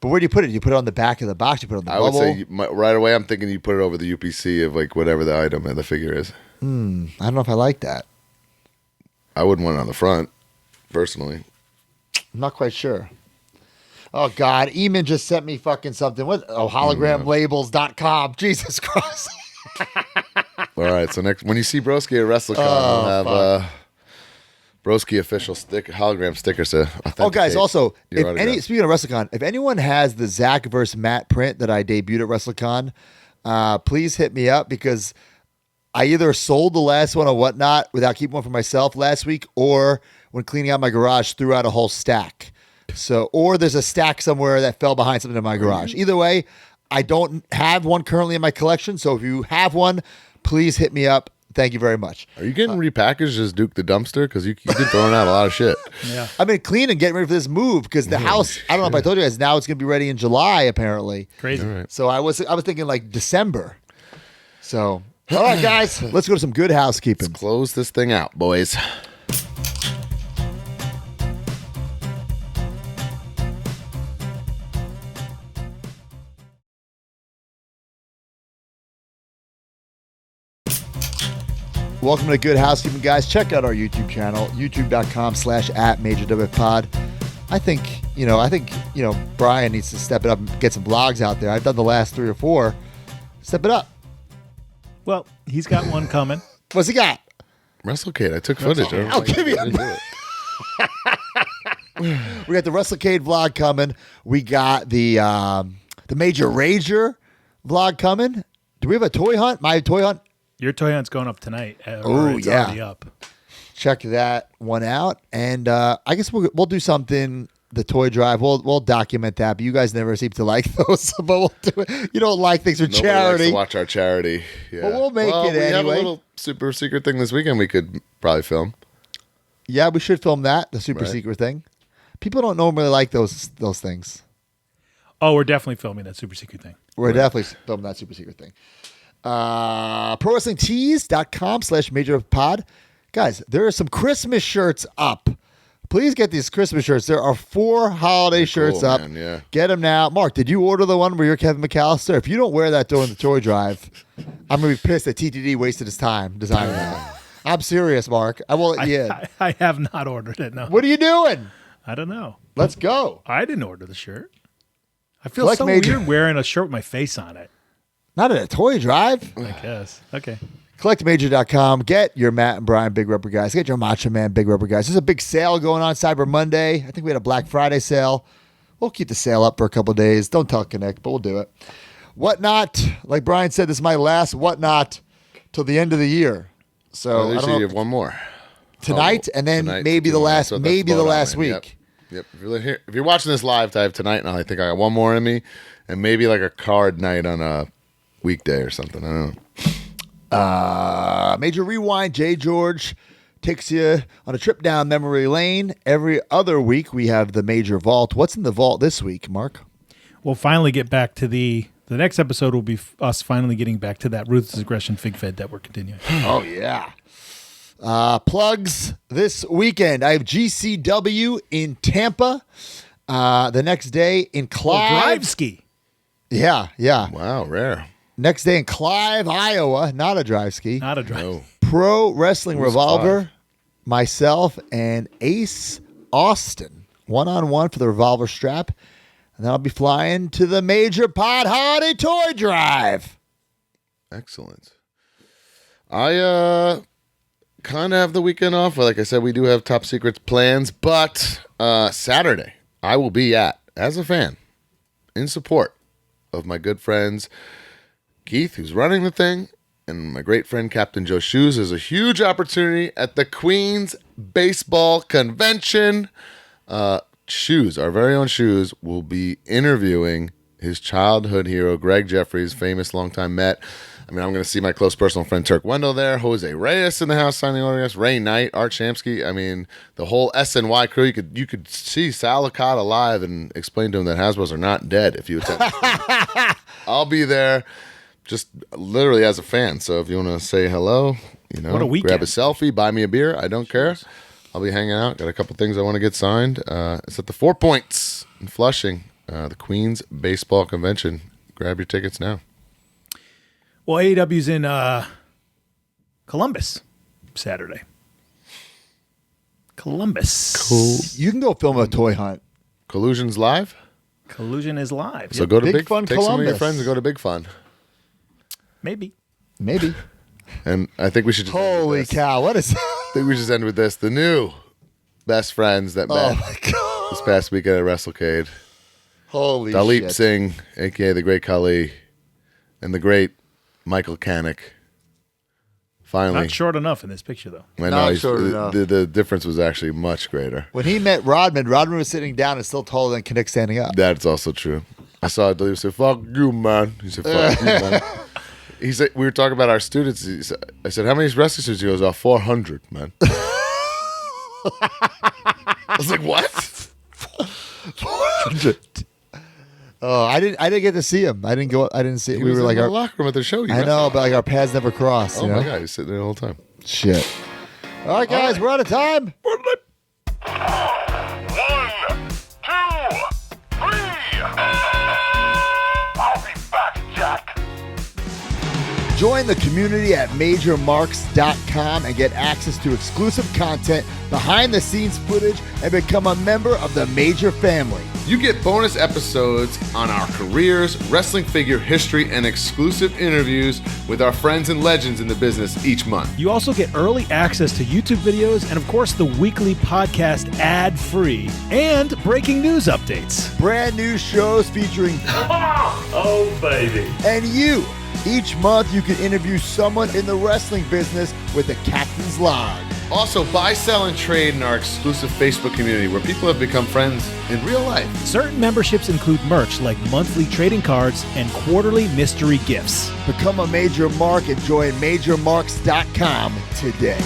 S1: But where do you put it? You put it on the back of the box. You put it on the
S2: I would
S1: bubble.
S2: say right away. I'm thinking you put it over the UPC of like whatever the item and the figure is.
S1: I don't know if I like that.
S2: I wouldn't want it on the front, personally.
S1: I'm not quite sure. Oh, God. Eamon just sent me fucking something. What? Oh, hologramlabels.com. Jesus Christ.
S2: All right, so next when you see Broski at WrestleCon, we'll have Broski official hologram stickers to authenticate.
S1: Oh, guys, also,
S2: your
S1: if
S2: autograph.
S1: speaking of WrestleCon, if anyone has the Zach versus Matt print that I debuted at WrestleCon, please hit me up because I either sold the last one or whatnot without keeping one for myself last week, or when cleaning out my garage, threw out a whole stack. So, or there's a stack somewhere that fell behind something in my garage. Either way, I don't have one currently in my collection. So if you have one, please hit me up. Thank you very much.
S2: Are you getting repackaged as Duke the Dumpster? Because you've been throwing out a lot of shit.
S3: Yeah.
S1: I've been cleaning, getting ready for this move because the house. I don't know if I told you guys. Now it's going to be ready in July, apparently.
S3: Crazy.
S2: All right.
S1: So I was thinking like December. So all right, guys, let's go to some good housekeeping.
S2: Close this thing out, boys.
S1: Welcome to Good Housekeeping, guys. Check out our YouTube channel, youtube.com/@MajorWPod. I think Brian needs to step it up and get some blogs out there. I've done the last 3 or 4. Step it up.
S3: Well, he's got one coming.
S1: What's he got?
S2: WrestleCade. I took footage.
S1: Oh, give me a
S2: minute.
S1: We got the WrestleCade vlog coming. We got the Major Rager vlog coming. Do we have a toy hunt? My toy hunt.
S3: Your toy hunt's going up tonight.
S1: Oh,
S3: It's
S1: yeah.
S3: already up.
S1: Check that one out, and I guess we'll do something. The toy drive, we'll document that. But you guys never seem to like those, but we'll do it. You don't like things for
S2: Nobody likes
S1: charity.
S2: to watch our charity. Yeah.
S1: But we'll make it
S2: we have a
S1: anyway.
S2: little super secret thing this weekend we could probably film.
S1: Yeah, we should film that, the super
S2: Right.
S1: secret thing. People don't normally like those things.
S3: Oh, we're definitely filming that super secret thing.
S1: We're definitely filming that super secret thing. ProWrestlingTees.com/MajorPod. Guys, there are some Christmas shirts up. Please get these Christmas shirts. There are 4 holiday shirts up.
S2: man, yeah.
S1: Get them now. Mark, did you order the one where you're Kevin McAllister? If you don't wear that during the toy drive, I'm going to be pissed that TTD wasted his time designing that. I'm serious, Mark. I will. Yeah.
S3: I have not ordered it. No.
S1: What are you doing?
S3: I don't know.
S1: Let's go.
S3: I didn't order the shirt. I feel
S1: Like
S3: so
S1: Major-
S3: weird wearing a shirt with my face on it.
S1: Not at a toy drive.
S3: I guess. Okay.
S1: CollectMajor.com. Get your Matt and Brian Big Rubber Guys. Get your Macho Man Big Rubber Guys. There's a big sale going on Cyber Monday. I think we had a Black Friday sale. We'll keep the sale up for a couple days. Don't tell Connect, but we'll do it. Whatnot. Like Brian said, this is my last Whatnot till the end of the year. So
S2: At
S1: I
S2: least
S1: don't
S2: you
S1: know,
S2: have one more.
S1: tonight, and then
S2: Tonight,
S1: maybe the
S2: tonight.
S1: last,
S2: So that's
S1: maybe the
S2: spot on,
S1: last
S2: man.
S1: week.
S2: Yep. If you're watching this live, I have tonight, and I think I got one more in me, and maybe like a card night on a weekday or something. I don't know.
S1: Major Rewind. Jay George takes you on a trip down memory lane. Every other week we have the Major Vault. What's in the vault this week, Mark?
S3: we'll finally get back to the next episode will be us finally getting back to that Ruthless Aggression Fig Fed that we're continuing.
S1: Oh, yeah. Plugs this weekend. I have GCW in Tampa. The next day in Clive.
S3: Drive ski.
S1: Yeah.
S2: Wow, rare.
S1: Next day in Clive, Iowa. Not a drive ski.
S3: Not a drive.
S2: No.
S1: Pro Wrestling
S2: Who's
S1: Revolver.
S2: Clive?
S1: Myself and Ace Austin. 1-on-1 for the Revolver strap. And then I'll be flying to the Major Pod Holiday Toy Drive.
S2: Excellent. I kind of have the weekend off. Like I said, we do have top secret plans, but Saturday I will be as a fan, in support of my good friends Keith, who's running the thing, and my great friend Captain Joe Shoes. There's a huge opportunity at the Queens Baseball Convention. Shoes, our very own Shoes, will be interviewing his childhood hero, Greg Jeffries, famous longtime Met. I mean, I'm going to see my close personal friend Turk Wendell there, Jose Reyes in the house signing autographs, Ray Knight, Art Shamsky. I mean, the whole SNY crew. You could see Sal Licata live and explain to him that Hasbros are not dead if you attend. I'll be there just literally as a fan. So if you want to say hello,
S3: What a weekend.
S2: grab a selfie, buy me a beer. I don't care. I'll be hanging out. Got a couple things I want to get signed. It's at the 4 Points in Flushing, the Queens Baseball Convention. Grab your tickets now.
S3: Well, AEW's in Columbus Saturday. Columbus.
S1: You can go film a toy hunt.
S2: Collusion's live.
S3: Collusion is live.
S2: So go to
S1: Big
S2: Big
S1: Fun
S2: Take some of your
S1: Columbus.
S2: friends and go to Big Fun.
S3: Maybe.
S1: Maybe.
S2: And I think we should just end with
S1: Holy
S2: this.
S1: cow. What is
S2: I think we should end with this. The new best friends that
S1: Oh,
S2: met
S1: my God.
S2: this past weekend at WrestleCade.
S1: Holy
S2: Dalip
S1: shit.
S2: Singh, a.k.a. the Great Khali, and the great Michael Kanek. Finally.
S3: Not short enough in this picture, though.
S2: I know,
S1: Not
S2: he's-
S1: short enough.
S2: the difference was actually much greater.
S1: When he met Rodman was sitting down and still taller than Kinnick standing up.
S2: That's also true. I saw Dalip say, "Fuck you, man." He said, "Fuck you, man." He said, we were talking about our students. I said, "How many wrestling students?" He goes, 400, man. I was like, "What?"
S1: 400. Oh, I didn't get to see him. I didn't see it.
S2: He
S1: We
S2: was
S1: were
S2: in
S1: like
S2: the
S1: our
S2: locker room at the show.
S1: I know, but like our paths never crossed.
S2: Oh
S1: you know?
S2: my god, he's sitting there the whole time.
S1: Shit. All right, guys, we're out of time.
S9: 1, 2, 3. I'll be back, Jack.
S1: Join the community at MajorMarks.com and get access to exclusive content, behind-the-scenes footage, and become a member of the Major family.
S2: You get bonus episodes on our careers, wrestling figure history, and exclusive interviews with our friends and legends in the business each month.
S3: You also get early access to YouTube videos and, of course, the weekly podcast ad-free and breaking news updates.
S1: Brand new shows featuring
S8: Oh, baby.
S1: and you. Each month, you can interview someone in the wrestling business with the Captain's Log.
S2: Also, buy, sell, and trade in our exclusive Facebook community where people have become friends in real life.
S3: Certain memberships include merch like monthly trading cards and quarterly mystery gifts.
S1: Become a Major Mark and join MajorMarks.com today.